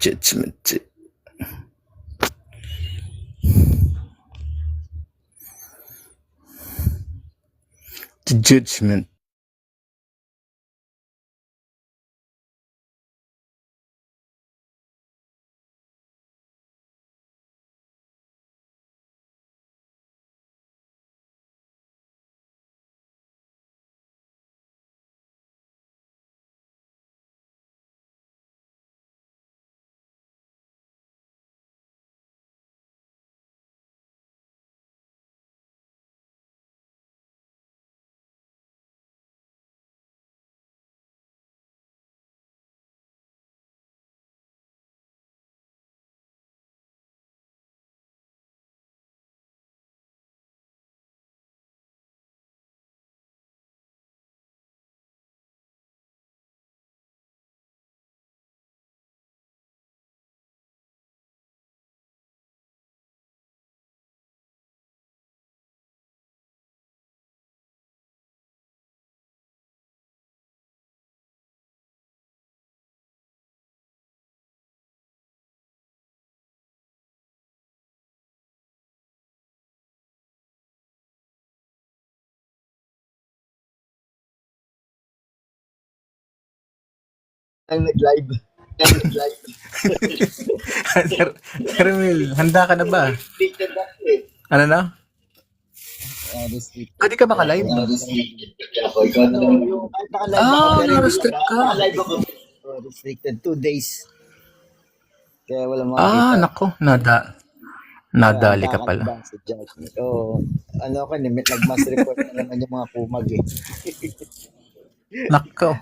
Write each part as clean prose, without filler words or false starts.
Judgment. Judgment. Ang nag-live. Sir Will, handa ka na ba? Restricted ako eh. Ano na? Restricted. Pwede ka makalive? Ako, ikaw na lang yung kahit naka-live ako. Ah, pero hindi na-restrict ka. Naka-live ako. Restricted 2 days. Kaya wala makakita. Ah, nako. Nadali ka pala. Sa judgment. Oo. Ano ako, nag-mass report na naman yung mga kumag eh. Nako.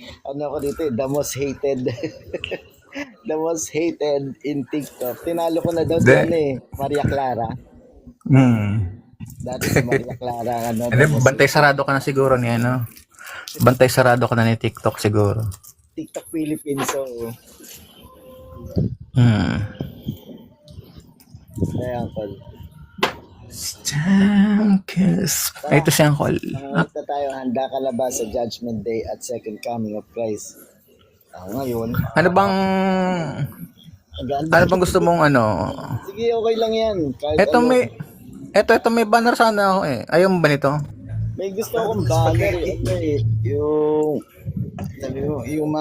Ano ako dito eh, the most hated. The most hated in TikTok. Tinalo ko na daw si ano eh, Maria Clara. Dati si Maria Clara. Ano, Bantay sarado ka na siguro ni ano. Bantay sarado ka na ni TikTok siguro. TikTok Philippines. So, kaya uncle. Ito si Uncle. Nangungita tayo, handa ka na ba sa Judgment Day at Second Coming of Christ? Ngayon. Ano bang gusto mong ano? Sige, okay lang yan. Kahit Ito ano. ito may banner sana ako eh. Ayaw mo ba nito? May gusto akong banner eh. Yung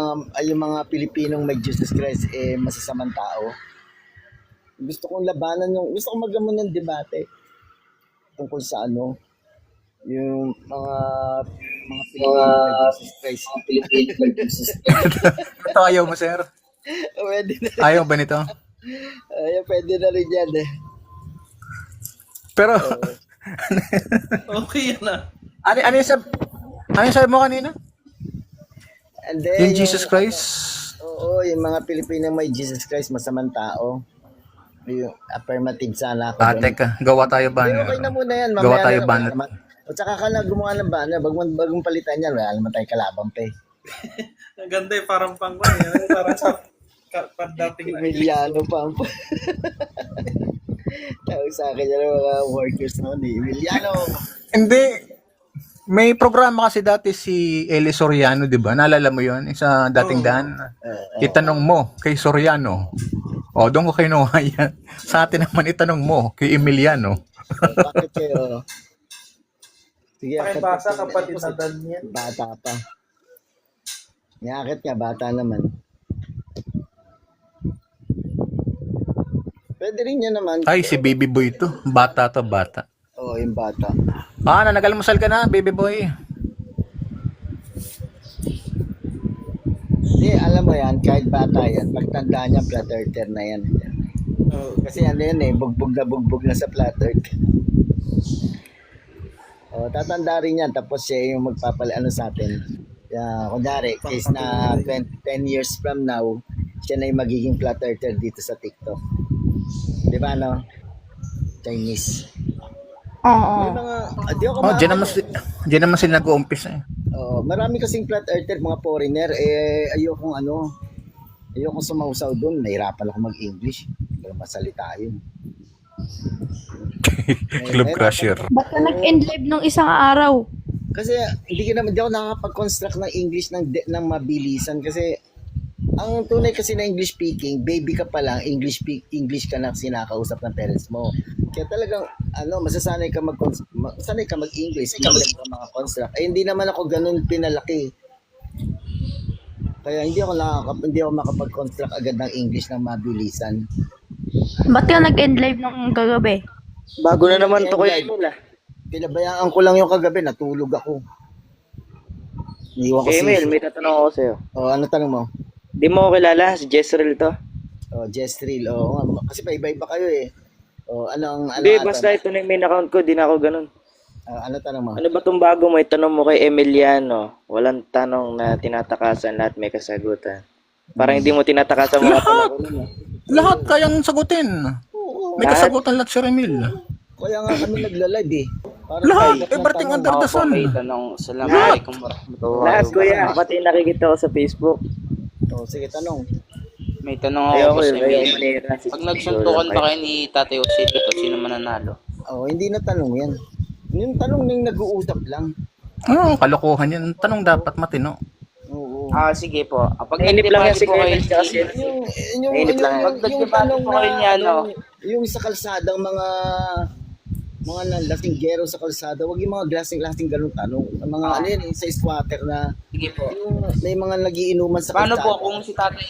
mga Pilipinong may Jesus Christ eh masasamang tao. Gusto kong magamon ng debate tungkol sa ano, yung mga Pilipino may Jesus Christ. Ito ayaw mo, sir? Pwede na. Ayaw ba nito? Pwede na rin yan eh. Pero Okay na. ano yung sabi mo kanina? And then, Yung Jesus Christ? Oo, yung mga Pilipino may Jesus Christ masamang tao. Yung affirmative sana ako. Teka, gawa tayo banner. Okay na muna yan. Gawa tayo banner. O tsaka ka na gumawa ng banner. Bagong palitan yan. Wala naman tayo kalabang pa eh. Ang ganda eh, parang pangwan eh. Parang sa pagdating na. Emiliano pa. Tawag sa akin yan mga workers noon eh. Emiliano. Hindi. May programa kasi dati si Eli Soriano, di ba? Naalala mo yun? Sa dating daan. Itanong mo kay Soriano. O, doon ko kinuha yan. Sa atin naman itanong mo kay Emiliano. Bakit kayo? Sige, Pakibasa kapatid na Daniel. bata pa. Nyakit ka, bata naman. Pwede rin yan naman. Ay, si Baby Boy to. Bata to, bata. Oo, yung bata. Nag-almusal ka na, Baby Boy. Hindi, alam mo yan, kahit bata yan, pagtanda niya, flat earther na yan. Kasi ano yan eh, bugbog na sa flat earth. Tatanda rin yan, tapos siya yung magpapaliano sa atin. Kunyari, case na 10 years from now, siya na yung magiging flat earther dito sa TikTok. Di ba, no? Chinese. May mga, di ako Diyan naman sila nag-uumpisa eh. marami kasing flat earther, mga foreigner, ayokong sumausaw doon. Nahirapan ako mag-English. Pero masalita yun. Club Crusher. Ba't ka nag-end live nung isang araw? Kasi hindi ako nakakapag-construct ng English ng mabilisan kasi ang tunay kasi na English speaking, baby ka pa lang, English ka na sinakausap ng parents mo. Kaya talagang masasanay ka sanay ka mag-English, English ka mga construct. Eh hindi naman ako ganun pinalaki. Kaya hindi ako makapag-construct agad ng English ng mabilisan. Ba't ka nag-end live nung kagabi? Bago na naman to Kuya Emil ah. Pinabayaan ko lang yung kagabi, natulog ako. Iniwan ko Kuya Emil, si... may tatanong ako sa'yo. ano tanong mo? Di mo ko kilala si Jezreel to? Jestril. Kasi pa-iba-iba kayo eh. Ano Hindi, basta ito na yung main account ko, di na ako ganun. ano tanong mo? Ano ba tong bago mo? Itanong mo kay Emiliano. Walang tanong na tinatakasan, lahat may kasagutan. Parang hindi mo tinatakasan mga tanong ko nun, ah. Lahat kayang sagutin. May Lahat? kasagutan lahat si Remil. Kaya nga kami nagla-live eh. Para Lahat, sa everything tanong. under the sun. Tanong. Assalamualaikum warahmatullahi Lahat kuya, wabarakatuh. pati nakikita ko sa Facebook. Sige, tanong. May tanong ako Ayoko po sa yun, ayoko Emil. manira. Pag nagsuntukan pa kayo ni Tatay Osito, sino mananalo? Hindi na tanong yan. Yung tanong nang nag-uusap lang. Kalokohan yan. Tanong dapat matino. Oo. Sige po. Pag Nainip lang yan si po Kuya kayo Emil tsaka si Nainip lang yan. Yung tanong po kayo niya, no? yung sa kalsadang mga lasinggero sa kalsada, wag yung mga lasing ganun tanong. Ang mga sa squatter na Sige po. yung may mga nagiinuman sa Paano kalsada. po kung si Tatay...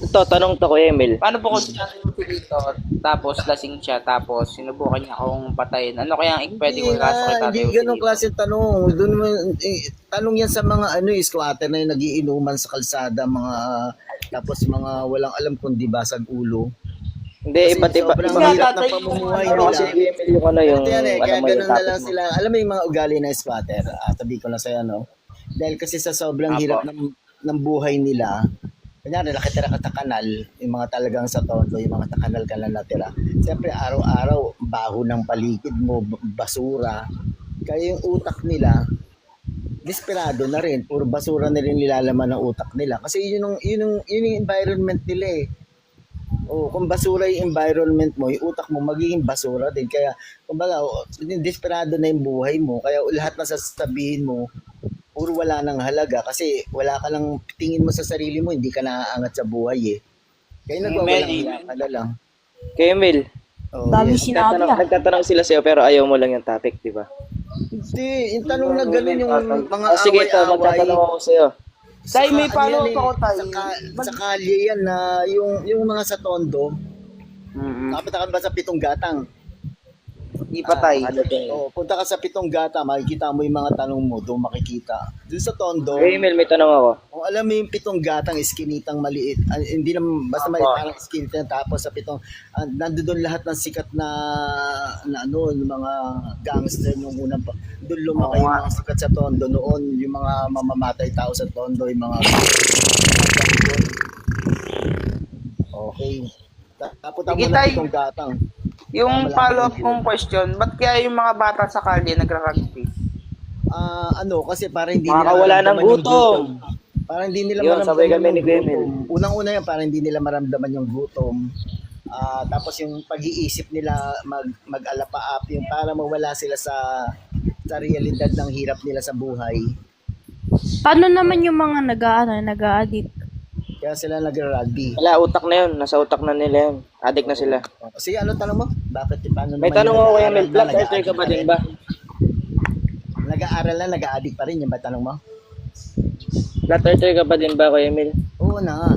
Ito, tanong to Kuya Emil. Paano po kung si Tatay Osito, tapos lasing siya, tapos sinubukan niya akong patayin? Ano kaya ang pwede ko ikaso kay Tatay Hindi ganun Osito? klase tanong. Doon mo tanong yan sa mga squatter na yung nagiinuman sa kalsada, mga tapos mga walang alam kundi basag ulo. Hindi, Kasi iba't iba. sobrang iba- hirap tatay, ng pamumuhay Ano kasi nila. Kuya Emil yung ano yung Ito yan kaya ano mo ganun yung na topic lang mo. sila. Alam mo yung mga ugali na squatter, sabi ko na sa'yo, dahil kasi sa sobrang Apo. hirap ng buhay nila, kunyari nakitira ka sa kanal, yung mga talagang sa tondo, yung mga takanal ka na natira. Siyempre, araw-araw, baho ng paligid mo, basura. Kaya yung utak nila, desperado na rin. Puro basura na rin nilalaman ng utak nila. Kasi yun yung environment nila eh. Kung basura yung environment mo, yung utak mo magiging basura din. Kaya, kumbaga, desperado na yung buhay mo. Kaya lahat na sasabihin mo, puro wala nang halaga. Kasi wala ka lang, tingin mo sa sarili mo, hindi ka naaangat sa buhay eh. Kaya nagwawalang hiya ka na lang. Kuya Emil, Dami sinabi ah. nagtatanong sila sa'yo pero ayaw mo lang yung topic, di ba? Hindi, yung tanong na gano'n yung mga Sige, ito, away-away. magtatanong ako sa'yo. Tay, may follow-up ano yan ako, Tay. Sa kalye yan na yung mga sa tondo, nakapita ka ba sa Pitong Gatang? Di pa, Tay. Ano to? Punta ka sa Pitong Gata, makikita mo yung mga tanong mo, doon makikita. Doon sa tondo, Kuya Emil, may tanong ako. kung alam mo yung Pitong Gatang, iskinitang maliit, hindi naman, basta may parang iskinitang, tapos sa Pitong, nandoon lahat ng sikat na yung mga gangster nung unang, doon lumaki yung mga sikat sa tondo noon, yung mga mamamatay tao sa tondo, yung mga okay. Tapos Sige, mo na Tay. Pitong Gatang. Yung follow-up kong question, ba't kaya yung mga bata sa kalye nagra-rugby? Kasi parang hindi Makakawala ng maramdaman yung gutom. Parang hindi nila Yun, maramdaman sabay kami yung ni Kuya gutom. Unang-una yan, parang hindi nila maramdaman yung gutom. Tapos yung pag-iisip nila mag-alapaap, yung para mawala sila sa realidad ng hirap nila sa buhay. Paano naman yung mga nag-a-addict? Kaya sila nag-rugby. Wala, utak na yun. Nasa utak na nila yun. Addict na sila. Sige, ano tanong mo? Bakit? Paano May naman tanong yung ako Kuya Emil. nag-aaral Black na, Earther ka ba din ba? Nag-aaral na, nag-addict pa rin. Yung ba tanong mo? Flat Earther ka ba din ba Kuya Emil? Oo na nga.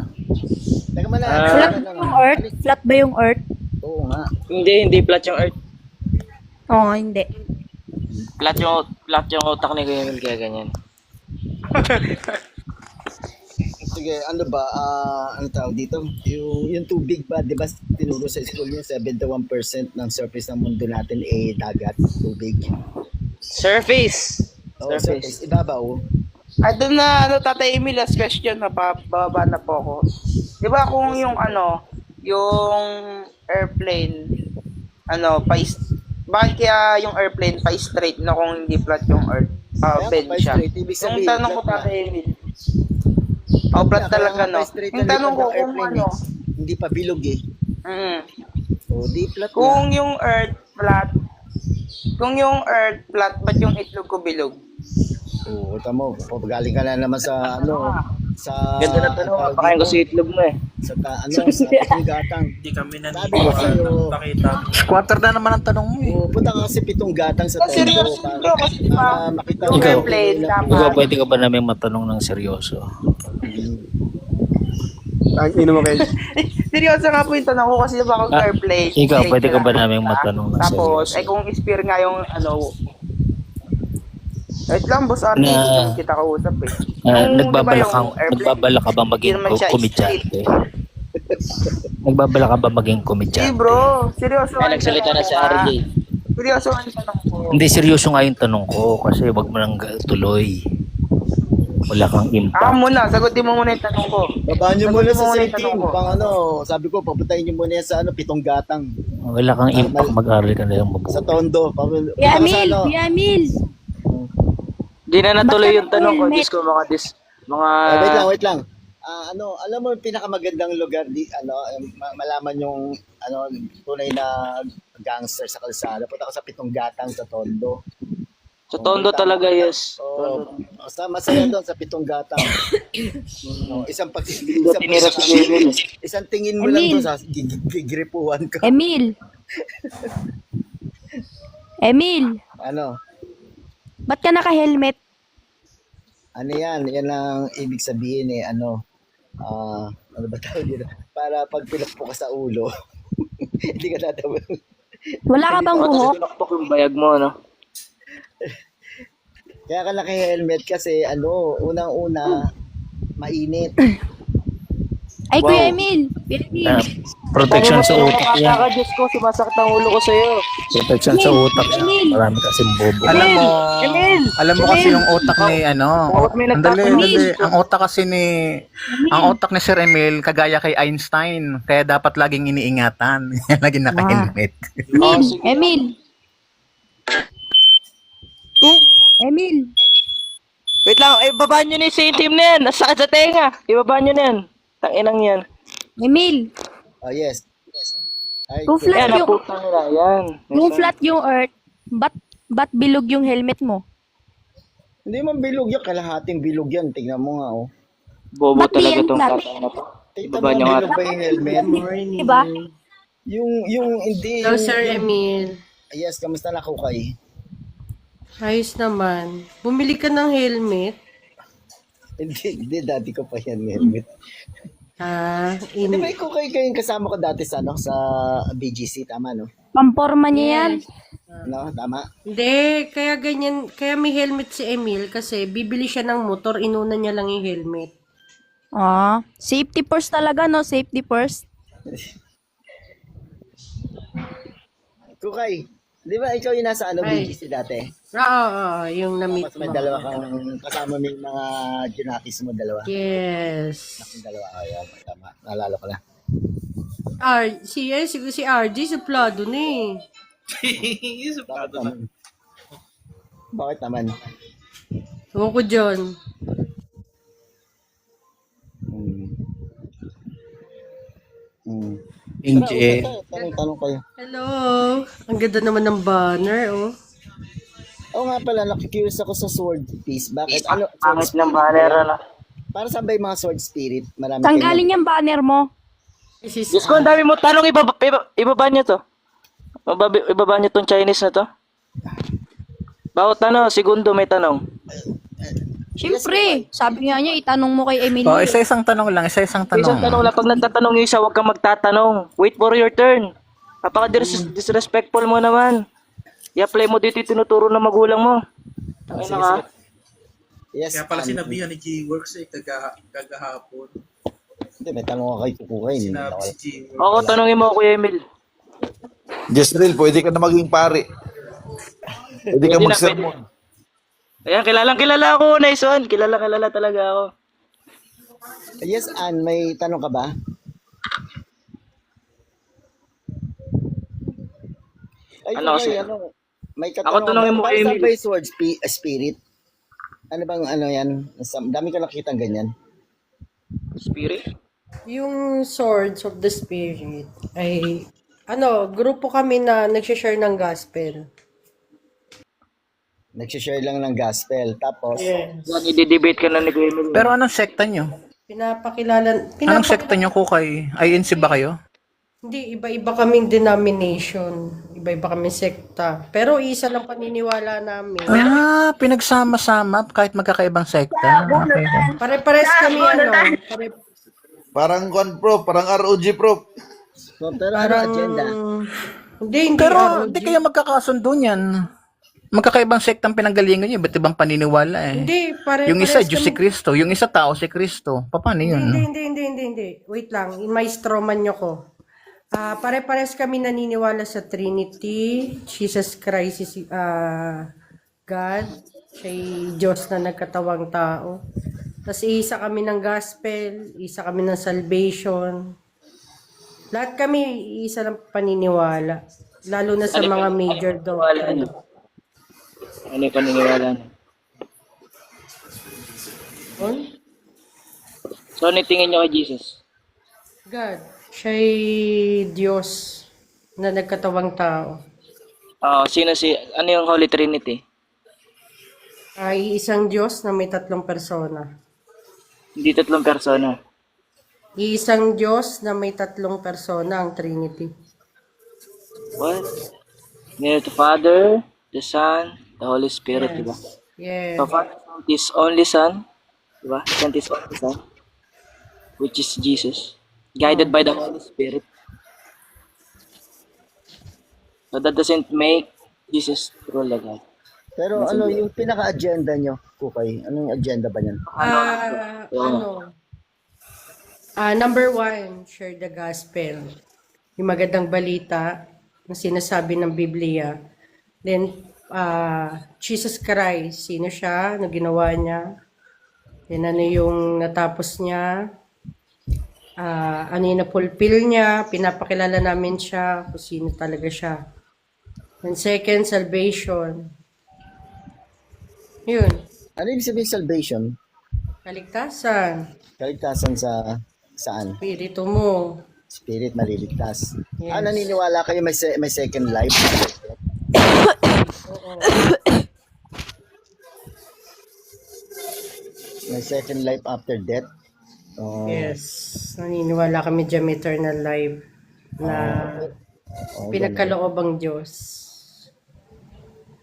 Teka mo na. Flat ba yung earth? Flat ba yung earth? Oo nga. Hindi flat yung earth. Oo, hindi. Flat yung utak ni Kuya Emil kaya ganyan. Sige, ano ba, ano tawag dito? Yung tubig ba, di ba tinuro sa school yung 71% ng surface ng mundo natin dagat, tubig. Surface! Surface. Ibabaw. Ay, doon na, Tatay Emil, last question, bababa na po ako. Di ba kung yung yung airplane, bakit kaya yung airplane pa straight na kung hindi flat yung earth? Bend pa siya. straight, ibig Yung sabihin, tanong ko, flat na. Tatay Emil, flat talaga, no? Yung tanong ko kung hindi pa bilog eh. Di flat na. Kung yung earth flat, ba't yung itlog ko bilog? Oo, tamo. Galing ka na naman sa Sa Ganda na tanong, tawag pakain ko dito, sa itlog mo eh. sa Pitong Gatang. Hindi kami Sabi ko sa'yo, naniniwala. Pakita mo. Squatter na naman ang tanong mo eh. punta ka kasi Pitong Gatang sa Kasi Tondo seryoso bro, kasi di ba? para makita Yung mo Ikaw. airplane, yung dapat. Ikaw, pwede ka ba namin matanong ng seryoso? Ang ino mo kayo. Seryoso nga po yung tanong ko kasi diba kung airplane. Ikaw, stage pwede ka ba na, namin diba? matanong ng Tapos, seryoso? kung spear nga yung ano, wait lang, boss Arnie, Na- kita kausap eh. Nagbabala ka ba maging Hindi naman siya komedyante? Nagbabala ka ba maging Hindi komedyante? bro, seryoso Ay, nagsalita na si RJ. Seryoso nga yung tanong ko. Hindi, seryoso nga yung tanong ko kasi wag mo nang tuloy. Wala kang impact. Muna, sagutin mo muna yung tanong ko. Babaan nyo muna sa Sagutin mo muna yung setting. tanong ko. Pang ano, sabi ko, papuntahin nyo muna yan sa Pitong Gatang. Wala kang impact, mag-aral ka na lang mabuti. Sa Tondo. Kuya Emil, Kuya Emil. Di na natuloy Baka yung tanong ko. helmet. Diyos ko, mga... Wait lang. Alam mo yung pinakamagandang lugar malaman yung tunay na gangster sa kalsada. Punta ka sa Pitong Gatang sa Tondo. Sa Tondo talaga, yes. Masaya doon sa Pitong Gatang. Tinira sa level. Isang tingin mo lang Emil. doon sa gigripuhan ka. Emil. Emil, Ano? ba't ka naka-helmet? Ano yan? Yan ang ibig sabihin ano ba tawag dito? Para pag pinakpo ka sa ulo, hindi ka tatawa. Wala ka bang buhok? Pinakpok yung bayag mo, no? Kaya ka naka-helmet kasi unang-una, mainit. Ay, Kuya Emil. Kuya Emil. Protection sa utak yan. Kaka, Diyos ko, sumasakit ang ulo ko sa'yo. Protection sa utak yan. Marami kasing bobo. Alam mo kasi yung utak ni Bakit may Andali. Ang utak ni Sir Emil kagaya kay Einstein, kaya dapat laging iniingatan. Laging naka-helmet. Emil. Emil. Wait lang, ibaba nyo na yung team na yan. Nasakit sa tenga. Ibaba nyo na yan. Tanginang yan. Emil. Oh, yes. Ay, Kung flat Yan, yung, naputa nila. Yan. kung flat yung earth, ba't bilog yung helmet mo? hindi man bilog yan, kalahating bilog yan. Tingnan mo nga, oh. Bobo Ba't talaga yan tong flat? tatay na to. Tingnan Ibaba mo, nyo nga. bilog ba yung helmet? Diba? Yung hindi. Hello, yung- Sir Emil. Yes, kamusta na Kukay? Ayos naman. Bumili ka ng helmet. Hindi, dati ko pa yan helmet. Di ba Kukay kayong kasama ko dati sa BGC, tama, no? Pamporma niya yan. No, tama? Hindi, kaya ganyan, kaya may helmet si Emil kasi bibili siya ng motor, inuna niya lang yung helmet. Safety first talaga, no? Safety first. Kukay, di ba ikaw yung nasa Ay. BGC dati? Oo, yung na-meet Tapos may mo. dalawa kang kasama mo yung mga junakis mo, dalawa. Yes. Yung dalawa, ayan, tama. Naalala ko na. Si RJ, suplado na eh. Bakit naman? Bakit naman? Ewan ko dyan. Inje. Tanong kayo. Hello. Ang ganda naman ng banner, oh. Oo nga pala, nakikurious ako sa sword piece. Bakit? Pangit ng banner, ano? Para saan ba yung mga sword spirit? Marami Saan kayo- galing yung banner mo? This is, Diyos ko, ang dami mo tanong. Ibaba nyo to. Ibaba nyo tong Chinese na to. Bawat segundo may tanong. Siyempre, sabi nga niya, itanong mo kay Emil. Oh, isa-isang tanong lang, isa-isang Isang tanong lang. Pag nagtatanong yung isa, huwag kang magtatanong. Wait for your turn. Napaka-disrespectful mo naman. I-apply mo dito yung tinuturo ng magulang mo. Tangina ka. Yes. Kaya pala sinabihan ni G-Works kagahapon. Hindi, may tanong ako kay Kukay. Sinabi si G-Works. Oo, tanongin mo, Kuya Emil. Jezreel, pwede ka na maging pare. Pwede ka Pwede na, mag-sermon. Ayan, kilala ako. Nice one. Kilala talaga ako. Yes, Ann, may tanong ka ba? Ay, Ano Kukay, kasi? may Ako katanong. tanongin mo kay Para saan Emil. ba yung sword spirit? Ano bang yan? Dami ko nakita ganyan. Spirit? yung Swords of the Spirit ay, grupo kami na nagsishare ng gospel. Nagsishare lang ng gospel. Tapos, Yes. Yan, i-debate ka na ni Kuya Emil. Pero anong sekta nyo? Anong sekta nyo ko kay INC ba kayo? Hindi, iba-iba kaming denomination. Iba-iba kaming sekta. Pero isa lang paniniwala namin. Pinagsama-sama kahit magkakaibang sekta. Okay. Pare-pares kami Parang kwan, prof. Parang ROG, prof. so, pero ano parang... agenda? Hindi. Pero ROG. hindi kayo magkakasundo niyan. Magkakaibang sektang pinanggalingan nyo, iba't ibang paniniwala eh. Hindi, pare-pares Yung isa, Diyos si kami- Kristo. Yung isa, tao si Kristo. Paano yun? Hindi. Wait lang, in my strawman nyo ko. Pare-pares kami naniniwala sa Trinity. Jesus Christ is God. Siya'y Diyos na nagkatawang tao. Tapos isa kami ng gospel, isa kami ng salvation. Lahat kami isa ng paniniwala. Lalo na sa mga major doctrine. Ano yung paniniwala niyo? So, ano yung tingin nyo kay Jesus? God, siya'y Diyos na nagkatawang tao. Ano yung Holy Trinity? Ay isang Diyos na may 3 persona. Hindi 3 persona. Isang Diyos na may 3 persona ang Trinity. What? Near the Father, the Son, the Holy Spirit, diba? Yes. So, Father sent His only Son, diba? Sent His only Son, which is Jesus, guided by the Holy Spirit. So that doesn't make Jesus truly God. Pero ano yung pinaka-agenda nyo, Kukay? Anong agenda ba yan? Number 1, share the gospel. Yung magandang balita na sinasabi ng Biblia. Then, Jesus Christ, sino siya, ano ginawa niya, then ano yung natapos niya, ano yung na-fulfill niya, pinapakilala namin siya kung sino talaga siya. And second, salvation. Yun, Ano ibig sabihin salvation? kaligtasan, Kaligtasan sa saan? spirito mo. Spirit maliligtas. Yes. Naniniwala kayo may second life? May second life after death? Oh, Yes, naniniwala kami dyan may eternal life na pinagkaloob ang Diyos.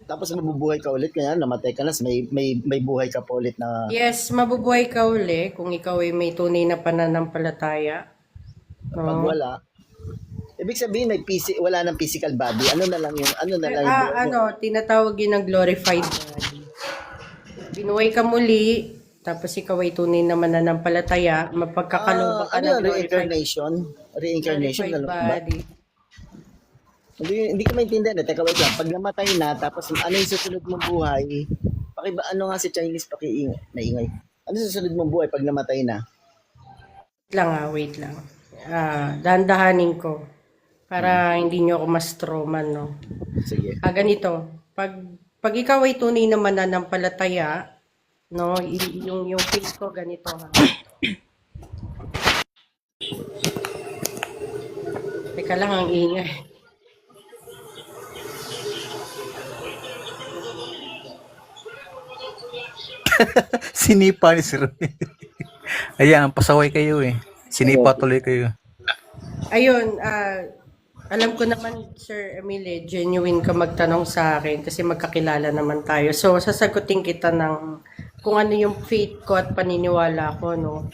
Tapos mabubuhay ka ulit kaya namatay ka na, may buhay ka pa ulit na Yes, mabubuhay ka uli kung ikaw ay may tunay na pananampalataya. pag wala. Ibig sabihin wala nang physical body. Ano na lang yung Tinatawag yun ng glorified body. Binuhay ka muli, tapos ikaw ay tunay na mananampalataya, mapagkakaloob ka ano ng yung reincarnation? Reincarnation na glorified lang ba? body. Hindi ko maintindihan. Teka, wait lang. Pag namatay na, tapos ano yung susunod mong buhay? Ano nga si Chinese naingay? Ano yung susunod mong buhay pag namatay na? Wait lang. Dahan-dahanin ko para hindi nyo ako mastroman, no? Sige. Ganito. Pag ikaw ay tunay na mananampalataya, no, yung face ko ganito, ha. Teka lang, ang ingay. Sinipa ni Sir. Ayan, pasaway kayo eh. Sinipa tuloy kayo. Ayun, alam ko naman, Sir Emile, genuine ka magtanong sa akin kasi magkakilala naman tayo. So, sasagutin kita ng kung ano yung faith ko at paniniwala ko, no?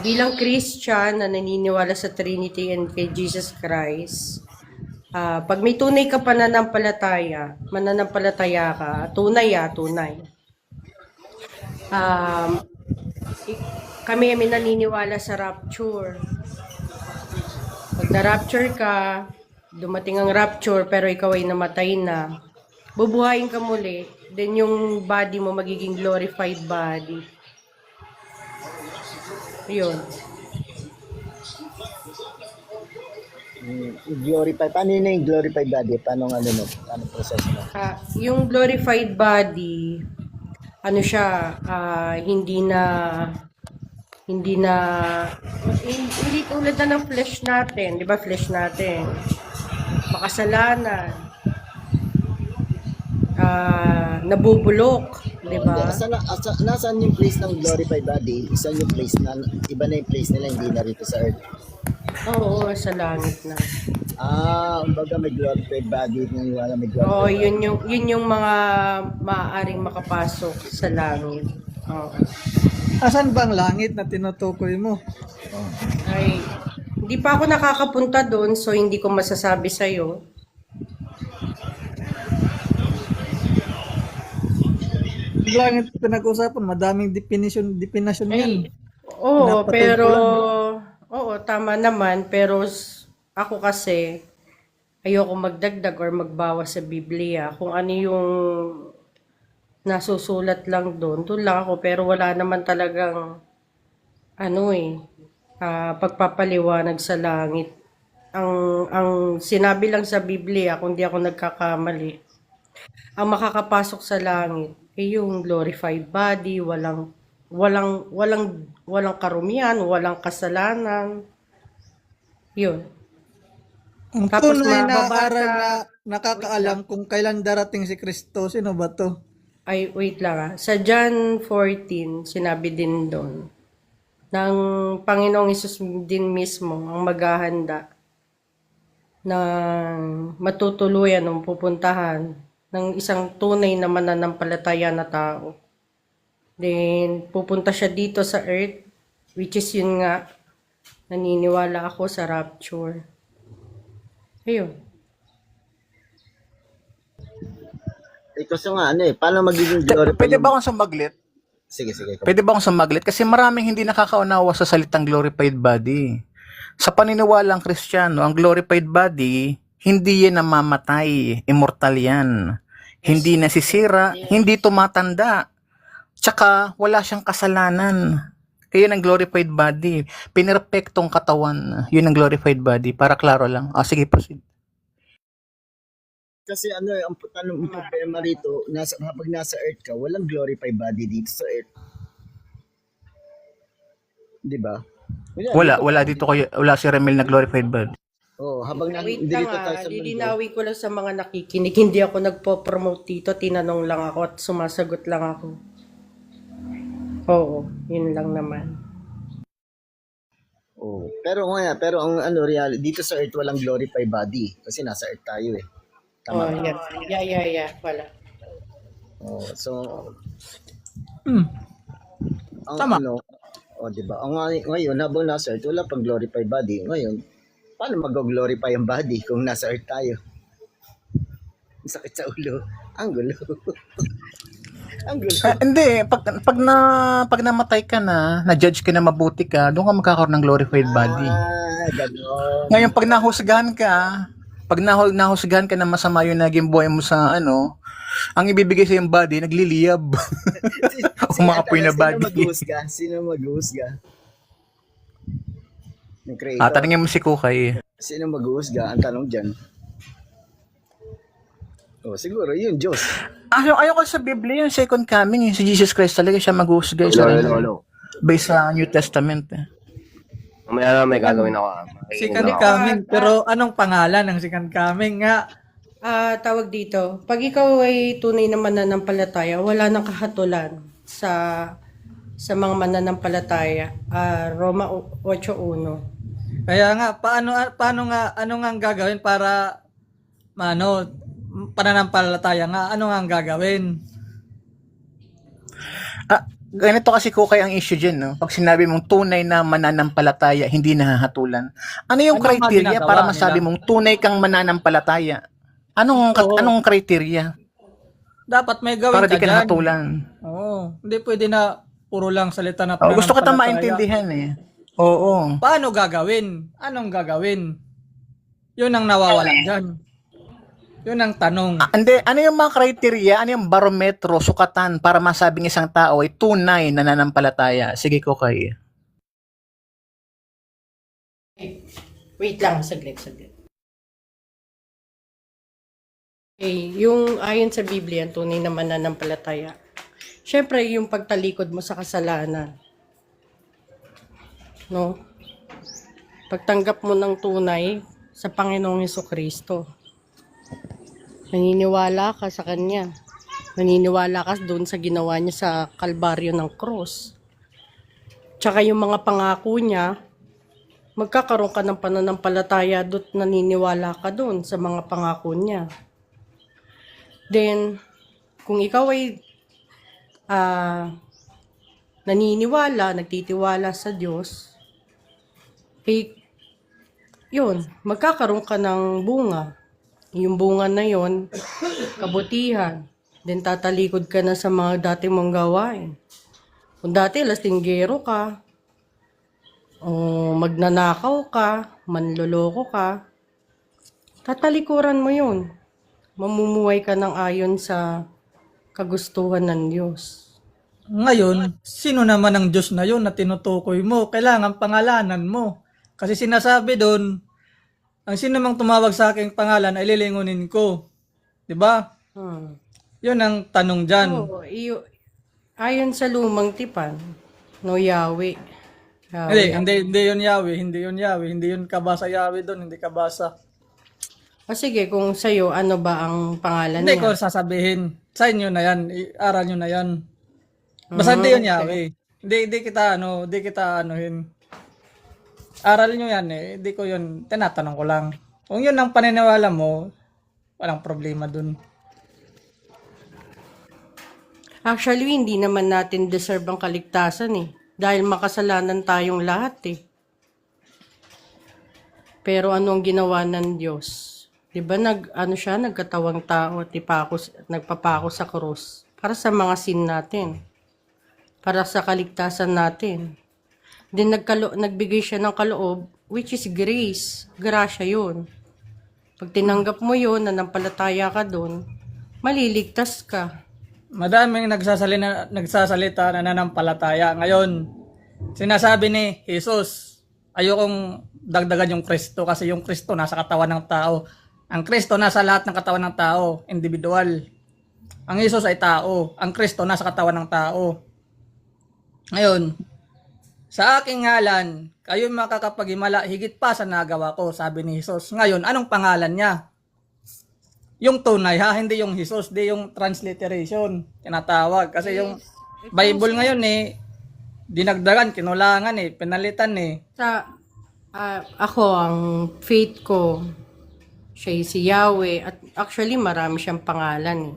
Bilang Christian na naniniwala sa Trinity and kay Jesus Christ, pag may tunay ka mananampalataya ka, tunay. Kami naniniwala sa rapture. Pag na-rapture ka, dumating ang rapture pero ikaw ay namatay na, bubuhayin ka muli, then yung body mo magiging glorified body. Yun. Glorified. Paano yun yung glorified body? Paano process mo? Yung glorified body, hindi tulad na ng flesh natin, di ba? Flesh natin, makasalanan, nabubulok, di ba? Nasaan yung place ng glorified body? Saan yung place na, iba na yung place nila, hindi na rito sa earth. Oo, sa langit na. Kumbaga may glorified body, wala may glorified Oo, body. yun yung mga maaaring makapasok sa langit. Oo. Asan bang langit na tinutukoy mo? Ay, hindi pa ako nakakapunta doon, so hindi ko masasabi sa'yo. Ang langit pinag-usapan, madaming definition yan. Oo, Napatid pero ko lang. oo, tama naman, pero ako kasi ayoko magdagdag or magbawas sa Biblia. Kung ano yung nasusulat lang doon lang ako, pero wala naman talagang pagpapaliwanag sa langit. Ang sinabi lang sa Biblia, kung di ako nagkakamali, ang makakapasok sa langit ay yung glorified body, walang karumihan, walang kasalanan. Yun. Ang Tapos tunay na mababasa- aral na nakakaalam kung kailan darating si Kristo, sino ba to? Ay, wait lang Sa John 14, sinabi din doon, ng Panginoong Hesus din mismo ang maghahanda ng matutuluyan ng pupuntahan ng isang tunay na mananampalataya na tao. Then, pupunta siya dito sa earth, which is yun nga, naniniwala ako sa rapture. Ayun. Kasi nga, paano magiging glorified? Pwede ba akong sumaglit? Sige. Pwede ba akong sumaglit? Kasi maraming hindi nakakaunawa sa salitang glorified body. Sa paniniwalang Kristiyano, ang glorified body, hindi yan namamatay. Immortal yan. Hindi nasisira, hindi tumatanda. Tsaka wala siyang kasalanan. Kaya ang glorified body. Pinerpektong katawan. Yun ang glorified body. Para klaro lang. Sige, proceed. Kasi ang problema rito, kapag nasa earth ka, walang glorified body dito sa earth. Di ba? Wala dito kayo. Wala si Remel na glorified body. Habang Wait dito lang tayo sa mundo. lilinawin ko lang sa mga nakikinig. Hindi ako nagpo-promote dito. Tinanong lang ako at sumasagot lang ako. Oo, yun lang naman. Pero ang reality, dito sa earth walang glorified body. Kasi nasa earth tayo eh. Tama ba? Yeah. Wala. So, Tama. di ba? Ngayon, habang nasa earth, wala pang glorified body. Ngayon, paano mag-glorify ang body kung nasa earth tayo? Ang sakit sa ulo. Ang gulo. Ang gulo. Hindi, pag namatay ka na-judge ka na mabuti ka, doon ka magkakaroon ng glorified body. Gano'n. Ngayon, pag nahusgahan ka na masama yung naging buhay mo sa ang ibibigay sa yung body, nagliliyab. Umaapoy na body. Sino mag-uusga? Yung creator. Tanungin mo si Kukay. Sino mag-uusga? Ang tanong dyan. Siguro, yun, Diyos. Ayoko sa Biblia, yung second coming, si Jesus Christ talaga siya mag-uusga. Based sa New Testament. Mamaya na may gagawin ako. Second coming. Pero anong pangalan ng second coming nga? Tawag dito, pag ikaw ay tunay na mananampalataya, wala nang kahatulan sa mga mananampalataya. Roma 8:1. Kaya nga, paano nga, ano nga ang gagawin para, pananampalataya nga, ano nga ang gagawin? Ganito kasi Kukay ang issue dyan, no? Pag sinabi mong tunay na mananampalataya, hindi nahahatulan. Ano yung Ano criteria ginagawa para masabi nila? mong tunay kang mananampalataya? Anong criteria? Dapat may gawin Para ka di ka dyan. nahatulan. Oo. Hindi pwede na puro lang salita na Gusto kita pananampalataya. maintindihan eh. Oo. Paano gagawin? Anong gagawin? Yun ang nawawala dyan. Yun ang tanong. Hindi, ano yung mga criteria, ano yung barometro, sukatan para masabing isang tao ay tunay na nananampalataya? Sige Kukay. Wait lang, saglit. Okay, yung ayon sa Biblia, ang tunay na mananampalataya. Siyempre, yung pagtalikod mo sa kasalanan. No? Pagtanggap mo ng tunay sa Panginoong Hesukristo. Naniniwala ka sa Kanya. Naniniwala ka doon sa ginawa niya sa Kalbaryo ng Cross. Tsaka yung mga pangako niya, magkakaroon ka ng pananampalataya doon, naniniwala ka doon sa mga pangako niya. Then, kung ikaw ay naniniwala, nagtitiwala sa Diyos, eh, yun, magkakaroon ka ng bunga. Yung bunga na yun, kabutihan. Then tatalikod ka na sa mga dati mong gawain. Kung dati lastinggero ka, o magnanakaw ka, manloloko ka, tatalikuran mo yun. Mamumuhay ka ng ayon sa kagustuhan ng Diyos. Ngayon, sino naman ang Diyos na yun na tinutukoy mo? Kailangan pangalanan mo. Kasi sinasabi doon, ang sino mang tumawag sa aking pangalan ay lilingunin ko. 'Di ba? Yun ang tanong dyan. Oo, ayon sa lumang tipan, no Yahweh. Hindi yun Yahweh, hindi yun kabasa Yahweh doon, hindi kabasa. O sige, kung sa'yo, ano ba ang pangalan Hindi niya? ko sasabihin. Sa inyo na yan, aral nyo na yan. Basta hindi yun Yahweh. Hindi kita anuhin. Aral nyo yan hindi ko yun, tinatanong ko lang. Kung yun ang paniniwala mo, walang problema dun. Actually, hindi naman natin deserve ang kaligtasan dahil makasalanan tayong lahat Pero ano ang ginawa ng Diyos? Diba nagkatawang tao at nagpapako sa krus para sa mga sin natin. Para sa kaligtasan natin. Then nagbigay siya ng kaloob, which is grace. Grasya yun. Pag tinanggap mo yun, nanampalataya ka doon, maliligtas ka. Madaming nagsasalita na nanampalataya. Ngayon, sinasabi ni Jesus, ayokong dagdagan yung Kristo kasi yung Kristo nasa katawan ng tao. Ang Kristo nasa lahat ng katawan ng tao, individual. Ang Jesus ay tao. Ang Kristo nasa katawan ng tao. Ngayon, sa aking ngalan, kayo makakapag-himala higit pa sa nagawa ko, sabi ni Jesus. Ngayon, anong pangalan niya? Yung tunay hindi yung Jesus, di yung transliteration, tinatawag. Kasi yung Bible ngayon dinagdagan, kinulangan pinalitan Ako, ang faith ko, siya si Yahweh, at actually marami siyang pangalan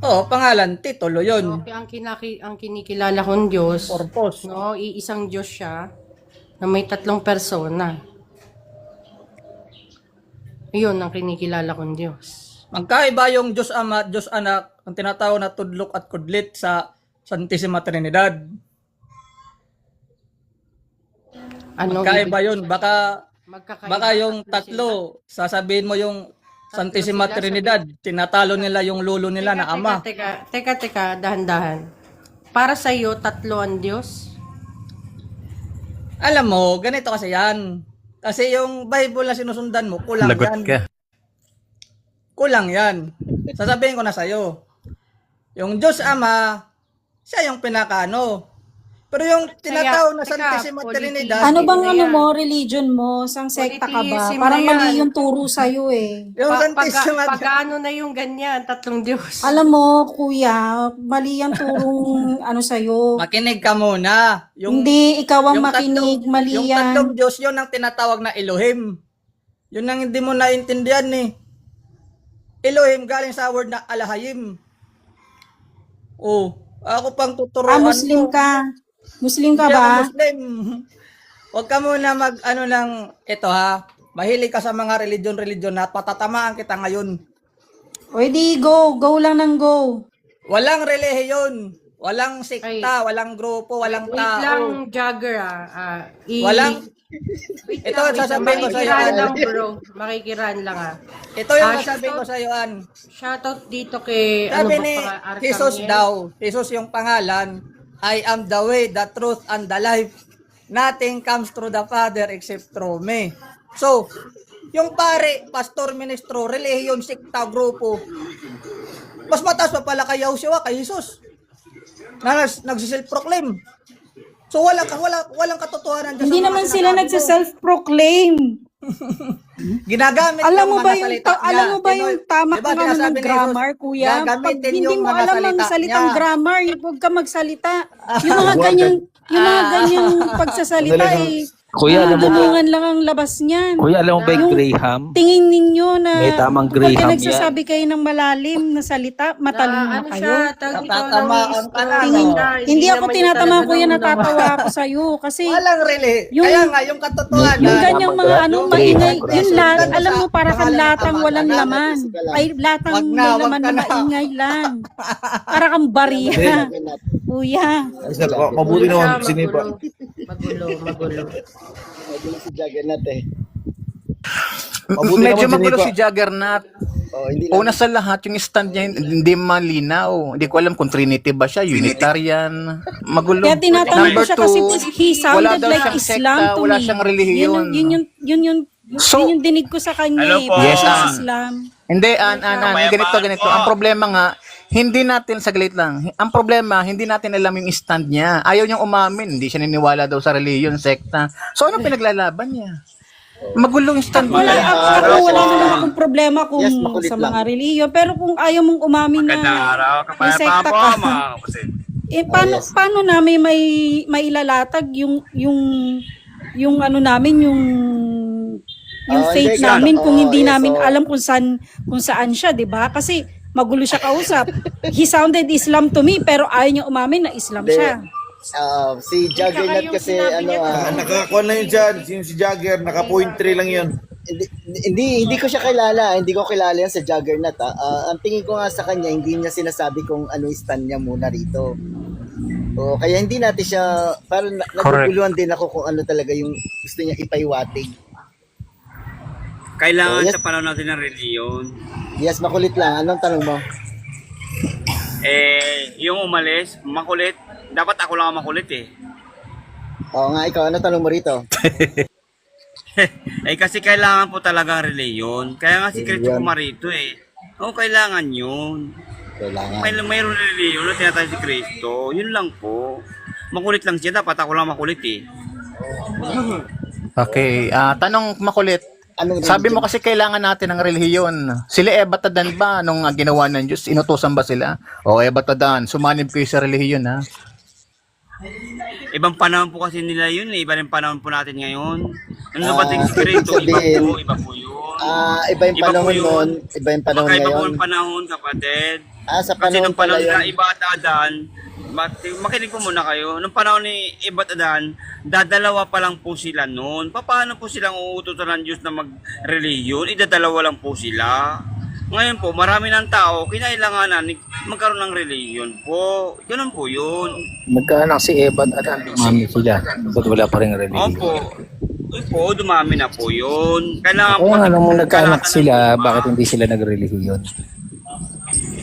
Oo, pangalan, titulo yun. Okay, ang kinikilala kong Diyos, Purpose. iisang Diyos siya na may 3 persona. Iyon ang kinikilala kong Diyos. Magkaiba yung Diyos Ama at Diyos Anak, ang tinatawag na tudlok at kudlit sa Santissima Trinidad. Magkaiba yun. Baka yung tatlo, sasabihin mo yung Santissima Trinidad, tinatalo nila yung lulo nila na Ama. Teka, dahan-dahan. Para sa iyo, 3 ang Diyos? Alam mo, ganito kasi yan. Kasi yung Bible na sinusundan mo, kulang Lagot yan. ka. Kulang yan. Sasabihin ko na sa'yo. Yung Diyos Ama, siya yung pinakano. Pero yung tinatawag na Santissima Trinidad, Ano bang mo, religion mo? Sang sekta ka ba? Polytheism Parang na yan. mali yung turo sa'yo yung Santissima Pag-ano na yung ganyan, 3 Diyos. Alam mo, kuya, mali yung turong sa'yo. makinig ka muna. Hindi, ikaw ang yung makinig, mali yung yan. tatlong Diyos, yun ang tinatawag na Elohim. Yun ang hindi mo naintindihan Elohim galing sa word na Alahayim. Ako pang tuturuan Muslim mo. ka. Muslim ka Hindi ako ba? Muslim. Huwag ka muna ito mahilig ka sa mga religion na patatamaan kita ngayon. O di, go. Go lang ng go. Walang relihiyon, walang sekta, walang grupo, walang Wait tao. lang, Jagger Walang ito sasabihin ko sa iyo. Makikiran lang, bro. Makikiran lang Ito yung sasabihin ko sa iyo, Shoutout dito kay Sabi ni Arcangel. Jesus daw, Jesus yung pangalan, I am the way, the truth, and the life. Nothing comes through the Father except through me. So, yung pare, pastor, ministro, relihiyon, sekta, grupo, mas mataas pa pala kay Yahushua, kay Jesus. Na nagsiself-proclaim. So, walang katotohanan dyan Hindi sa mga naman sila sinasabi mo. nagsa-self-proclaim. Ginagamit Alam yung mo mga ba yung salita niya. alam mo ba yung tama Diba, kung ano sinasabi ng ni Jesus, grammar, kuya? Pag gagamitin hindi yung mo mga alam ang salita salitang niya. grammar, huwag ka magsalita. Yung mga ganyang pagsasalita Kuya, alam mo ba? tulungan lang ang labas niyan. Kuya, alam mo ba yung Yung Graham? tingin ninyo na May tamang kapag Graham nagsasabi kayo ng malalim na salita, matalino na ano kayo. siya, tawag ito, Natatamaan ka na, Tingin, no? hindi ako naman tinatama niya ko yan, talaga natatawa ako sa'yo. Kasi Walang really. Yung- Kaya nga, yung katotohanan. yung ganyang mga ano, Yung maingay, Graham, yung Graham. alam mo, para kang latang walang laman. Ay, latang Wag na, may wag laman ka na na. maingay lang. Para kang bariya. Kuya. Mabuti naman, sinipa. Magulo. Magulo si Juggernaut eh. Mabuti Medyo naman, magulo sinipa. si Juggernaut. Hindi lang. Una sa lahat, yung stand niya hindi malinaw. Hindi ko alam kung Trinity ba siya, Unitarian. Magulo. Kaya tinatanong ko Number siya two, kasi he wala sounded daw like siyang Islam sekta, to wala me. siyang relihiyon. So- Yun yung dinig ko sa kanya Hello eh. po. Yes, Parang Ann. Islam. Hindi, ganito. Ang problema nga, hindi natin, saglit lang, ang problema, hindi natin alam yung stand niya. Ayaw niyang umamin, hindi siya niniwala daw sa relihiyon, sekta. So, anong pinaglalaban niya? Magulong stand Wala, niya. wala naman akong problema kung Yes, makulit sa lang. mga reliyon. Pero kung ayaw mong umamin na may sekta ka, paano namin may ilalatag yung ano namin, yung faith hindi, namin kung hindi yes, namin so- alam kung saan siya, 'di ba? Kasi magulo siya kausap. He sounded Islam to me pero ayaw niya umamin na Islam siya. Si Juggernaut kasi Nakakuha na yun dyan. Si Jagger, naka point 3 lang yun. hindi ko siya kilala. Hindi ko kilala yan sa Juggernaut. Ang tingin ko nga sa kanya, hindi niya sinasabi kung ano yung stand niya muna rito. Kaya hindi natin siya, parang naguguluhan din ako kung ano talaga yung gusto niya ipaiwatig. Kailangan Yes. sa panahon natin ng reliyon. Yes, makulit lang. Anong tanong mo? Yung umalis, makulit. Dapat ako lang ang makulit eh. Oo nga, ikaw, ano tanong mo rito? Kasi kailangan po talaga ang reliyon. Kaya nga si Cristo Reliyon. pumarito eh. Kailangan yun. Kailangan. Mayroon reliyon na tinatawag si Cristo. Yun lang po. Makulit lang siya. Dapat ako lang makulit eh. Okay, tanong makulit. Anong Sabi mo religion? kasi kailangan natin ng relihiyon. Sila Eva Tadan ba nung ginawa ng Diyos? Inutusan ba sila? O Eva Tadan, sumanib kayo sa relihiyon ha? Ibang panahon po kasi nila yun eh. Iba rin panahon po natin ngayon. Ano ba si Cristo? sabihin, Iba po yun. Iba yung Iba po panahon yun. noon, iba yung panahon Magkaiba po ngayon. yung panahon, kapatid. Sa Kasi panahon nung panahon pala na yun. Iba at Adan, makinig po muna kayo. Nung panahon ni Iba at Adan, dadalawa pa lang po sila noon. Paano po silang uutusan ng Diyos na mag-reliyon? Idadalawa lang po sila. Ngayon po, marami ng tao, kinailanganan magkaroon ng reliyon po. Ganun po yun. Nagkaanak si Eva at mami sila. Ba't wala pa rin religion? Opo, dumami na po yun. Kailangan Kaya nga nung nagkaanak kalatan ng sila, luma. bakit hindi sila nagrelihiyon?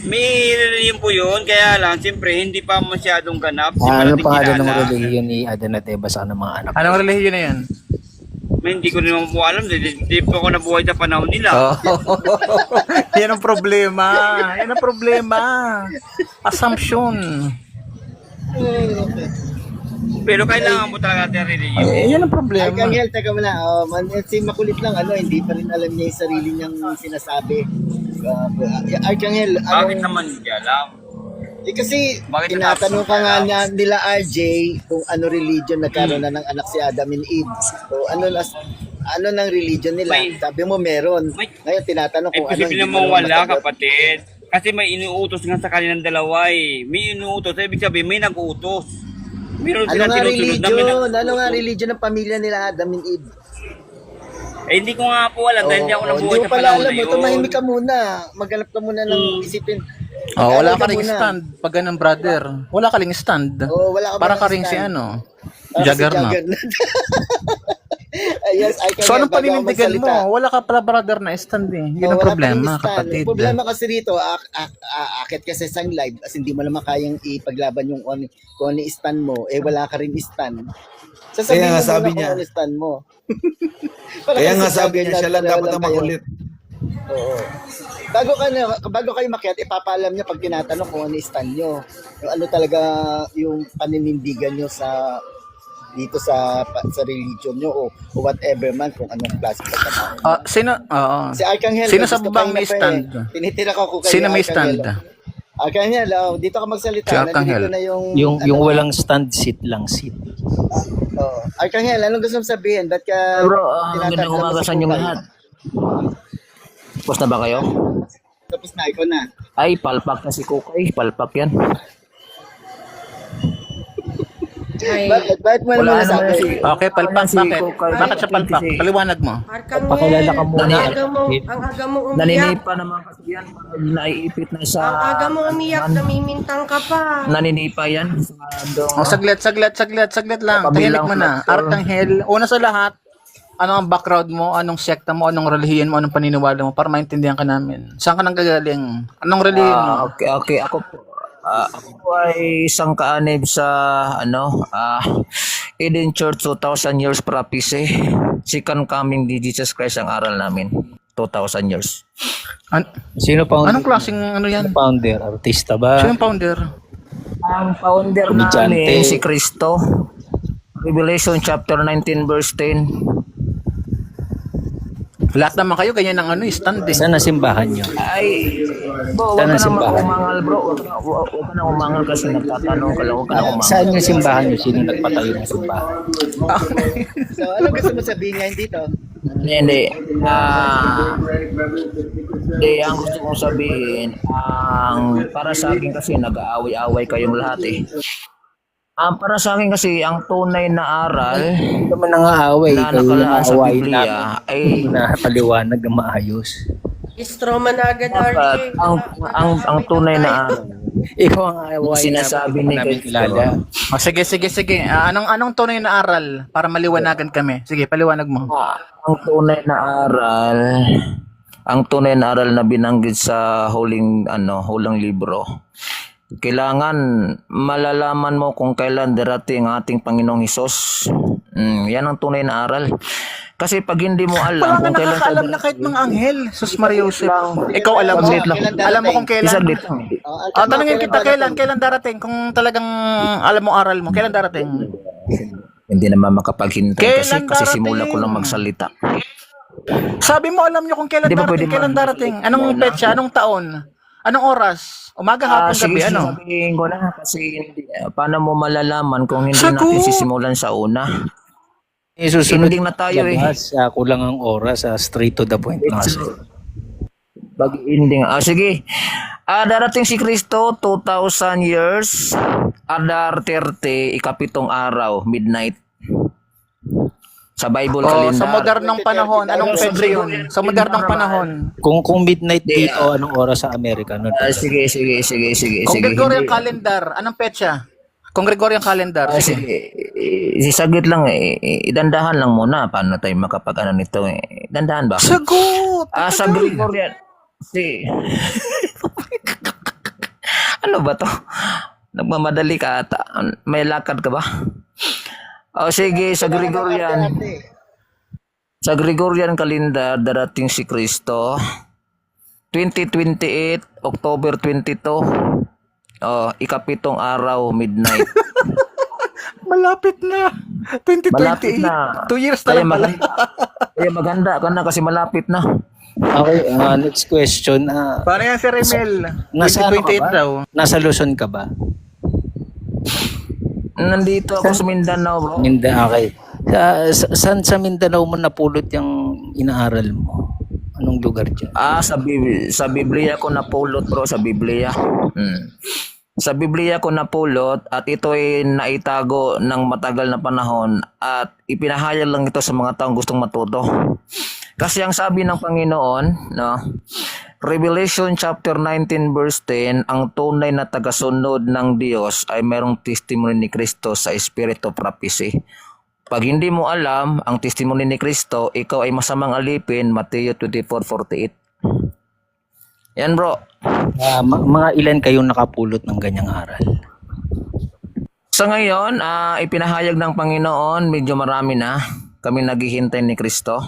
May reliyon po yun, kaya lang, siyempre, hindi pa masyadong ganap. Ano Hindi pangalan ng kilala. relihiyon ni Adan at Eva sa kanang mga anak? Anong relihiyon na yan? Hindi ko naman po alam, hindi po ako nabuhay sa panahon nila. Yan ang problema. Yan ang problema. Assumption. Pero kailangan po talaga natin reliyon. Yan ang problema. Arkanghel, teka muna. Si makulit lang, hindi pa rin alam niya yung sarili niyang sinasabi. Arkanghel, Bakit naman hindi alam? kasi Bakit tinatanong ka nga natapos nila RJ kung ano religion nagkaroon na ng anak si Adam and Eve. So ano ng religion nila? Sabi mo meron. Ngayon tinatanong kung ano. Posible hindi namang mo wala, masagot. kapatid. Kasi may inuutos nga sa kanilang dalawa eh. May inuutos, ibig sabihin may nag-utos. Meron Ano silang nga tinusunod na may religion? nag-utos. Ano nga religion ng pamilya nila Adam and Eve? Hindi ko nga po alam dahil hindi ako nabuhay Hindi sa mo pala panahon alam na mo. yun. Tumahimik ka muna. Maghanap ka muna ng isipin. Wala ka Mag-aral ring muna. stand. Pag ganun, brother. Wala ka ring stand. Wala ka Para ba ka ng ring si stand? Juggernaut. Juggernaut. Yes, So anong paninindigan mo? Wala ka pala brother na stand eh. Yun ang problema, kapatid. Problema kasi rito, akit kasi sa live, as hindi mo naman kayang ipaglaban yung kung ano stand mo, wala ka rin stand. Sasabihin Kaya nga mo sabi muna niya. kung ano stand mo. Kaya nga kasi sabi niya, siya lang pareho dapat ang kayo. makulit. Oo. Bago kayo makiat, ipapaalam niya pag tinatanong kung ano stand nyo. Yung ano talaga yung paninindigan nyo sa dito sa religion nyo o whatever man kung anong klase ka tao. Sino? Oo. Si Arcangel. Sino sa gusto bang pa may na pa stand? Tinitira ko kay Sino may Arcangel. stand? Arcangel, dito ka magsalita. Si Arcangel. Nandito na Yung walang stand, seat lang, seat. Arcangel, anong gusto mong sabihin? Ba't ka Bro, tinatanggap magandang mo umaga sa sa inyong kulay? lahat. Tapos na ba kayo? Tapos na, ikaw na. Ay, palpak na si Kukay. Palpak yan. Ay, Bakit mo naman nasabi? Okay, palpak. Bakit? Bakit siya palpak? Paliwanag mo. Arcangel, Pakilala ka muna. ang aga mo umiyak. Naninipa naman kasi yan. Naiipit na sa... Ang aga mo umiyak, namimintang ka pa. Naninipa yan. Saglit lang. Kabilang Tahimik mo na. factor. Arcangel, una sa lahat, ano ang background mo, anong sekta mo, anong relihiyon mo, anong paniniwala mo para maintindihan ka namin. Saan ka nang gagaling? Anong relihiyon mo? Okay. Ako po ay isang kaanib sa Eden Church 2,000 years prophecy. Second coming ni Jesus Christ ang aral namin. 2,000 years. Sino founder? Anong klaseng ano yan? Founder? Artista ba? Sino yung founder? Ang founder namin si Kristo. Revelation chapter 19 verse 10. Lahat naman kayo, ganyan ang stand eh. Saan na simbahan nyo? Ay, bro, huwag ka na umangal bro. Huwag ka na umangal kasi nagtatanong ka lang. Huwag ka na umangal. Saan yung simbahan nyo? Sino nagpatayo ng simbahan? So, anong gusto mo sabihin ngayon dito? Hindi. Ang gusto kong sabihin, para sa akin kasi nag-aaway-aaway kayong lahat eh. Para sa akin kasi, ang tunay na aral Naman nangaaway. na nakalaan sa Biblia ay Nakapaliwanag na maayos. Istroma na agad, dapat RJ. ang tunay na aral. Ikaw ang away Sinasabi ni namin Kristo. kilala. Sige. Anong tunay na aral para maliwanagan kami? Sige, paliwanag mo. Ang tunay na aral na binanggit sa huling libro. Kailangan malalaman mo kung kailan darating ang ating Panginoong Hesus. Yan ang tunay na aral. Kasi pag hindi mo alam Wala kung ka kailan nakakaalam na kahit mga anghel. Sus Maria Joseph. Ikaw alam mo. Alam mo kung kailan. Isaglit lang. Tanungin kita kailan darating kung talagang alam mo aral mo. Kailan darating? Hindi naman makapaghintay kasi Kailan darating? simula ko lang magsalita. Sabi mo alam nyo kung kailan Di ba darating. pwede Kailan darating? Anong petsa? Anong taon? Anong oras? Umaga, hapon, gabi, Sige, ano? sabihin ko na kasi paano mo malalaman kung hindi Sagot! natin sisimulan sa una? Susunod Ending na tayo eh. Kulang ang oras, straight to the point. Pag-ending. Sige. Darating si Kristo, 2,000 years, Adar 30, ikapitong araw, midnight. Sa Bible calendar. Sa modernong panahon, anong petsa yun? Sa modernong panahon. Kung midnight dito, anong oras sa Amerika? Sige. Kung Gregorian calendar, anong petsa? Kung Gregorian calendar, sige. Sige. Saglit lang idandahan lang muna. Paano tayo makapag-ano nito Dandahan ba? Sagot! Sa Gregorian. Ano ba to? Nagmamadali ka ata. May lakad ka ba? Sige, sa Gregorian calendar darating si Kristo 2028 October 22 ikapitong araw midnight. Malapit na. 2028. Malapit na. 2 years na lang pala. Kaya maganda ka na kasi malapit na. Okay, next question. Paano yan si Remel? Nasa ano ka 2028 ba? daw. Nasa Luzon ka ba? Nandito ako sa Mindanao, bro. Okay. Saan sa Mindanao mo napulot yung inaaral mo? Anong lugar dyan? Sa Biblia ko napulot, bro, sa Biblia. Sa Biblia ko napulot at ito ay naitago ng matagal na panahon at ipinahayag lang ito sa mga taong gustong matuto. Kasi ang sabi ng Panginoon, Revelation chapter 19 verse 10, ang tunay na tagasunod ng Diyos ay mayroong testimony ni Kristo sa Spirit of Prophecy. Pag hindi mo alam ang testimony ni Kristo, ikaw ay masamang alipin, Mateo 24:48. Yan, bro. Mga ilan kayong nakapulot ng ganyang aral? Sa ngayon, ipinahayag ng Panginoon, medyo marami na kami naghihintay ni Kristo.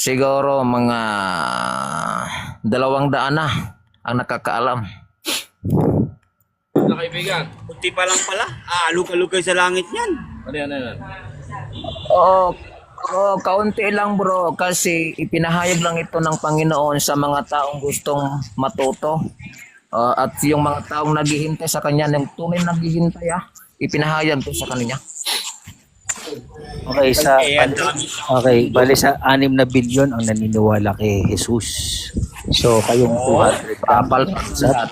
Siguro mga 200 na ang nakakaalam. Kaibigan, kunti pa lang pala. Alug-alug kayo sa langit niyan. Oo, kaunti lang bro kasi ipinahayag lang ito ng Panginoon sa mga taong gustong matuto. At yung mga taong naghihintay sa kanya, ng tunay naghihintay ipinahayag to sa kanya. Okay, bali sa 6 na bilyon ang naniniwala kay Jesus. So, kayong 200 Papalpak sa lahat.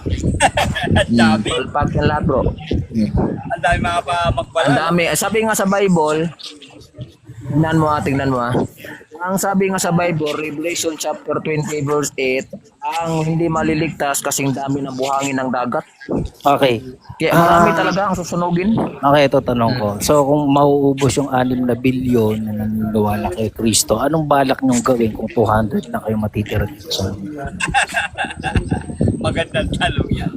Palpak yung lahat bro. Ang dami mga magpala. Ang dami. Sabi nga sa Bible, tingnan mo. Ang sabi nga sa Bible, Revelation chapter 20 verse 8, ang hindi maliligtas kasing dami ng buhangin ng dagat. Okay. Kaya marami talaga ang susunugin. Okay, ito tanong ko. So, kung mauubos yung 6 na bilyon na naniniwala kay Kristo, anong balak niyong gawin kung 200 na kayo matitira dito sa Magandang tanong yan.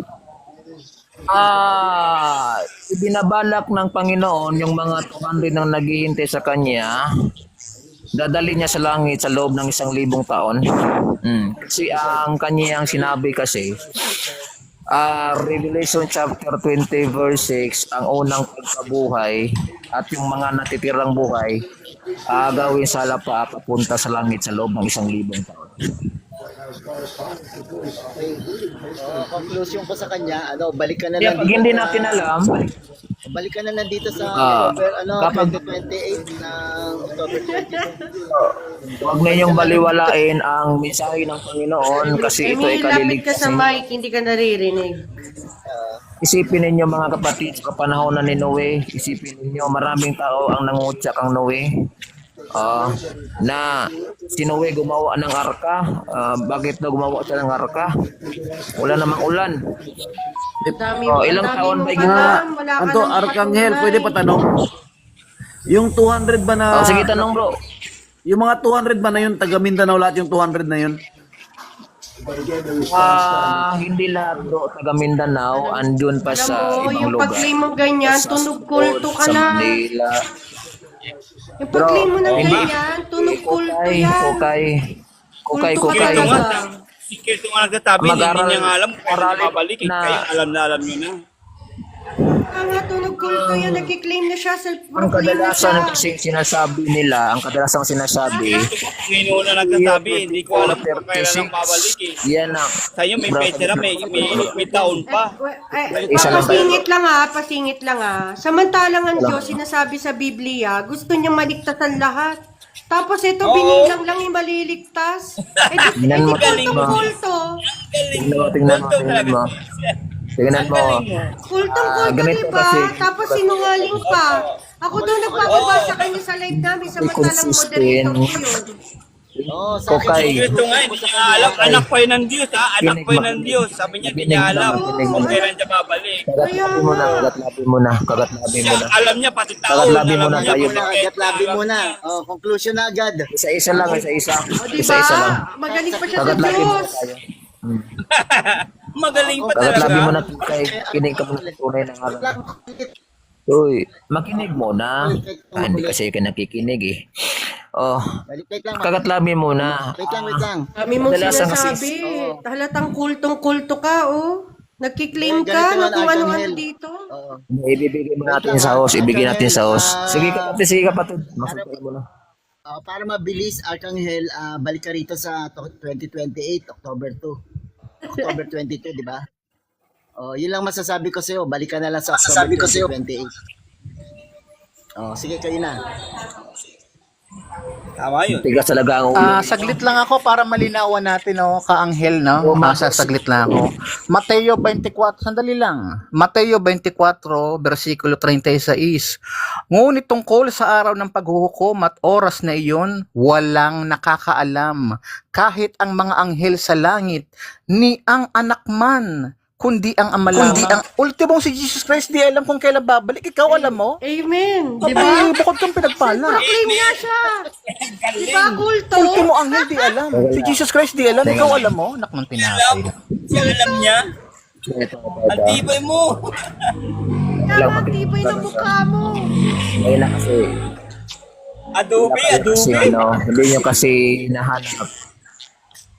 Ibinabalak ng Panginoon yung mga 200 nang naghihintay sa Kanya, dadali niya sa langit sa loob ng 1,000 taon. Kasi ang Kanyang sinabi kasi, Revelation chapter 20 verse 6, ang unang pagkabuhay at yung mga natitirang buhay, gawin sa lapa papunta sa langit sa loob ng 1,000 taon. Conclusion ko sa kanya, balik ka na Kaya lang pag dito hindi sa- natin alam, Balik ka na lang dito sa kapag- 2028 ng October 22. huwag ninyong baliwalain ang mensahe ng Panginoon kasi ito ay Emil, lapit ka kaliligtas. sa mic, hindi ka naririnig. Isipin ninyo mga kapatid, sa panahon na ni Noe, isipin ninyo maraming tao ang nangutya kang Noe. Na si Noe gumawa ng arka. Bakit daw gumawa siya ng arka? Wala namang ulan. Ilang taon ba Arkanghel, pwede pa tanong? Yung 200 ba na... sige, tanong bro. Yung mga 200 ba na yun, taga Mindanao lahat yung 200 na yun? Hindi lahat bro, taga Mindanao, andun pa Alam sa mo, ibang yung lugar. pag-claim mo ganyan, tunog kulto ka Sa na. Manila. Yung pag-claim mo ng hindi. ganyan, tunog kulto yan. Kukay. Kulto ka Kaya talaga. Si Kirito nga nagtatabi, hindi Mag-aral- niya nga alam kung kailan aralin mabalik. na- Kaya alam nyo na. Nga, tunog kulto yan. Nagkiklaim na siya. Ang Self-proclaim na siya. kadalasan kasi sinasabi nila, Ngayon na nagtatabi, hindi ko alam kung kailan ang babalik eh. yan ang Sa'yo may petsera, may taon pa. Pasingit lang Samantalang ang Diyos sinasabi sa Biblia, gusto niya maligtasan lahat. Tapos ito, binilang lang yung maliligtas. Tingnan mo, Kultong-kulto. tingnan mo. Tingnan mo. Kultong-kulto, ganito diba? kasi, Tapos sinungaling pa. Ako daw nagpapabasa sa kanya sa live namin, samantalang moderator ko yun. Kukay. Kirito nga, hindi niya alam. Anak pa yun ng Diyos ha. Anak pa yun ng Diyos. Sabi niya, hindi niya alam kung kailan siya babalik. Kagatlabi mo na. Alam niya, pati taon. Kagatlabi mo Alam na niya, tayo. Labi mo na. Conclusion na agad. Isa-isa lang. O diba? Magaling pa siya sa Kagatlabi mo na Diyos. tayo. Magaling pa Kagatlabi mo talaga. na kay kinig ka muna ng tunay ng aral. Uy, makinig mo na. Hindi kasi ka nakikinig eh. Balik lang. Kagatlabi mo na. Wait lang. Kami mong Kadalasan sinasabi, halatang kultong-kulto ka, oh. Nagkiklaim ka na kung ano-ano dito. Ibibigay mo natin sa host. Sige kapatid. Masukay mo na. Para mabilis, Arkanghel, balik ka rito sa 2028, October 2. October 22, di ba? Yun lang masasabi ko sa'yo. Balik ka na lang sa October 2028. Sige, kayo na. Tama yun. Tigas talaga ang ulo. Saglit lang ako para malinawan natin, kaanghel, no? Saglit lang ako. Mateo 24, sandali lang. Mateo 24, versikulo 36. Ngunit tungkol sa araw ng paghuhukom at oras na iyon, walang nakakaalam, kahit ang mga anghel sa langit, ni ang anak man, kundi ang ama lamang. Kundi ang ultimong si Jesus Christ, di alam kung kailan babalik. Ikaw alam mo? Amen. Di Diba? ba? Bukod kang pinagpala. Proclaim nga siya. Di ba, kulto? Ultimo anghel, di alam. Si Jesus Christ, di alam. Ikaw alam mo? Nakman tinapay. Siya alam niya. Ang tibay mo. Kaya matibay ng mukha mo. Ngayon na kasi. Adobe. Kasi hindi nyo kasi nahanap.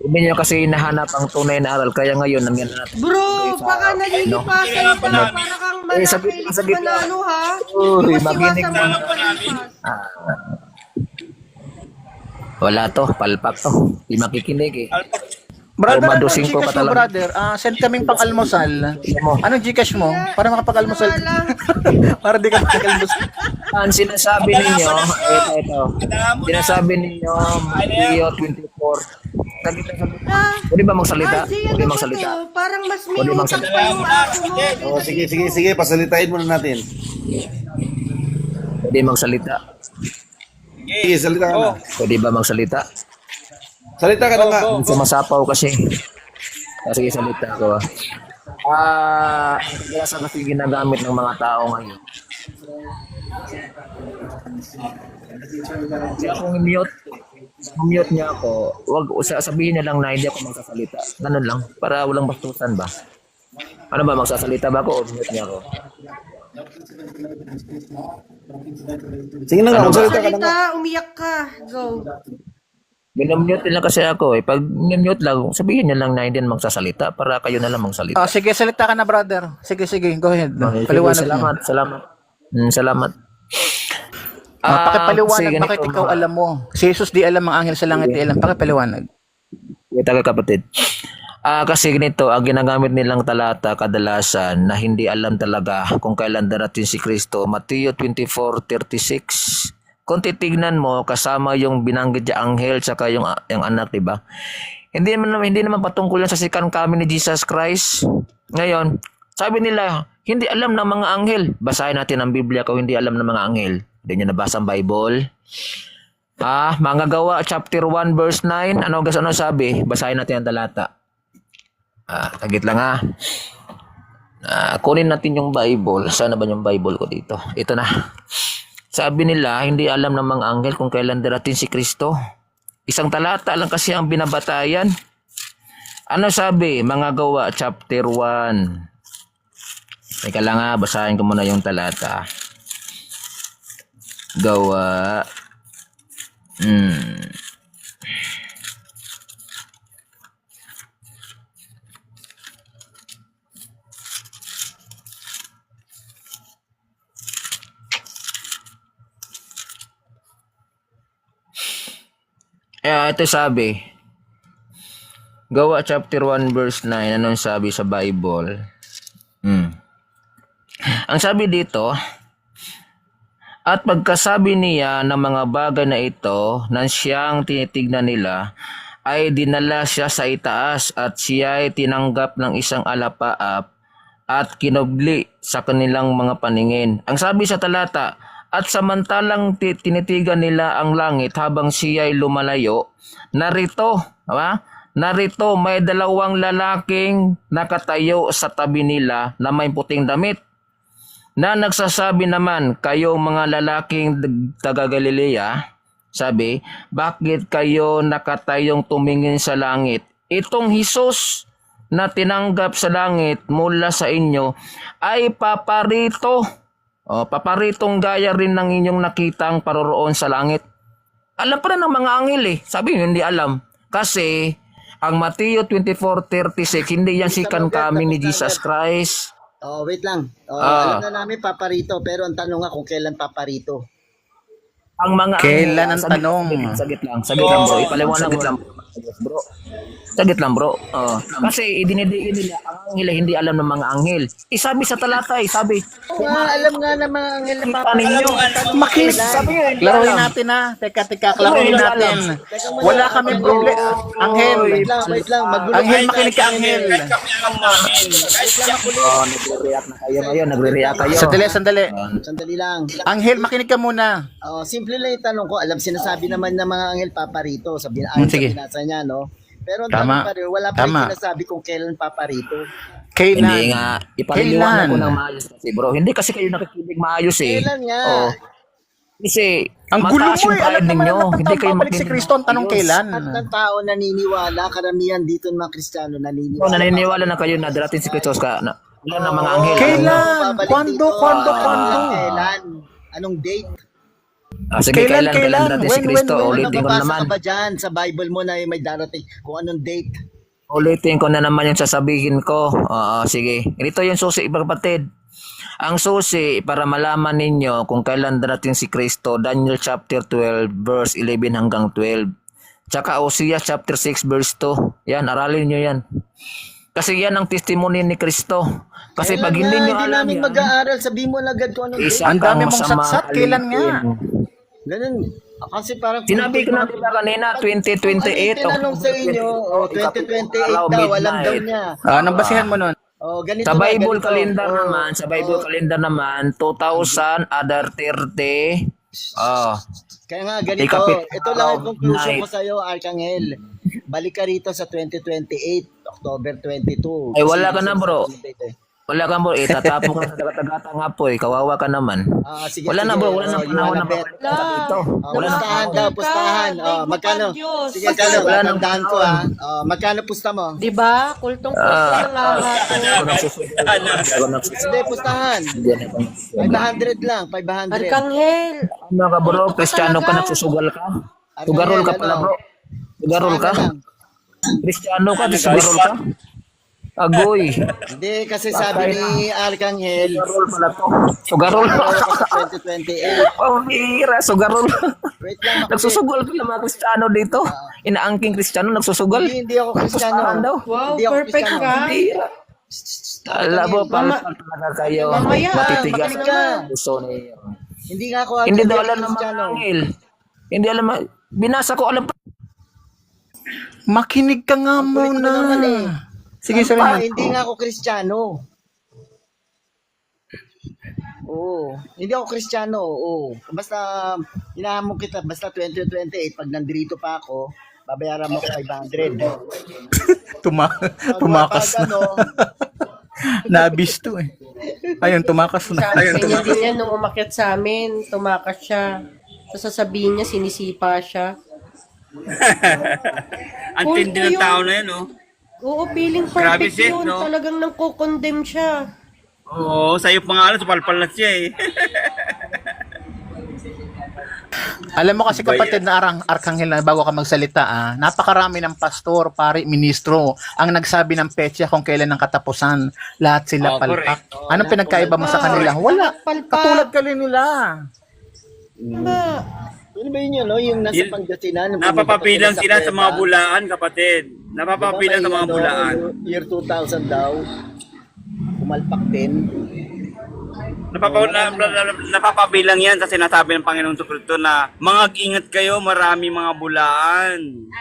Hindi nyo kasi hinahanap ang tunay na aral. Kaya ngayon, nangyari natin. Bro, baka nalilipasan ka na para kang malaki manalo ha. Uy, Masiwasan maginig mo na. na palipas. Wala to, palpak to. Di makikinig eh. Brother, Formado anong 5 Gcash pa mo, talaga. brother? Send kaming pang-almusal. Anong Gcash mo? Para makapag-almusal. Para di ka makapag-almusal. Ang sinasabi ninyo, ito. Sinasabi ninyo, Mateo 24. Pwede ba magsalita? Pwede magsalita. Parang mas Pwede minutang magsalita. pa yung ako mo. Oh, sige, pasalitain muna natin. Pwede magsalita. Sige, salita ka na. Pwede ba magsalita? Salita ka na nga. Sumasapaw kasi. Sige, salita ko. Ang kadalasan kasi ginagamit ng mga tao ngayon. Kaya kung mute niya ako, wag sabihin niya lang na hindi ako magsasalita. Ganun lang, para walang bastusan ba? Ano ba, magsasalita ba ako o mute niya ako? Sige na nga, magsalita ka na nga. Salita, umiyak ka. Go. Minumute lang kasi ako eh. Pag minumute lang, sabihin niya lang na hindi na magsasalita para kayo na lang magsalita. Sige, salita ka na, brother. Sige, go ahead. Okay, Paliwanag mo. Salamat. Pakipaliwanag, sige, bakit ganito, ikaw alam mo? Si Jesus di alam, ang anghel sa langit di alam. Pakipaliwanag. Taga kapatid. Kasi ganito, ang ginagamit nilang talata kadalasan na hindi alam talaga kung kailan darating si Kristo. Mateo 24:36. Kung titignan mo, kasama yung binanggit niya anghel saka yung anak, di ba? Hindi naman patungkol yan sa second coming ni Jesus Christ. Ngayon, sabi nila, hindi alam ng mga anghel. Basahin natin ang Biblia kung hindi alam ng mga anghel. Hindi nyo nabasa ang Bible. Mga Gawa, chapter 1, verse 9. Ano sabi? Basahin natin ang talata. Tagit lang kunin natin yung Bible. Saan na ba yung Bible ko dito? Ito na. Sabi nila, hindi alam ng mga anghel kung kailan darating si Kristo. Isang talata lang kasi ang binabatayan. Ano sabi? Mga Gawa, chapter 1. Teka lang basahin ko muna yung talata. Gawa. Ito sabi. Gawa chapter 1 verse 9. Anong sabi sa Bible? Ang sabi dito, at pagkasabi niya ng mga bagay na ito nang siyang tinitignan nila, ay dinala siya sa itaas at siya ay tinanggap ng isang alapaap at kinubli sa kanilang mga paningin. Ang sabi sa talata, at samantalang tinitigan nila ang langit habang siya ay lumalayo, narito may dalawang lalaking nakatayo sa tabi nila na may puting damit, na nagsasabi naman, kayo mga lalaking taga Galilea, sabi, bakit kayo nakatayong tumingin sa langit? Itong Hesus na tinanggap sa langit mula sa inyo ay paparito. Paparitong gaya rin ng inyong nakitang paroroon sa langit. Alam pa rin ng mga anghel Sabi nyo, hindi alam. Kasi ang Mateo 24:36, hindi yan second coming ni Jesus Christ. Wait lang. Alam na namin paparito, pero ang tanong nga kung kailan paparito. Ang mga Kailan ang tanong? Sagit lang bro. Ipaliwanag ko lang bro. Sagit lang bro. Kasi idinidiin nila ang anghel hindi alam ng mga anghel. Sabi sa talata sabi. Alam nga ng mga anghel na Paninyo. Makinig. Laruin natin Teka, klaruhin natin. Wala kami problema. Anghel. Wait lang. Magulo. Anghel, makinig ka, Anghel. Nagre-react kayo. Sandali. Sandali lang. Anghel, makinig ka muna. Simple lang yung tanong ko. Alam, sinasabi naman ng mga anghel paparito. Sabi sige. binasa niya, no? Pero ang Tama. tanong pa rin, wala pa rin sinasabi kung kailan paparito. Kailan? Hindi nga. Ipaliliwanag ko ng maayos kasi bro. Hindi kasi kayo nakikinig maayos Kailan nga? Kasi Ang gulo mataas mo yung alam pride naman ninyo. na Hindi kayo babalik si Kristo. Ang tanong kailan? At ng tao naniniwala, karamihan dito ng mga Kristiyano naniniwala. Naniniwala na kayo na darating si Kristo wala ng mga anghel. Kailan? Babalik Kwando? dito. Kailan? Anong date? Sige, kailan darating si Kristo? Ano Ulitin ko mabasa naman. ka ba dyan sa Bible mo na may darating kung anong date? Ulitin ko na naman yung sasabihin ko. Sige. Ito yung susi, kapatid. Ang susi para malaman ninyo kung kailan darating si Kristo, Daniel chapter 12 verse 11 hanggang 12. Tsaka Hosea chapter 6 verse 2. Yan, aralin nyo yan. Kasi yan ang testimony ni Kristo. Kasi pag hindi nyo hindi alam namin yan, mag-aaral, sabihin mo na agad kung anong date. Ang dami mong satsat, kailan nga? Ganun. Kasi parang sinabi ko na diba kanina, 2028. tinanong sa inyo, 2028 daw, alam daw niya. Anong basihan mo nun? Ganito Sa na, Bible ganito. calendar naman, sa Bible calendar naman, 2000 other 30. Kaya nga, ganito. Ikapit Ito lang ang conclusion night. ko sa'yo, Arkanghel. Balik ka rito sa 2028, October 22. Ay, wala ka na, Kasi bro. Wala ka bro, tatapong ka sa taga-tagata nga po kawawa ka naman. Sige, Wala na sige. bro, wala na panahon na bet. dito. Wala na Pustahan daw, pustahan. Magkano? Sige, kano, Wala nang tandaan ko ha. Magkano pusta mo? Di ba? Kultong kulto ng Hindi, pustahan. 500 lang, 500. Arkanghel. Ano ka bro, Kristiyano ka, nagsusugal ka? Sugarol ka pala bro. Sugarol ka? Kristiyano ka, sugarol ka? Agoy. Hindi, kasi sabi ni Arkanghel, Sugarol pala to. Sugarol pa. 2028. Oh, hira, sugarol. Wait lang, Nagsusugal ka ng mga Kristiyano dito. Inaangking Kristiyano, nagsusugal. Hindi ako Kristiyano. daw. Wow, Hindi ako perfect Kristiyano. ka. Hira. Alam mo, palpal talaga kayo. Mamaya, Matitigas makinig ka. ang puso niyo. Hindi nga ako Hindi daw Arkanghel alam ng mga Kristiyano. angel. Hindi alam, binasa ko alam pa. Makinig ka nga Ulit mo muna. naman eh. Sige, Ano sorry pa, na. hindi nga ako Kristiyano. Oo. Hindi ako Kristiyano. Oo. Basta, hinahamon kita, basta 2028, pag nandito pa ako, babayaran mo ko 500. Tumakas Pag na. ano, Nabis to eh. Ayun, tumakas na. Sabi niya din yan nung umakyat sa amin, tumakas siya. So sasabihin niya, sinisipa siya. Ang tindi ng tao na yan, oh. Oo, feeling Grabe perfect sis, yun. no? Talagang nang-condemn siya. Oo, sa'yo pa nga, supalpal na siya eh. Alam mo kasi kapatid na Arkanghel na bago ka magsalita, napakarami ng pastor, pari, ministro ang nagsabi ng petsa kung kailan ang katapusan. Lahat sila palpak. Anong pinagkaiba mo sa kanila? Wala. Katulad ka rin nila. ano ba yun yun, no? Yung nasa Yun, Pangasinan. Napapapilang sila sa mga bulaan, kapatid. Napapapilang sa mga bulaan. Year 2000 daw. Pumalpak din. Napapabilang yan sa sinasabi ng Panginoong Kristo na mag-ingat kayo, marami mga bulaan.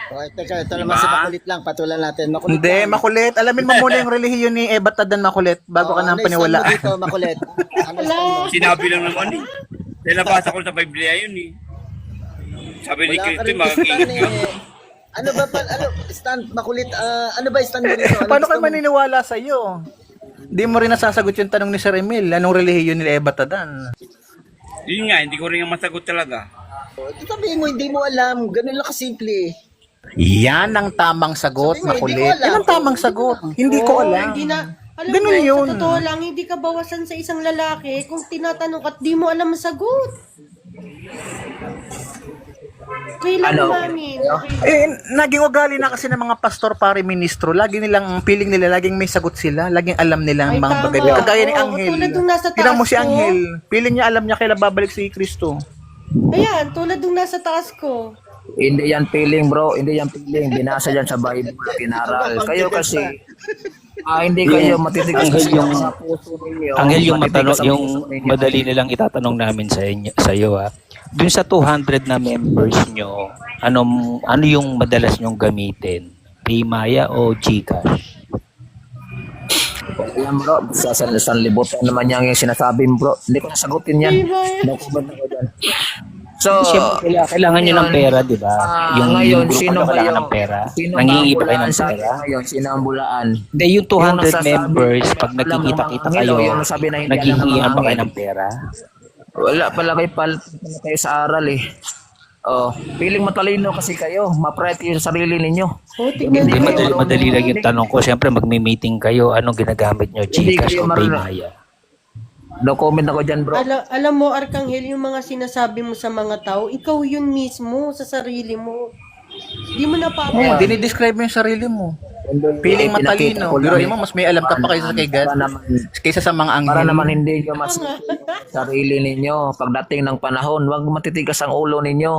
Okay, teka, ito naman Diba? si Makulit lang. Patulan natin. Makulit Hindi, lang. makulit. Alamin mo muna yung relihiyon ni Eva Tadan Makulit bago ka nang Ano stand mo paniwalaan. dito, Makulit? Ano stand mo? Sinabi lang naman eh. Dahil nabasa ko sa Biblia yun eh. Sabi ni Wala ka Kristo, rin mag-ingat stand kayo. Ano ba pa, stand, Makulit, ano ba stand mo dito? Ano Paano gusto kayo mo? maniniwala sa iyo? Di mo rin nasasagot yung tanong ni Sir Emil. Anong relihiyon ni Eva Tadan? Yun nga, hindi ko rin yung masagot talaga. Sabihin mo, hindi mo alam. Ganun lang kasimple. Yan ang tamang sagot, Sabi mo, hindi Makulit. ko alam. Yan ang tamang sagot. Hindi ko Oo, alam. Hindi na, alam Ganun mo, yun. sa totoo lang, hindi ka bawasan sa isang lalaki kung tinatanong at di mo alam ang sagot. Kailan Ano? namin? Naging ugali na kasi ng mga pastor, pare, ministro. Lagi nilang, feeling nila, laging may sagot sila. Laging alam nila ang Ay, mga tama. bagay. Kagaya ni Oo, Anghel. tulad nung nasa taas Tingnan mo si ko. Anghel. Feeling niya, alam niya kailan babalik si Kristo. Ayan, tulad nung nasa taas ko. Hindi yan feeling bro, hindi yan feeling. Binasa yan sa Bible na kinaral. Kayo kasi, hindi kayo matitigas Anghel kasi yung- sa puso ninyo. Anghel, yung matitigas matanong, ang yung puso ninyo. madali nilang itatanong namin sa iyo ha. Dun sa 200 na members nyo, ano yung madalas nyong gamitin? Paymaya o GCash? Yan bro, sa sanlibutan naman yung sinasabi mo bro. Hindi ko nasagutin yan. Nakuban ako dyan. So, Siyempre, kailangan nyo ng pera, di ba? ngayon, grupo sino na kailangan kayo? ng pera. Sino Nangingi ba kayo ang ng bulaan pera? sa ngayon? Sino ang bulaan? Hindi, yung 200 nasasabi- members, pag alam mo, nagkikita-kita mga kayo, angelo, yung nasabi na hindi alam ng naghihingian mga ba kayo angel. ng pera? Wala pala kayo sa aral eh. Oh, feeling matalino kasi kayo. Ma-pride kayo sa sarili ninyo. Tignan Hindi, mo. madali lang yung tanong ko. Siyempre, magmi-meeting kayo. Anong ginagamit nyo? Hindi GCash kayo o marunong. Paymaya? No comment ako dyan, bro. Alam mo, Arkanghel, yung mga sinasabi mo sa mga tao, ikaw yun mismo sa sarili mo. Di mo napapala. Dinidescribe mo yung sarili mo. Feeling matalino. Pero mo, mas may alam ka pa kaysa kay God. Kaysa sa mga anghel. Para naman hindi nyo mas sarili ninyo. Pagdating ng panahon, huwag matitigas ang ulo ninyo.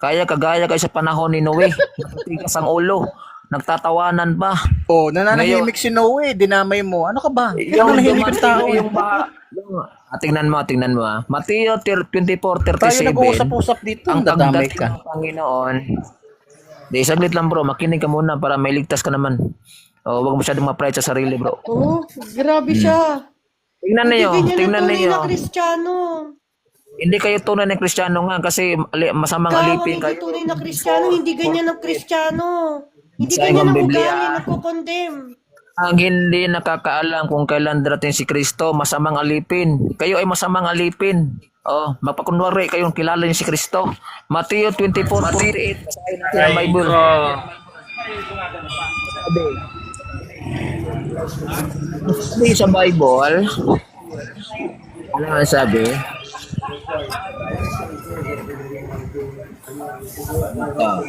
Kagaya kayo sa panahon ni Noe. Matitigas ang ulo. Nagtatawanan pa. Oh, nananahimik si Noe. Dinamay mo. Ano ka ba? Nananahimik ang tao. Tingnan mo. Mateo 24:37. Tayo nag-uusap-usap dito. Ang Dadamay dating ka. ng Panginoon. Di, saglit lang bro. Makinig ka muna para may ligtas ka naman. O, huwag masyadong ma-pride sa sarili, bro. Oo, grabe siya. Tingnan Hindi niyo. ganyan ang Tingnan tunay niyo. na Kristiyano. Hindi kayo tunay na Kristiyano nga kasi masamang Ikaw ang alipin hindi kayo. tunay na Kristiyano, hindi ganyan ang Kristiyano. Hindi Sa ganyan ibang ang Biblia. ugali, nagko-condemn. Ang hindi nakakaalam kung kailan darating si Kristo, masamang alipin. Kayo ay masamang alipin. Oh, magpakunwari kayong kilala niyo si Kristo. Mateo 24:48. Basahin natin ang Bible. Sabi sa Bible, ano nga sabi? Ah.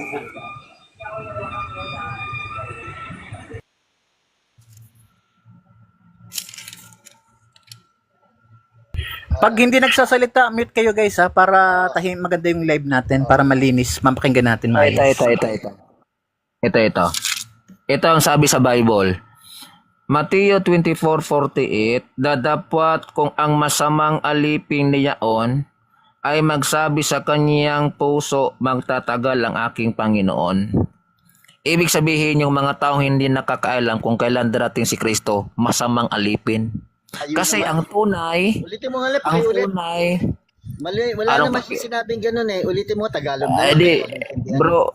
Pag hindi nagsasalita, mute kayo guys ha, para maganda yung live natin, para malinis, mapakinggan natin maayos. Ito. Ito ang sabi sa Bible. Mateo 24:48, dadapwat kung ang masamang alipin niyaon ay magsabi sa kaniyang puso, magtatagal ang aking Panginoon. Ibig sabihin yung mga taong hindi nakakaalam kung kailan darating si Kristo, masamang alipin. Kasi ang tunay, Ulitin mo nga lang, ang pakiulit. tunay, Wala Anong naman sinabing ganun eh. Ulitin mo, Tagalog na. edi, bro,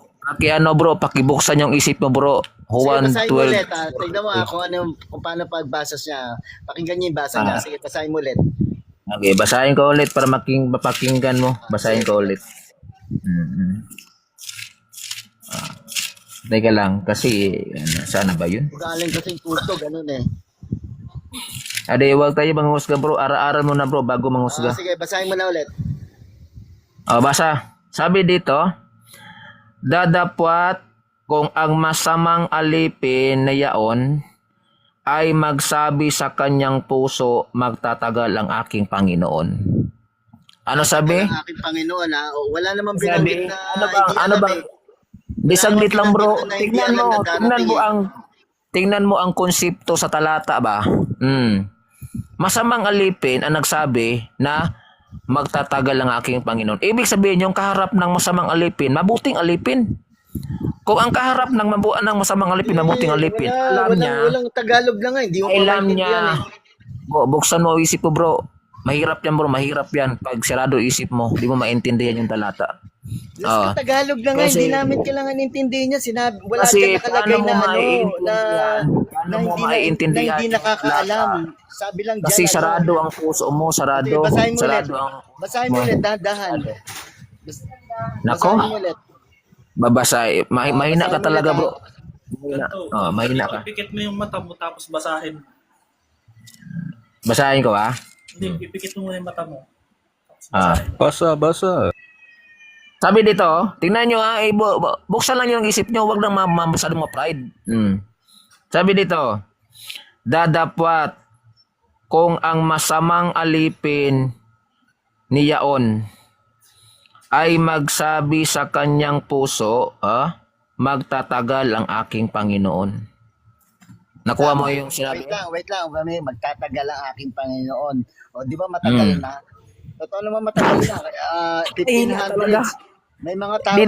bro, pakibuksan yung isip mo bro. Juan Sige, basahin mo 12. ulit. Tignan mo kung paano pagbasa niya. Pakinggan niyo yung basa niya. Sige, basahin mo ulit. Okay, basahin ko ulit para mapakinggan mo. Basahin ko ulit. Teka lang, kasi sana ba yun? Galing kasing puso, ganun eh. Ade, huwag tayo manghusga bro. Ara-aral mo na bro bago manghusga. Sige, basahin mo na ulit. Basa. Sabi dito, dadapwat kung ang masamang alipin na yaon ay magsabi sa kanyang puso, magtatagal ang aking Panginoon. Ano sabi? Ang aking Panginoon ha. Wala namang Sabi, binanggit na ano ba? Di saglit lang bro. Tingnan mo ang konsepto sa talata ba? Masamang alipin ang nagsabi na magtatagal ang aking Panginoon. Ibig sabihin yung kaharap ng masamang alipin, mabuting alipin. Kung ang kaharap ng masamang alipin, mabuting alipin, Walang Tagalog lang nga. Hindi mo alam maintindihan niya. Buksan mo isip mo bro. Mahirap yan bro, mahirap yan. Pag sarado isip mo, di mo maintindihan yung talata. Tagalog lang nga. Hindi namin kailangan intindihin niya. Wala dyan nakalagay na hindi nakakaalam. Sabi lang dyan. Kasi sarado ang puso mo, sarado. Basahin mo ulit. Sarado ang... Basahin mo ulit, dahan. Nako. Basahin mo ulit. Babasay. Mahina ka talaga bro. Mahina ka. Ipikit mo yung mata mo tapos basahin. Basahin ko Hindi, ipikit mo muna yung mata mo. Basa. Sabi dito, tingnan nyo buksan lang yung isip nyo, huwag nang masyadong ma-pride. Sabi dito, dadapwat kung ang masamang alipin niyaon ay magsabi sa kanyang puso, magtatagal ang aking Panginoon. Nakuha mo yung sinabi? Wait lang. Magtatagal ang aking Panginoon. O, di ba matagal na? Totoo naman matagal na. 1500s. May mga tao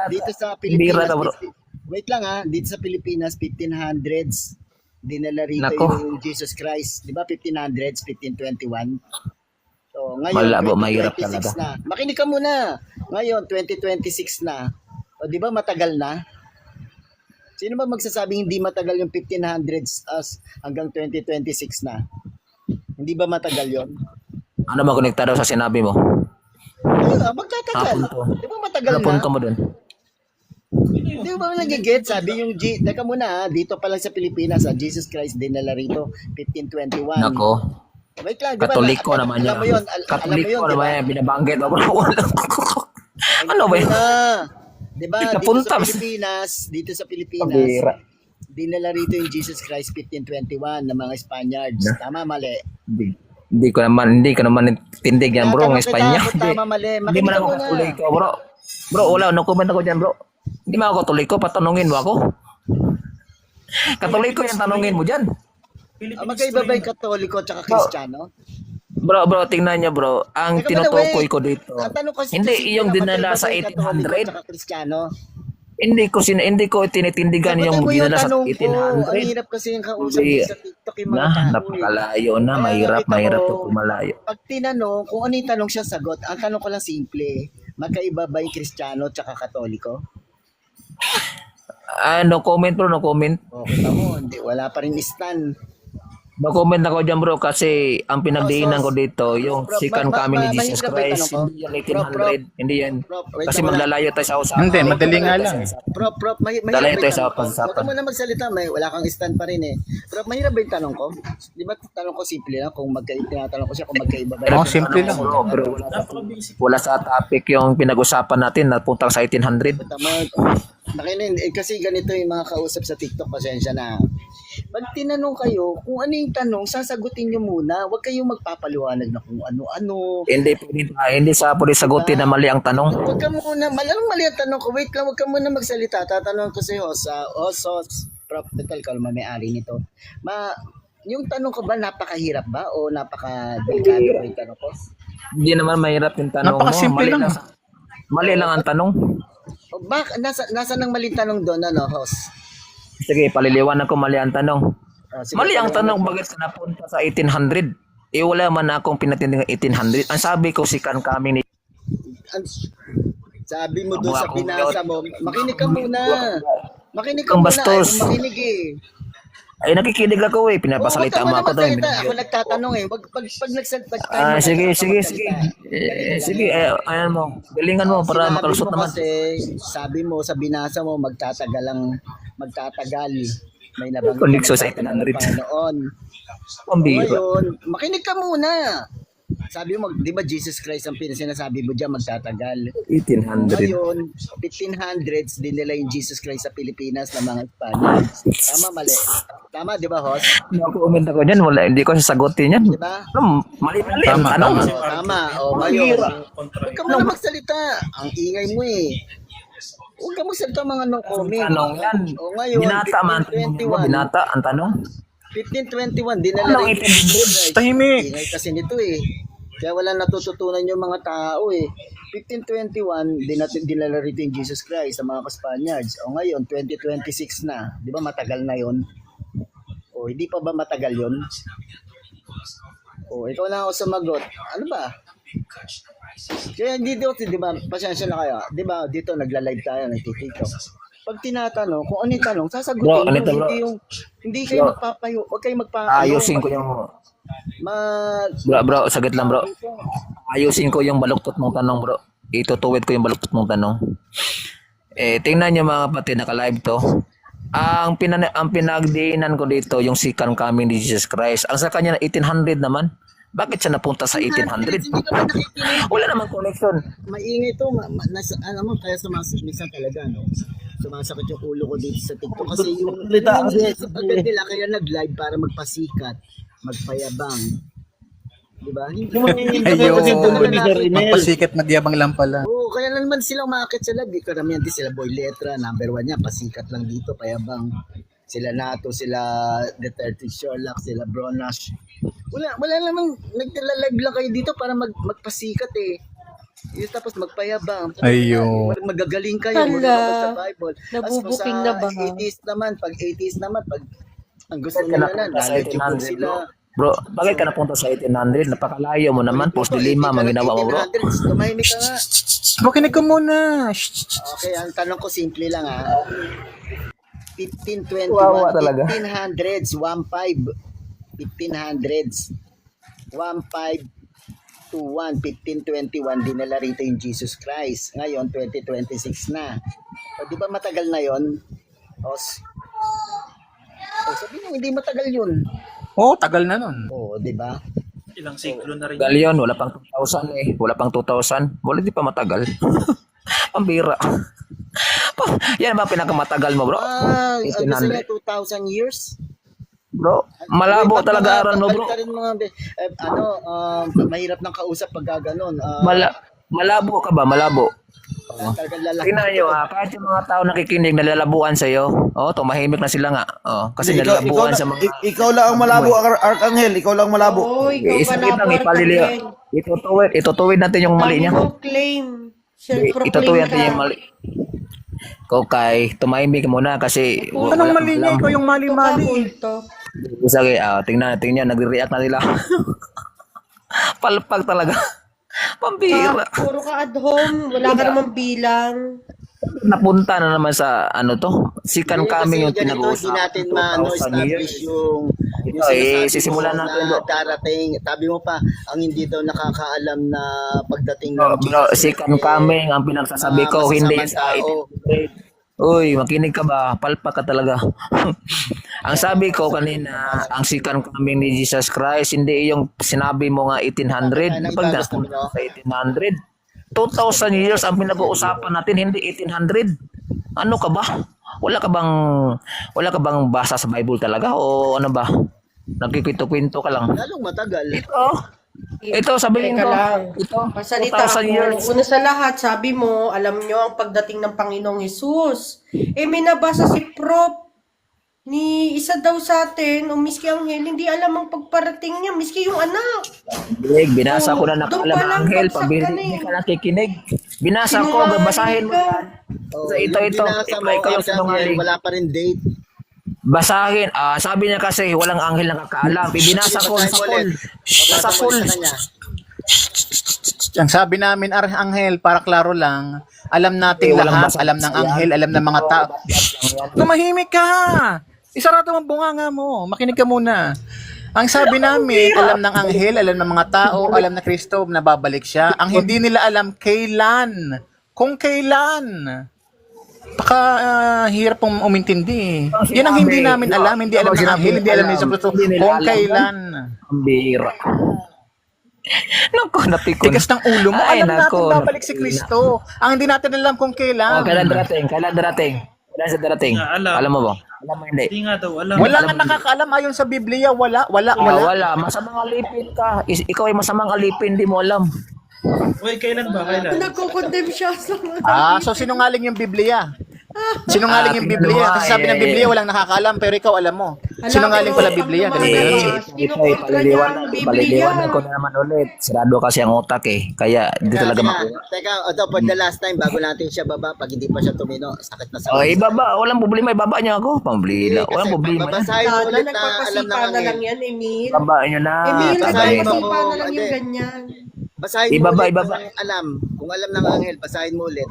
dito sa Pilipinas. Wait lang dito sa Pilipinas, 1500s. Dinala rito yung Jesus Christ. Di ba 1500s, 1521? So, ngayon, mahirap 2026 talaga. na. Makinig ka muna. Ngayon, 2026 na. O, di ba matagal na? Sino ba magsasabing hindi matagal yung 1500s hanggang 2026 na? Hindi ba matagal yon? Ano ba konektado sa sinabi mo? Magtatagal. Di ba matagal na? Punto mo dun? Di ba nag-get? Sabi yung teka muna dito pa lang sa Pilipinas, Jesus Christ dinala rito, 1521. Nako. Wait lang, di ba? Katoliko naman alam yan. mo yun, alam mo Katoliko yun, di naman ba? yan. Binabanggit mo, bro. Ano ba yan? Di ba, dito Napunta. dito sa Pilipinas, Pabira. dinala rito yung Jesus Christ 1521 ng mga Spaniards. Tama, mali. Hindi ko naman tindig yan, bro, ng Espanya. Tama, mali. Hindi man ako katoliko, bro. Bro, wala, no comment ako dyan, bro. Hindi man ako katoliko, patanungin mo ako. Katoliko yung tanungin mo dyan. Magkaiba ba yung Katoliko at saka Kristiyano? Bro, tingnan niyo, bro. Ang Teka, tinutukoy ko dito. Ang tanong ko, Hindi, simple yung lang, dinala magkaiba sa ba yung Katoliko at 1800. saka Kristiyano? Hindi ko tinitindigan Sagutin yung mo dinala sa tanong ko. Ang 1800. hirap kasi yung kausap Hindi. mo sa TikTok yung mga tao. Napakalayo na. Kaya Mahirap nakita ko, to kumalayo. Pag tinanong, kung ano yung tanong siya sagot, ang tanong ko lang simple, magkaiba ba yung Kristiyano at saka Katoliko? No comment, bro, no comment. O, kita mo, wala pa rin stand. No comment ako dyan, bro, kasi ang pinagdiinan ko dito, yung Bro, second coming ni Jesus mahirap ba yung Christ, tanong ko? hindi yan 1800, hindi yan. Wait Kasi lang, maglalayo tayo sa usapan. Hindi, madali nga lang. Prof, mahirap Dala ba ito yung sa tanong ko? pag-usapan. Huwag ka muna magsalita, wala kang stand pa rin eh. Prof, mahirap ba yung tanong ko? Di ba tanong ko simple lang kung tinatanong ko siya kung magkaiba ba Oh, simple lang. Bro, wala sa topic yung pinag-usapan natin na puntang sa 1800. Tama. Kasi ganito yung mga kausap sa TikTok, pasensya na. Pag tinanong kayo, kung ano yung tanong, sasagutin nyo muna. Huwag kayong magpapaliwanag na kung ano-ano. Hindi sa pwede sagutin na mali ang tanong. Huwag ka muna, anong mali ang tanong ko? Wait lang, huwag ka muna magsalita. Tatanong ko si Hos, Prof. Total, kalma, may-ari nito. Yung tanong ko ba, napakahirap ba? O napaka-delikado ba yung tanong ko? Hindi naman mahirap yung tanong mo. Napakasimple lang. Mali lang ang tanong. O nasa nang maling tanong doon, Hos? Sige, paliliwanag ko mali ang tanong. Sige, Mali ang paliwanag tanong, bakit ka napunta sa 1800? Wala man akong pinatinding 1800. Ang sabi ko, second coming ni... Sabi mo doon sa Ako, binasa mo, makinig ka muna. Makinig ka Ang muna. bastos. Ayaw makinig eh. Ay, nakikinig ako eh. Pinapasalita mo ako doon. Ako nagtatanong eh. Pag nagsalita. Sige. Sige, ayan mo. Galingan mo para makalusot naman. Kasi sabi mo sa binasa mo, magtatagal. May nabanggit. Konikso sa 1800. Noon. Pambira. Ngayon, makinig ka muna. Sabi mo, di ba Jesus Christ ang sinasabi mo dyan, magtatagal. 1800. Ngayon, 1500s, dinala yung Jesus Christ sa Pilipinas ng mga Spaniards. Tama, mali. Tama, di ba, Hos? Naku-comment ako dyan. Wala, hindi ko sasagutin yan. Di ba? Mali ang tanong. Tama. O, ngayon. Huwag ka muna magsalita. Ang ingay mo eh. Huwag ka magsalita mga no-comment. Tanong yan. O, ngayon, Binata man. 1521. Binata ang tanong. 1521, dinala rin yung Jesus Christ. Tahimik. Ingay kasi nito eh. Kaya wala natututunan yung mga tao eh. 1521, dinala rin yung Jesus Christ sa mga Spaniards. O ngayon, 2026 na. Di ba matagal na yon? O hindi pa ba matagal yon? O ikaw na ako sumagot. Ano ba? Kaya dito, di ba, pasensya na kayo. Di ba, dito nagla-live tayo, nagtitiktok. Pag tinatanong, kung ano yung tanong, sasagutin mo. Hindi kayo magpapayo. Huwag kayo Ayusin ko yung... Bro, sagit lang bro. Ayusin ko yung baluktot mong tanong bro. Itutuwid ko yung baluktot mong tanong. Tingnan nyo mga kapatid, naka-live to. Ang pinagdiinan ko dito, yung second coming ni Jesus Christ. Ang sa kanya 1800 naman. Bakit siya napunta sa 1800? Wala namang connection. Maingay to. Kaya sumasakit talaga, no? Sumasakit yung ulo ko dito sa TikTok. Kasi yung agad nila kaya nag-live para magpasikat, magpayabang. Diba? Magpasikat, magyabang lang pala. Oo, kaya naman silang umakit sa live. Karamihan din sila Boy Letra, number 1 niya, pasikat lang dito, payabang. Sila Nato, sila The 30 Sherlock, sila Bronash. Wala namang nagtala-live lang kayo dito para magpasikat eh. Tapos magpayabang. Ayun. Magagaling kayo. Hala, Sa Bible. nabubuking na ba? 80s naman, pag ang gusto nila na, knowledgeable sila. Bro, bakit ka napunta sa 1800? Napakalayo mo naman. Post dilima, mga ginawa mo bro. 1800s, tumahimik ka nga. Makinig ka muna. Okay, ang tanong ko simple lang ha. 1521, Wawa talaga. 1500s, 1500s, 1521, dinala rito yung Jesus Christ. Ngayon, 2026 na. O, di ba matagal na yon? Sabi mo, hindi matagal yun. Oh, tagal na nun. Oo, di ba? Ilang siklo na rin. Tagal yun, wala pang 2,000 eh. Wala pang 2,000. Wala, di pa matagal. Pambira. Yan ba pinakamatagal mo, bro? Gusto 1800. niya 2,000 years? Bro, malabo Wait, talaga aral mo, bro. Rin mga, mahirap ng kausap pag gano'n. Malabo ka ba? Malabo. Talagang lalaki. Tingnan nyo kahit yung mga tao nakikinig, nalalabuan sa'yo. Tumahimik na sila nga. Kasi nalalabuan sa mga... Ikaw lang ang malabo, Arkanghel. Ikaw lang malabo. Ikaw Isipin lang, malabo, ipaliliw. Arkanghel. Itutuwid natin yung mali Paano niya. mo claim? Self-proclaim Itutuwid natin ka. yung mali. Kokay, tumahimik muna kasi... Anong mali niya? Ikaw yung mali-mali. Sige, tingnan natin yan. Nagre-react na nila. Palpag talaga. Pambira. Puro ka at home. Wala ka namang bilang. Napunta na naman sa Sikan kami yung Hindi pinag-uusapan. natin ma-establish yung sisimulan natin, bro. darating. Sabi mo pa, ang hindi daw nakakaalam na pagdating Bro, sikan kami ang pinagsasabi ko. Hindi masasamang sa tao. Uy, makinig ka ba? Palpa ka talaga. Ang sabi ko kanina, ang sikan kami ni Jesus Christ, hindi yung sinabi mo nga 1800. Pag nasa 1800, 2,000 years ang pinag-uusapan natin, hindi 1800. Ano ka ba? Wala ka bang basa sa Bible talaga o ano ba? Nagkikwento-kwento ka lang. Lalong matagal. Ito sabihin Teka ko. lang. Ito, Pasalita 2,000 years. ako. Una sa lahat, sabi mo, alam nyo ang pagdating ng Panginoong Jesus. May nabasa si Prof. Ni isa daw sa atin, o miski Anghel, hindi alam ang pagparating niya, miski yung anak. Binasa ko na Doon nakaalam pa lang, Anghel, bagsak pabili ka na hindi ka nakikinig. Binasa ko, babasahin mo yan. Ito. Ikaw yung sinungaling. Wala pa rin date. Basahin. Sabi niya kasi walang anghel nakakaalam. Ibinasa ko sa pool. Sa pool. Ang sabi namin, Anghel, para klaro lang, alam nating walang lahat, basa. alam ng anghel, alam ng mga tao. Tumahimik ka! Isarado mo ang bunganga mo. Makinig ka muna. Ang sabi namin, alam ng anghel, alam ng mga tao, alam na Kristo na babalik siya. Ang hindi nila alam, kailan. Kung kailan. Baka hirap pong umintindi. Yan ang hindi namin alam. Hindi alam ng anghel, hindi alam ni Kristo kung kailan. Ang bira. Naku, napikon. Tigas ng ulo mo. Ay, Alam naku, natin babalik si Kristo. Ang hindi natin alam kung kailan. Kailan darating? Kailan sa darating? Alam mo ba? Alam mo hindi? Hindi nga daw, alam. Wala nga nakakaalam ayon sa Biblia. Wala. Wala. Masamang alipin ka. Ikaw ay masamang alipin, di mo alam. Uy, kailan ba? Kailan? Nagkukondem siya sa mga... So sinungaling yung Biblia. Sinungaling yung Biblia. Kasi sabi ng Biblia, walang nakakaalam, pero ikaw alam mo. Sinungaling pala Biblia. Ganun ba yun? Ito ay paliliwanag ko na naman ulit. Sirado kasi ang utak eh. Kaya hindi talaga makuha. Teka, for the last time, bago natin siya baba, pag hindi pa siya tumino, sakit na sa Ibaba. Walang problema. Ibaba niyo ako. Pamblila. Walang problema. Babasahin mo Sana ulit na alam ng nagpapasipa na lang anghel. yan, Emil. Ibaba niyo na. Emil, basahin mo. nagpapasipa na lang Hindi. yung ganyan. Basahin mo Ibaba, ulit ibaba. kung alam ng anghel, basahin mo ulit.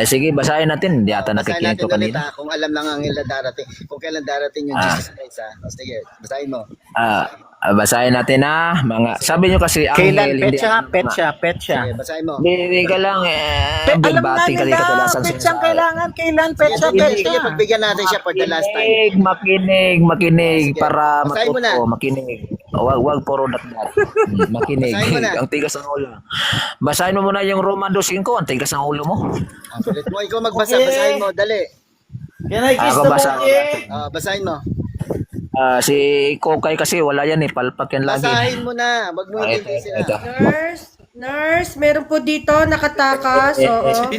Sige, basahin natin. Hindi ata Basahin nakikinto natin ulit kanina. kung alam ng anghel na darating. Kung kailan darating yung Jesus Christ Sige, basahin mo. Basahin natin na. Sabi niyo kasi Kailan? anghel. Petsa. Sige, basahin mo. Hindi ka lang. Alam na Bigbati ka nila. kadalasan Petsa ang kailangan. Kailan? Petsa. Sige, pagbigyan natin siya for the last time. Makinig Sige. para Basahin mo na. matuto, makinig. Wag puro datdat. Makinig. Basahin mo na. Ang tigas ng ulo. Basahin mo muna yung Roman 2:5, ang tigas ng ulo mo. Ulit mo, ikaw magbasa, basahin mo, dali. Ako basa. Basahin mo. Si Kokay kasi wala yan eh, palpak yan lagi. Basahin mo na, wag mo hindi sila. Ito. Nurse, meron po dito, nakatakas. Oo.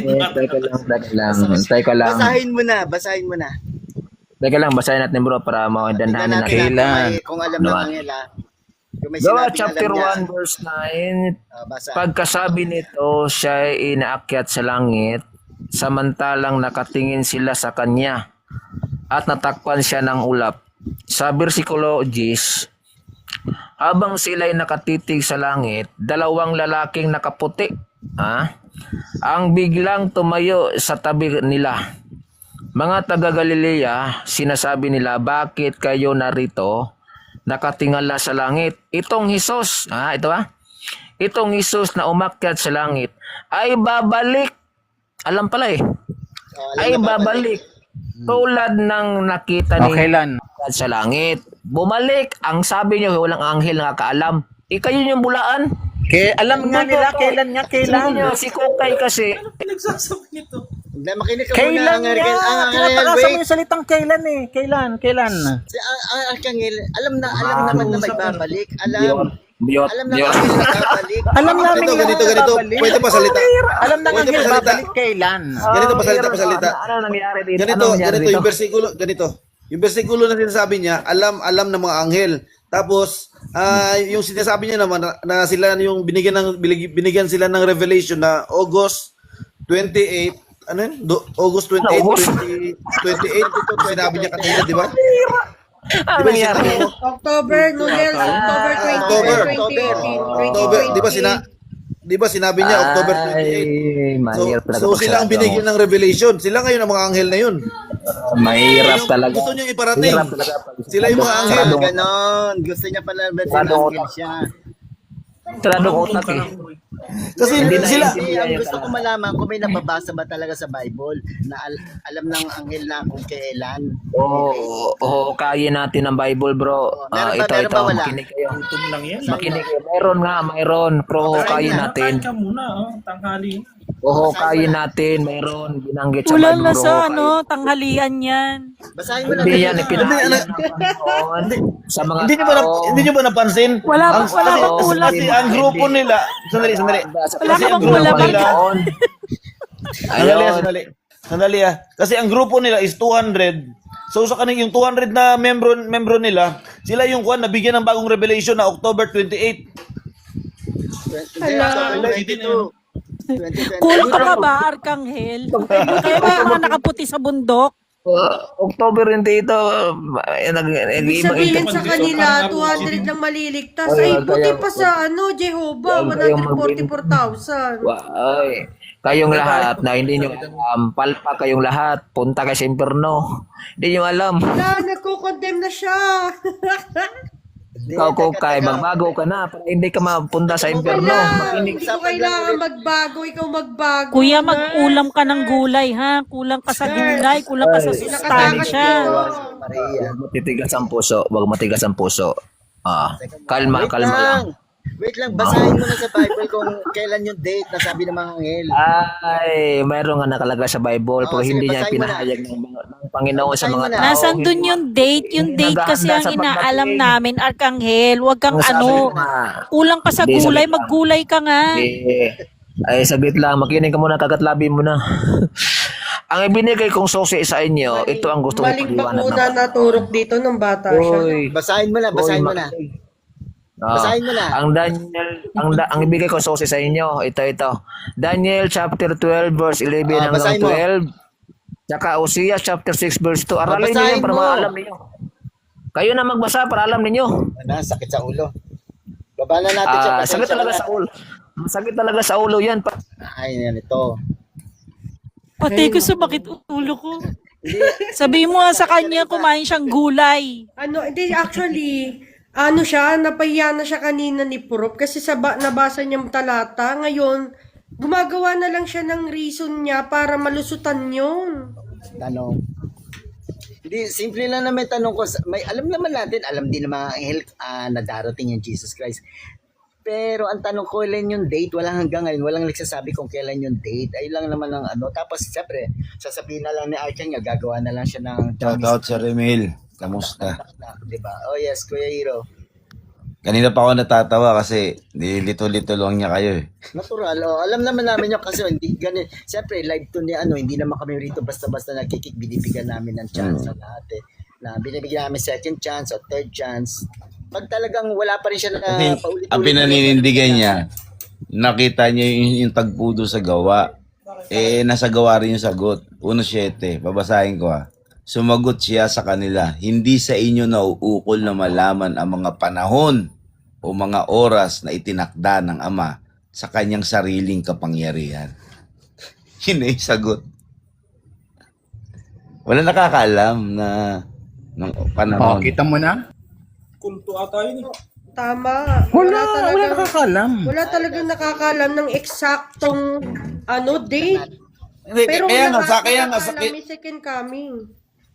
Teka lang. Basahin mo na. Teka lang, basahin natin bro para madandahan na. Kailan? Kung alam ng anghel Kung may Gawa sinabing chapter alam niya. 1 verse 9. Basa. Pagkasabi nito, siya ay inaakyat sa langit, samantalang nakatingin sila sa kanya at natakpan siya ng ulap. Sa versikulo 10, habang sila ay nakatitig sa langit, dalawang lalaking nakaputi ang biglang tumayo sa tabi nila. Mga taga Galilea, sinasabi nila, bakit kayo narito nakatingala sa langit? Itong Hesus, itong Hesus na umakyat sa langit ay babalik. Alam pala eh. Ay babalik. Tulad ng nakita ni Kailan? sa langit. Bumalik. Ang sabi niyo, walang anghel nakakaalam. Kayo yung bulaan. Alam nga nila kailan nga kailan. Si Kokay kasi, Nagsasabi nito. Hindi, makinig ka muna. Kailan Ang nga? Arcangel, Tinatakasan mo wait. yung salitang kailan eh. Kailan? Si ang Arcangel, alam naman na may babalik. Alam Mute. na Arcangel babalik. Alam namin Ganito. Pwede pa salita. Alam na Pwede nga pa salita. babalik kailan. Ganito pasalita. Ano nangyari dito? Ganito, yung versikulo, ganito. Yung versikulo na sinasabi niya, alam ng mga anghel. Tapos, yung sinasabi niya naman na sila yung binigyan sila ng revelation na August 28, ano yun? August 28, 2028, sinabi niya kanina, di ba? Ano nangyari? October, Noel, October 2018. October, di ba sinabi niya October 28? Ay, mahirap talaga. So sila ang binigyan ng revelation. Sila ngayon ang mga anghel na yun. Mahirap talaga. Gusto niyo iparating. Mahirap talaga. Sila yung mga anghel. Ganon. Gusto niya pala ba Sarado siya? Saradong utak eh. Kasi sila, Ang gusto ko malaman kung may nababasa ba talaga sa Bible na alam ng anghel na kung kailan. Oo, kaya natin ang Bible, bro. Meron ba wala? Makinig kayo. Gutom lang yan. Makinig kayo. Mayroon. Pro, kaya natin. Kain ka muna, tanghali. Oo, kaya natin. Mayroon. Binanggit sa Kulang Bible, na bro. sa tanghalian yan. Basahin mo na. Hindi yan, pinahayag ng Panginoon sa mga tao. hindi niyo ba napansin? Wala bang kulang. Kasi ang grupo nila, sandali. Wala Kasi ka ang bang grupo kulang. nila, Ayun. Sandali. Kasi ang grupo nila is 200. So sa kanila yung 200 na membro nila, sila yung nabigyan ng bagong revelation na October 28. Cool ka pa ba, Arkanghel? Kaya ba mga nakaputi sa bundok? October rin dito. Ibig sabihin sa kanila, 200 lang maliligtas. Ay, buti pa sa Jehovah, 144,000. Ay, kayong lahat na hindi nyo alam, palpa kayong lahat, punta kayo sa impyerno. Hindi nyo alam. Wala, nagko-condemn na siya. Ikaw, Kokay, magbago ka na para hindi ka mapunta sa impyerno. Hindi ko kailangan magbago, ikaw magbago. Kuya, mag-ulam ka ng gulay, ha? Kulang ka sa gulay, kulang ka sa sustansya. Huwag matitigas ang puso. Huwag matigas ang puso. Kalma lang. Wait lang, basahin mo na sa Bible kung kailan yung date na sabi ng mga anghel. Ay, mayroon nga nakalagay sa Bible pero sige, hindi niya basahin mo na. pinahayag ng Panginoon sa mga tao. Nasan dun yung date? Yung date kasi ang inaalam namin, Arkanghel. Huwag kang kulang ka sa gulay, maggulay ka nga. Ay, saglit lang. Makinig ka muna, kagatlabi mo na. Ang ibinigay kong susi sa inyo, ito ang gusto ko Maling paliwanag bakuna naturok dito nung bata siya. Basahin mo na. Basahin mo na. Ang Daniel, ang ibigay ko susi sa inyo, ito. Daniel chapter 12 verse 11 hanggang basahin mo. 12. Tsaka Hosea chapter 6 verse 2. Aralin niyo yan para maalam niyo. Kayo na magbasa para alam niyo. Sakit sa ulo. Baba na natin siya. Sakit talaga sa ulo. Masakit talaga sa ulo yan. Ay, yan ito. Pati ko sumakit ulo ko. Sabi mo sa kanya, kumain siyang gulay. Hindi, actually, napahiya na siya kanina ni Prof kasi nabasa niyang talata. Ngayon, gumagawa na lang siya ng reason niya para malusutan yun. Tanong. Hindi, simple lang na may tanong ko. Alam naman natin, alam din ng mga anghel na darating yung Jesus Christ. Pero ang tanong ko, kailan yung date? Hanggang ngayon, walang nagsasabi kung kailan yung date. Ay lang naman ang Tapos, siyempre, sasabihin na lang ni Arcangel, gagawa na lang siya ng... Shoutout sa Remil. Kamusta? Diba? Oh yes, Kuya Hiro. Kanina pa ako natatawa kasi lito-lito lang niya kayo eh. Natural. Alam naman namin yun kasi hindi ganun. Siyempre, live to ni hindi naman kami rito basta-basta nagkikik. Binibigyan namin ng chance sa lahat eh. Na binibigyan namin second chance o third chance. Pag talagang wala pa rin siya na paulit-ulit. Ang pinaninindigan niya, nakita niya yung tagpudo sa gawa. Nasa gawa rin yung sagot. 1:7. Babasahin ko Sumagot siya sa kanila, hindi sa inyo nauukol na malaman ang mga panahon o mga oras na itinakda ng Ama sa kanyang sariling kapangyarihan. Yun na yung sagot. Wala nakakaalam na ng panahon. Kita mo na? Kulto ata yun eh. Tama. Wala nakakaalam. Wala talagang nakakaalam ng eksaktong date. Pero Kaya nga, may second coming.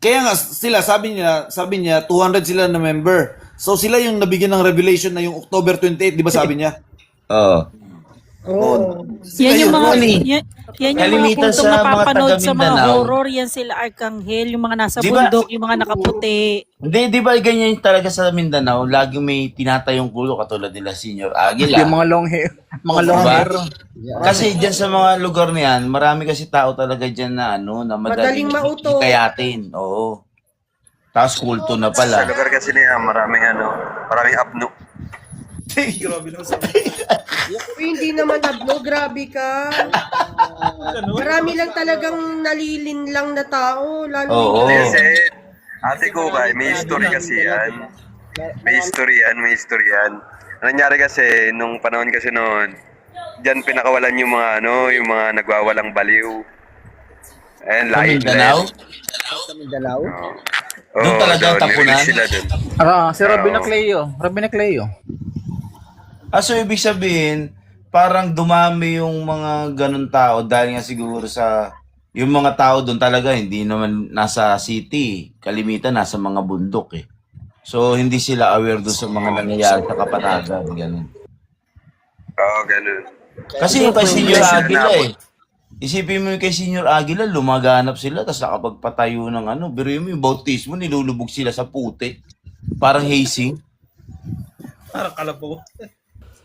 Kaya nga sila sabi niya 200 sila na member. So sila yung nabigyan ng revelation na yung October 28, di ba sabi niya? Oo. Oh. Yan yung mga Yun, yan yung mga kalimitan kultong sa mga napapanood sa mga taga-Mindanao. horror, yan sila Arkanghel, yung mga nasa Di ba? bundok, yung mga nakaputi. Hindi, di ba ganyan talaga sa Mindanao? Lagi may tinatayong kulo katulad nila Senior Aguila. Yung mga long hair. Mga long Diba? hair. Kasi diyan sa mga lugar na yan, marami kasi tao talaga diyan na ano, na Madaling mauto. hikayatin. Oo. Tapos kulto na pala. lugar kasi niya, maraming apno. Grabe naman sabi. Uy, hindi naman abno, grabe ka. Marami lang talagang nalilinlang na tao, lalo Oo. Kasi, ate ko may history kasi yan. May history yan. Ang nangyari kasi, nung panahon kasi noon, diyan pinakawalan yung mga nagwawalang baliw. Ayan, Sa lahi Mindanao? Sa Mindanao. Doon talaga ang tapunan? nirelease sila dun. Si Robin Acleo. So ibig sabihin, parang dumami yung mga ganun tao dahil nga siguro sa yung mga tao doon talaga hindi naman nasa city, kalimitan nasa mga bundok eh. So hindi sila aware doon sa mga nangyayari sa kapanagan, ganun. Oo, ganun. Kasi yung kay Senior Aguila eh. Isipin mo yung kay Senior Aguila, lumaganap sila tapos nakapagpatayo ng pero yung bautismo, nilulubog sila sa putik. Parang hazing. Parang kalabaw.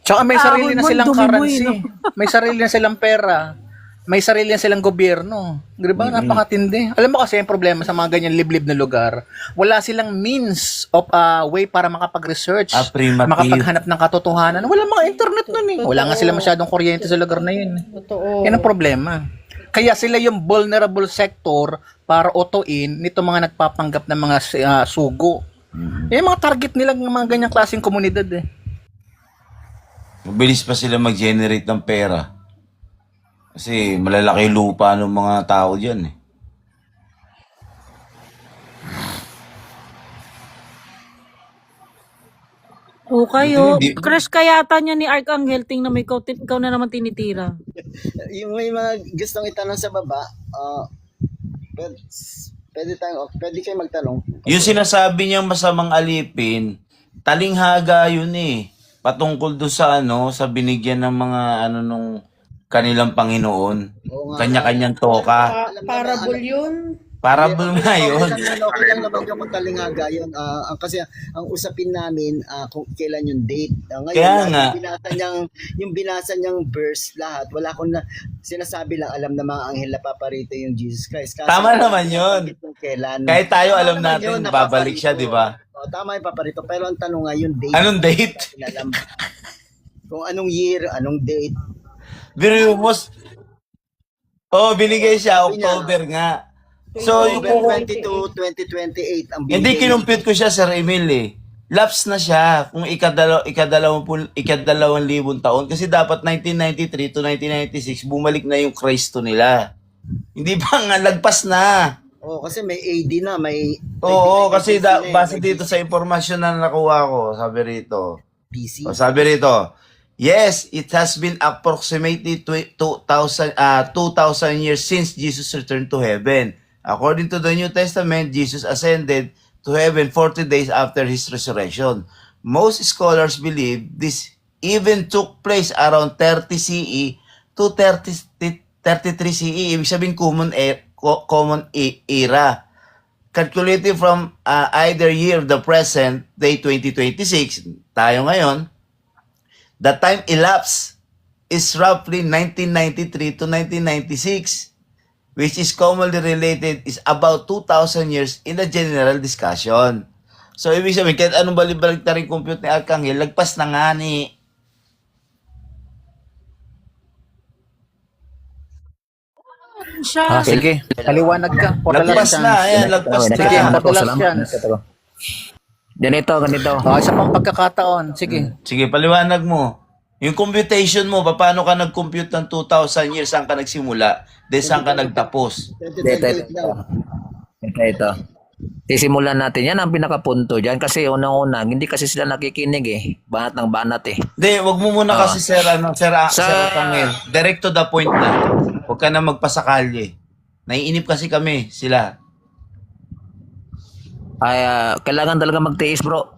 Tsaka may sarili na Ahon mo, silang dumi mo, currency. May sarili na silang pera. May sarili na silang gobyerno. Di ba? Napakatindi. Alam mo kasi yung problema sa mga ganyan liblib na lugar, wala silang means of way para makapag-research, Primitive. makapaghanap ng katotohanan. Wala mga internet nun eh. Wala nga sila masyadong kuryente sa lugar na yun. Totoo. Yan ang problema. Kaya sila yung vulnerable sector para otoin nito mga nagpapanggap ng mga sugo. Yan mga target nila ng mga ganyang klaseng komunidad eh. Mabilis pa sila mag-generate ng pera. Kasi malalaki lupa ng mga tao dyan eh. O kayo, Hindi. crush kayata niya ni Arkanghel, tingnan mo ikaw na naman tinitira. Yung may mga gustong itanong sa baba, pwede kayo magtanong. Yung sinasabi niyang masamang alipin, talinghaga yun eh. Patungkol doon sa sa binigyan ng mga nung kanilang Panginoon. Oo nga. Kanya-kanyang toka. Parable yun. Parable nga yun. Okay lang naman yung talingaga yun. Kasi ang usapin namin kung kailan yung date. Ngayon, Kaya nga. yung binasa niyang verse lahat, wala akong sinasabi lang alam na mga anghel na paparito yung Jesus Christ. Kasi, Tama naman yun. kung kailan. Kahit tayo alam Tama naman natin, yun, babalik siya, napaparito. di ba? Tama yung paparito. Pero ang tanong nga yung date. Anong date? Alam. Kung anong year, anong date. Pero binigay siya October nga. So, yung October 22, 2028 ang hindi binigay. kinumpute ko siya, Sir Emil eh. Lapse na siya kung ikadalawang libong taon. Kasi dapat 1993 to 1996, bumalik na yung Kristo nila. Hindi pa nga, lagpas na. Oo, kasi may AD na, may Oo, kasi base may dito sa impormasyon na nakuha ko, sabi rito. PC. Sabi rito, yes, it has been approximately 2,000 years since Jesus returned to heaven. According to the New Testament, Jesus ascended to heaven 40 days after his resurrection. Most scholars believe this even took place around 30 CE to 33 CE. Ibig sabihin common era. Calculated from either year of the present day 2026, tayo ngayon, the time elapsed is roughly 1993 to 1996, which is commonly related is about 2,000 years in the general discussion. So, ibig sabihin, kahit anong balibalik na rin compute ni Arkanghel, lagpas na nga ni. Siya. Sige, paliwanag ka. Lagpas na, ayan, lagpas na. Sige, for the last chance. Ganito. Isa pang pagkakataon. Sige. Sige, paliwanag mo. Yung computation mo, paano ka nag-compute ng 2,000 years, saan ka nagsimula, then saan ka nagtapos? 2028 daw. Ito. Sisimulan natin. Yan ang pinakapunto dyan. Kasi unang-una, hindi kasi sila nakikinig eh. Banat ng banat eh. Hindi, wag mo muna kasi Sir Arkanghel. Direct to the point na. Huwag ka na magpasakalye. Naiinip kasi kami, sila. Ay, kailangan talaga magtiis bro.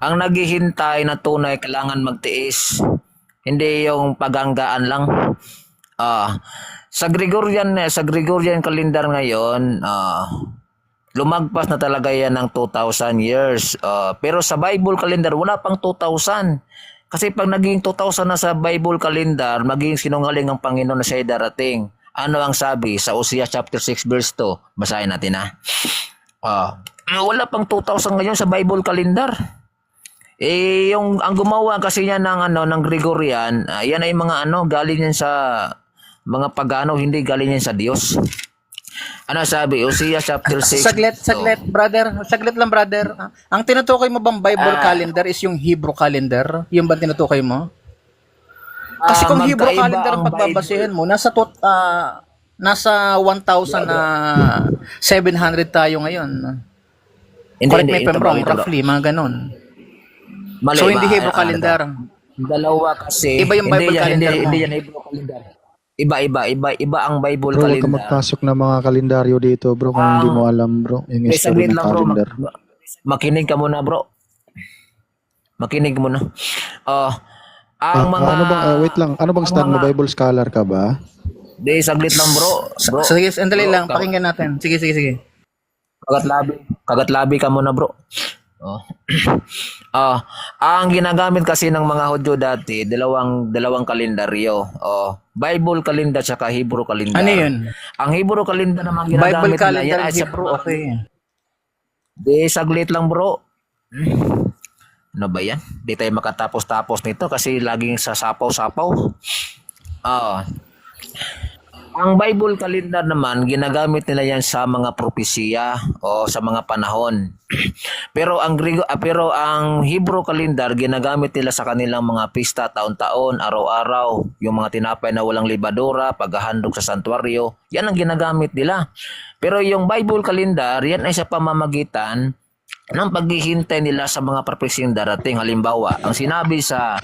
ang naghihintay na tunay kailangan magtiis. Hindi yung paghanggaan lang. Sa Gregorian calendar ngayon, lumagpas na talaga yan ng 2,000 years. Pero sa Bible calendar, wala pang 2,000. Kasi pag naging 2,000 na sa Bible calendar, maging sinungaling ang Panginoon na siya'y darating. Ano ang sabi sa Hosea chapter 6 verse 2? Basahin natin ha. Wala pang 2,000 ngayon sa Bible calendar. Yung ang gumawa kasi niya ng Gregorian, yan ay mga galing yan sa mga pagano, hindi galing yan sa Diyos. Ano sabi? Hosea chapter 6. Saglit, brother. Saglit lang, brother. Ang tinutukoy mo bang Bible calendar is yung Hebrew calendar? Yung ba tinutukoy mo? Kasi kung Hebrew magkaiba calendar ang ang pagbabasihan mo, nasa 1,700 tayo ngayon. Correct me if I'm wrong, roughly, mga ganon. Mali, So, hindi Hebrew calendar. Dalawa kasi. Iba yung Bible calendar mo. Hindi yan Hebrew calendar. Iba ang Bible Bro, huwag ka calendar. magpasok ng mga kalendaryo dito, bro, kung hindi mo alam, bro, yung history Saglit ng lang, bro. calendar. Makinig ka muna, bro. Makinig muna. Ang mga... Wait lang, ano bang stand mo? Bible scholar ka ba? Di, saglit lang, bro. Sige, sandali lang. Pakinggan natin. Sige. Kagatlabi ka muna, bro. Ang ginagamit kasi ng mga Hudyo dati, dalawang kalendaryo. Bible calendar at Hebrew calendar. Ano yun? Ang Hebrew calendar naman Bible ginagamit nila calendar, yan. Hebrew, okay. Di, saglit lang, bro. Ano ba yan? Di tayo makatapos-tapos nito kasi laging sa sapaw-sapaw. Ang Bible calendar naman, ginagamit nila yan sa mga propesiya o sa mga panahon. Pero ang Hebrew calendar, ginagamit nila sa kanilang mga pista taon-taon, araw-araw, yung mga tinapay na walang libadura, paghahandog sa santuaryo, yan ang ginagamit nila. Pero yung Bible calendar, yan ay sa pamamagitan ng paghihintay nila sa mga propesiyang darating. Halimbawa, ang sinabi sa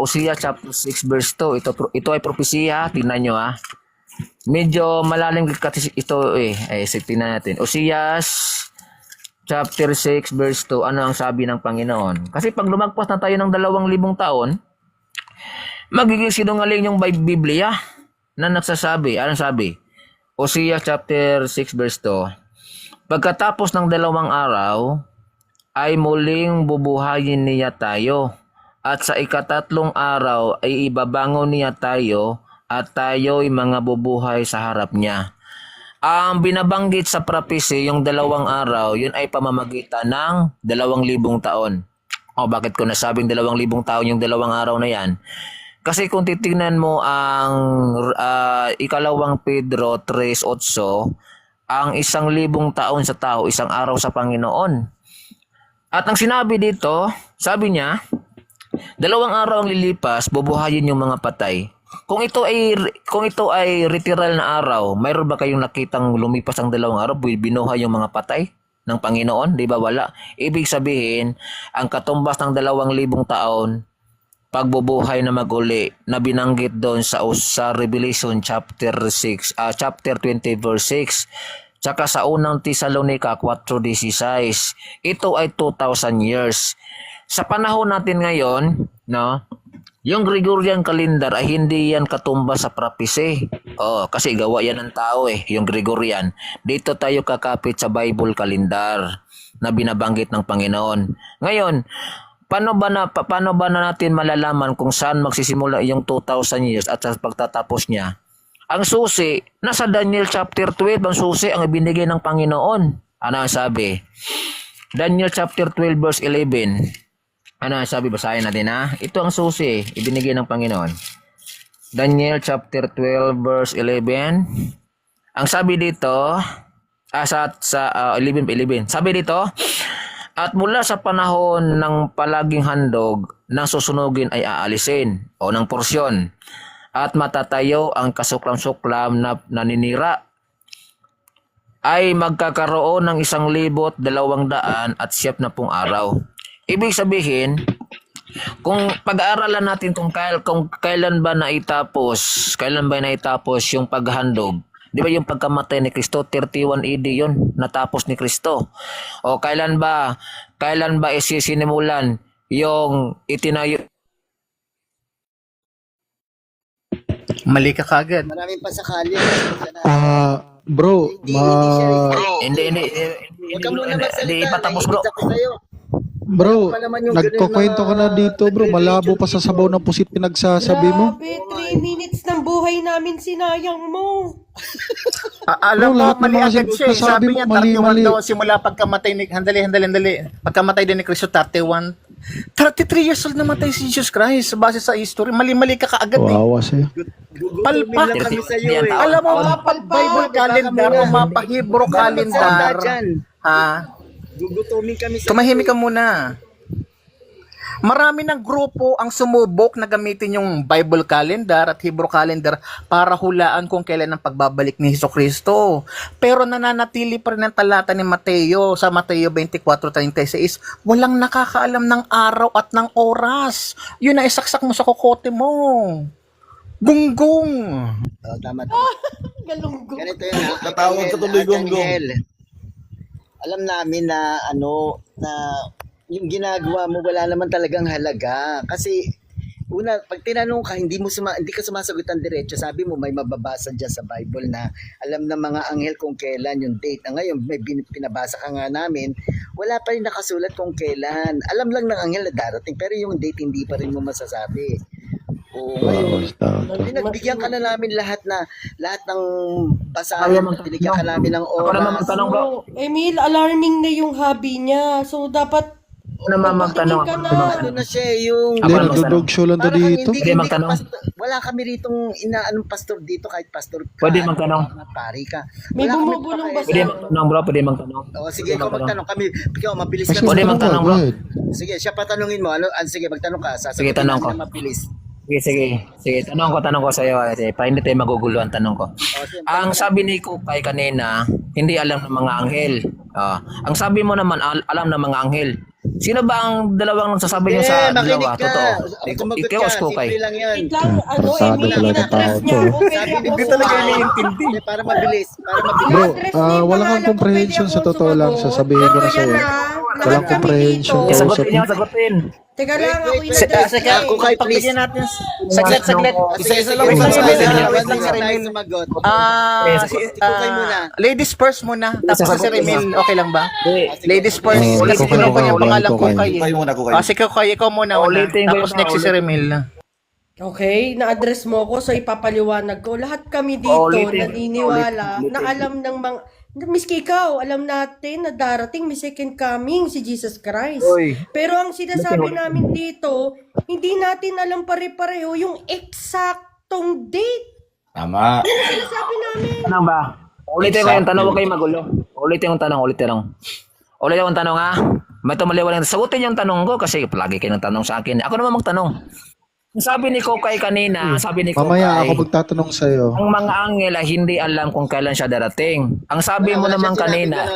Hosea chapter 6 verse 2, ito ay propesiya, tingnan nyo ha. Medyo malalim kasi ito tingnan natin. Hosea chapter 6 verse 2, ano ang sabi ng Panginoon? Kasi pag lumagpas na tayo ng 2,000 taon, magiging sinungaling yung Biblia na nagsasabi. Anong sabi? Hosea chapter 6 verse 2. Pagkatapos ng 2 araw, ay muling bubuhayin niya tayo. At sa ikatatlong araw ay ibabangon niya tayo at tayo'y mga bubuhay sa harap niya. Ang binabanggit sa prophecy, yung 2 araw, yun ay pamamagitan ng 2,000 taon. Bakit ko nasabing 2,000 taon yung 2 araw na yan? Kasi kung titingnan mo ang ikalawang Pedro 3:8, ang 1,000 taon sa tao, 1 araw sa Panginoon. At ang sinabi dito, sabi niya, 2 araw ang lilipas, bubuhayin yung mga patay. Kung ito ay literal na araw, mayroon ba kayong nakitang lumipas ang 2 araw, binuhay yung mga patay ng Panginoon? Di ba wala? Ibig sabihin, ang katumbas ng 2,000 taon, pagbubuhay na maguli na binanggit doon sa Revelation chapter 20 verse 6, tsaka sa unang Tesalonica 4:16. Ito ay 2,000 years. Sa panahon natin ngayon, no, yung Gregorian calendar ay hindi yan katumbas sa prophecy. Kasi gawa yan ng tao yung Gregorian. Dito tayo kakapit sa Bible calendar na binabanggit ng Panginoon. Ngayon, paano ba natin malalaman kung saan magsisimula yung 2,000 years at sa pagtatapos niya? Ang susi, nasa Daniel chapter 12, ang susi ang ibinigay ng Panginoon. Ano ang sabi? Daniel chapter 12 verse 11. Ano ang sabi? Basahin natin ha. Ito ang susi, ibinigay ng Panginoon. Daniel chapter 12 verse 11. Ang sabi dito, sa 11. Sabi dito, at mula sa panahon ng palaging handog, ng susunugin ay aalisin o ng porsyon. At matatayo ang kasuklam-suklam na naninira. Ay magkakaroon ng 1,270 araw. Ibig sabihin, kung pag-aaralan natin kung kailan ba naitapos yung paghandog, Di ba yung pagkamatay ni Kristo, 31 AD yun, natapos ni Kristo. O kailan ba isisinimulan yung itinayo? Mali ka kagad. Maraming pasakali. Bro, Hindi, Huwag ka muna magsalita. ipatapos bro. Nakikita ko sa'yo. bro, Ano pa naman yung nagkukwento ka na dito, bro. Malabo pa sa sabaw ng pusit pinagsasabi mo. Grabe, 3 minutes ng buhay namin sinayang mo. Alam Bro, mo, lahat ng mali mga agad siya. sinasabi Sabi mo, niya, mali, 31 mali. daw simula pagkamatay ni... Handali. Pagkamatay din ni Kristo, 31. 33 years old namatay si Jesus Christ base sa history. Mali-mali ka kaagad eh. Wawa sa'yo. Palpak. lang kami sa'yo eh. Alam mo, Bible calendar o mapa Hebrew calendar. Ha? Gugutumin kami sa Tumahimik ka muna. Marami ng grupo ang sumubok na gamitin yung Bible calendar at Hebrew calendar para hulaan kung kailan ang pagbabalik ni Hesukristo. Pero nananatili pa rin ang talata ni Mateo sa Mateo 24:36, walang nakakaalam ng araw at ng oras. Yun na isaksak mo sa kokote mo. Gunggong. Tama. Galunggong. Ganito yun ha. Tatawag ka tuloy, Gonggong. Alam namin na na yung ginagawa mo wala naman talagang halaga. Kasi una, pag tinanong ka, hindi ka sumasagot ang diretso. Sabi mo may mababasa dyan sa Bible na alam ng mga anghel kung kailan yung date. Ngayon, may pinabasa ka nga namin, wala pa rin nakasulat kung kailan. Alam lang ng anghel na darating, pero yung date hindi pa rin mo masasabi. Pinagbigyan ka na namin lahat ng basahin, binigyan ka namin ng oras. Emil, alarming na yung hobby niya. So, dapat magtanong Ano na siya yung... Hindi, nagdodog show lang to dito. Wala kami ritong inaanong pastor dito kahit pastor ka. Pwede magtanong. Pari ka. may Wala kami bumubulong ba Pwede magtanong bro, pwede magtanong. sige, ikaw magtanong kami. Ikaw, mabilis ka. Pwede magtanong bro. Sige, siya patanungin mo. Sige, magtanong ka. Sige, tanong ko. Mabilis. Sige, tanong ko sa iyo para hindi tayo magugulo ang tanong ko. Ang sabi ni Kukay kanina, hindi alam ng mga anghel. Ang sabi mo naman, alam ng mga anghel. Sino ba ang dalawang nagsasabi niyo sa dalawa? Totoo. Ikaw o Kukay? Simple lang yan. Wait lang, Sabi Emil, talaga in-address tao niya to. ako. Pwede ako Hindi para mabilis. Bro, wala kang comprehension sa totoo lang. Sasabihin ko na sa'yo. Walang comprehension. Sagutin. Teka lang, ako in-address niya. Kukay, please. Natin. Saglit. Isa-isa lang. Wait lang, Isa-isa wait lang, lang. wait lang, Sir Tayo Emil. sumagot. Kukay muna. Ladies first muna. Tapos si Sir Emil, okay lang ba? Ladies first. Kasi Kukay, kinuha ko yung Kukay, pangalan Kukay. Kukay. Kukay muna, Kukay. Si Kukay, ikaw muna. Tapos next si Sir Emil. Okay, na-address mo ko, so ipapaliwanag ko. Lahat kami dito naniniwala na alam ng mga... Miski ikaw, alam natin na darating may second coming si Jesus Christ. Pero ang sinasabi namin dito, hindi natin alam pare-pareho yung eksaktong date. Tama. Sinasabi namin. Tanong ba? Ulitin ko yung tanong, huwag kayong magulo. Ulitin yung tanong. Ulitin yung tanong ha. May tumaliwalang. Sagutin yung tanong ko kasi palagi kayo ng tanong sa akin. Ako naman magtanong. Sabi ni Kukay kanina, Mamaya ako magtatanong sa'yo. ang mga anghel ay hindi alam kung kailan siya darating. Ang sabi mo naman kanina,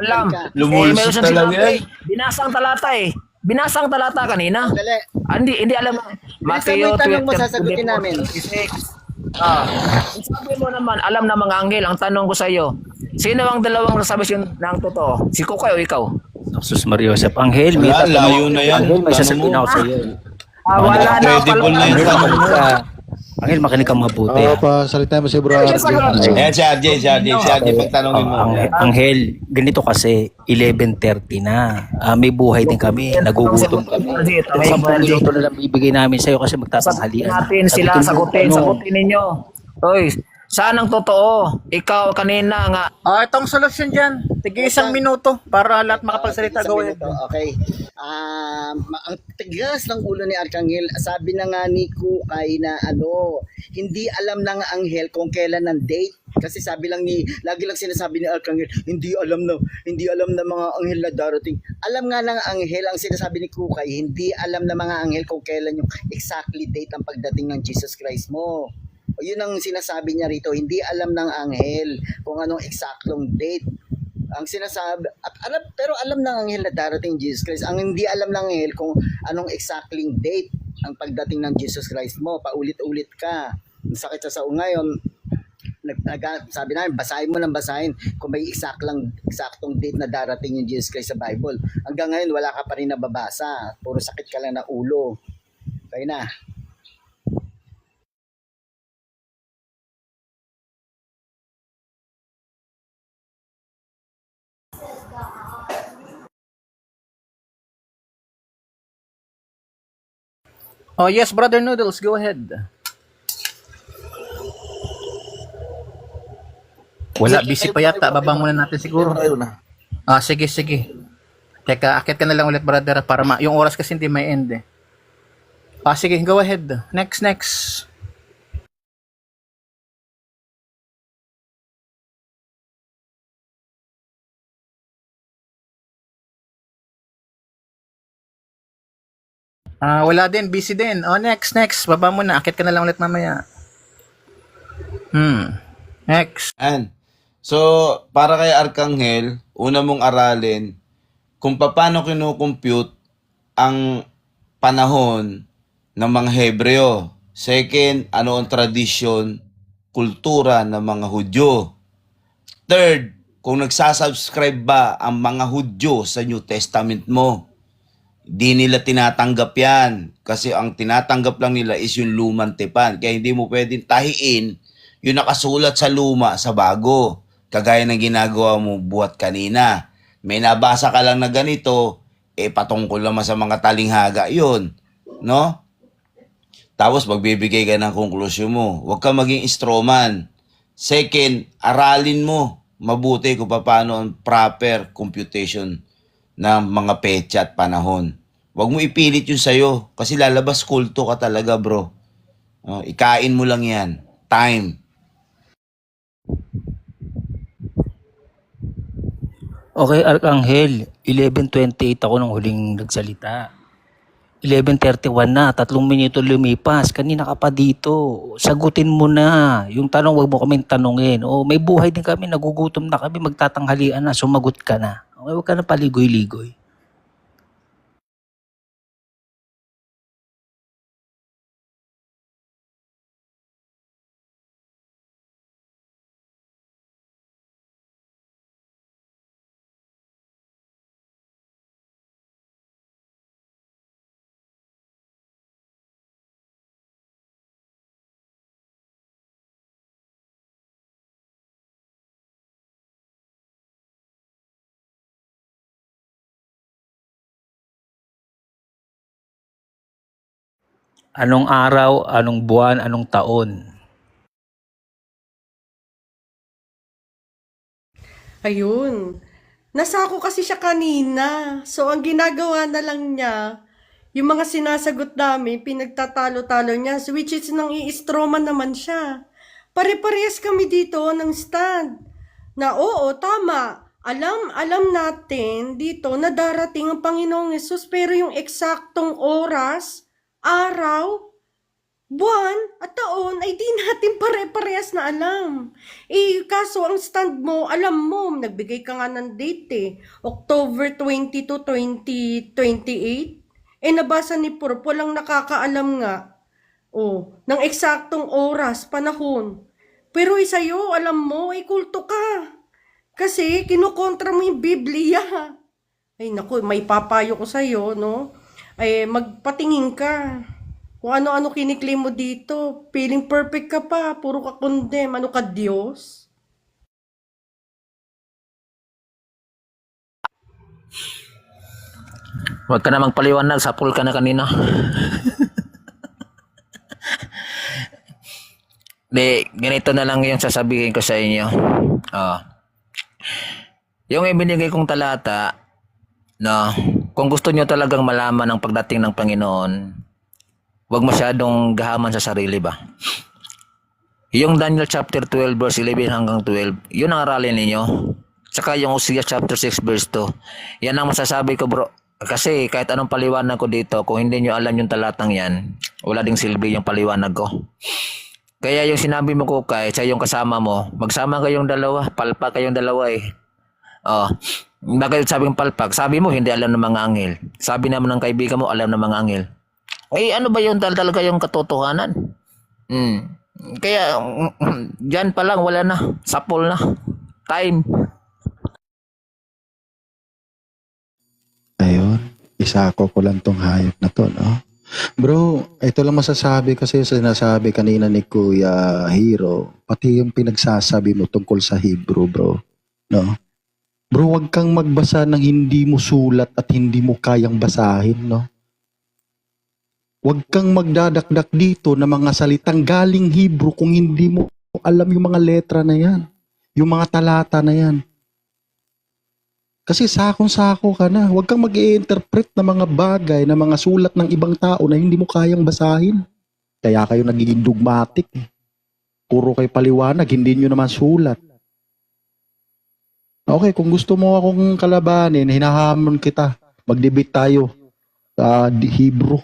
alam. Lumulusot Meron siyang talaga sinabi, binasang talata eh. Binasang talata kanina. Dali. Hindi alam. Mateo 12, mo sasagutin namin. Ang sabi mo naman, alam na mga anghel. Ang tanong ko sa iyo, sino ang dalawang nasabi ng totoo? Si Kukay o ikaw? Sus Maria Joseph, Anghel, may Wala, tatanong. layo na yan. Anghel, may Tanong sasabihin mo. ako sa iyo. Wala na. Credible na yung tanong mo. Anghel, makinig kang mabuti. Oo, pasalita mo si Bro RJ. Ayan si RJ, pagtanongin mo. Anghel, ganito kasi, 11:30 na. May buhay din kami, nagugutom kami. 10 minuto na lang bibigay namin sa iyo kasi magtatanghalian. Natin sila sagutin ninyo. Hoy, saan ang totoo? Ikaw kanina nga. Itong solusyon dyan. Tigil 1 minuto para lahat makapagsalita. Gawin. Okay. Ang tigas ng ulo ni Arkanghel, sabi na nga ni Kukay na hindi alam ng anghel kung kailan ang date. Kasi lagi lang sinasabi ni Arkanghel, hindi alam na mga anghel na darating. Alam nga ng anghel, ang sinasabi ni Kukay, hindi alam na mga anghel kung kailan yung exactly date ang pagdating ng Jesus Christ mo. O yun ang sinasabi niya rito, hindi alam ng anghel kung anong eksaktong date. Ang sinasabi, pero alam ng anghel na darating Jesus Christ. Ang hindi alam ng anghel kung anong exactly date ang pagdating ng Jesus Christ mo. Paulit-ulit ka. Ang sakit sa ngayon, sabi namin, basahin mo ng basahin kung may eksaktong date na darating yung Jesus Christ sa Bible. Hanggang ngayon, wala ka pa rin nababasa. Puro sakit ka lang na ulo. Kaya na. Oh, yes, Brother Noodles, go ahead. Wala, busy pa yata. Baba muna natin siguro. Ah, sige, sige. Teka, akit ka na lang ulit, brother, para yung oras kasi hindi may end eh. Ah, sige, go ahead. Next. Ah, wala din, busy din. Oh, next. Baba muna, akit ka na lang ulit mamaya. Next. So, para kay Arkanghel, una mong aralin kung paano kinukompute ang panahon ng mga Hebreo. Second, ano ang tradisyon, kultura ng mga Hudyo. Third, kung nagsasubscribe ba ang mga Hudyo sa New Testament mo. Di nila tinatanggap yan. Kasi ang tinatanggap lang nila is yung lumang tipan. Kaya hindi mo pwedeng tahiin yung nakasulat sa luma sa bago. Kagaya ng ginagawa mo buhat kanina. May nabasa ka lang na ganito, patungkol naman sa mga talinghaga yun. No? Tapos magbibigay ka ng konklusyon mo. Huwag ka maging strawman. Second, aralin mo mabuti kung paano ang proper computation ng mga petsa at panahon. Huwag mo ipilit yun sa'yo kasi lalabas kulto ka talaga, bro. Ikain mo lang yan. Time. Okay, Arkanghel, 11:28 ako nung huling nagsalita. 11:31 na, 3 minuto lumipas. Kanina ka pa dito. Sagutin mo na. Yung tanong, wag mo kaming tanungin. May buhay din kami, nagugutom na kami, magtatanghalian na, sumagot ka na. Okay, wag ka na paligoy-ligoy. Anong araw, anong buwan, anong taon? Ayun. Nasako kasi siya kanina. So, ang ginagawa na lang niya, yung mga sinasagot namin, pinagtatalo-talo niya, which is nang i-strawman naman siya. Pare-parehas kami dito ng stand. Na oo, tama. Alam natin dito na darating ang Panginoong Yesus, pero yung eksaktong oras, araw, buwan, at taon ay di natin pare-parehas na alam. Kaso ang stand mo, alam mo, nagbigay ka nga ng date October 22, 2028. Nabasa ni Purple lang nakakaalam nga. Ng eksaktong oras, panahon. Pero sa'yo, alam mo, kulto ka. Kasi kinukontra mo yung Biblia. Ay naku, may papayo ko sa'yo, no? Magpatingin ka. Kung ano-ano kiniklaim mo dito, feeling perfect ka pa, puro ka condemn, ano ka Diyos? Huwag ka na magpaliwanag, sapul ka na kanina. Ganito na lang yung sasabihin ko sa inyo. Yung ibinigay kong talata, no, kung gusto nyo talagang malaman ang pagdating ng Panginoon, huwag masyadong gahaman sa sarili ba? Yung Daniel chapter 12 verse 11 hanggang 12, yun ang aralin ninyo. Tsaka yung Hosea chapter 6 verse 2. Yan ang masasabi ko, bro. Kasi kahit anong paliwanag ko dito, kung hindi nyo alam yung talatang yan, wala ding silbi yung paliwanag ko. Kaya yung sinabi mo ko kay sa yung kasama mo, magsama kayong dalawa, palpak kayong dalawa Bakit sabing palpak? Sabi mo hindi alam ng mga anghel. Sabi naman ng kaibigan mo alam ng mga anghel. Ano ba yun talaga yung katotohanan? Kaya diyan pa lang wala na, sapol na. Time. Ayun, isako ko lang tong hayop na to, no? Bro, ito lang masasabi kasi sinasabi kanina ni Kuya Hero, pati yung pinagsasabi mo tungkol sa Hebrew, bro. No? Bro, wag kang magbasa ng hindi mo sulat at hindi mo kayang basahin, no? Wag kang magdadakdak dito ng mga salitang galing Hebrew kung hindi mo alam yung mga letra na yan, yung mga talata na yan. Kasi sakong-sako ka na. Huwag kang mag-i-interpret ng mga bagay, ng mga sulat ng ibang tao na hindi mo kayang basahin. Kaya kayo nagiging dogmatic. Puro kayo paliwanag, hindi nyo naman sulat. Okay, kung gusto mo akong kalabanin, hinahamon kita. Mag-debate tayo sa Hebrew.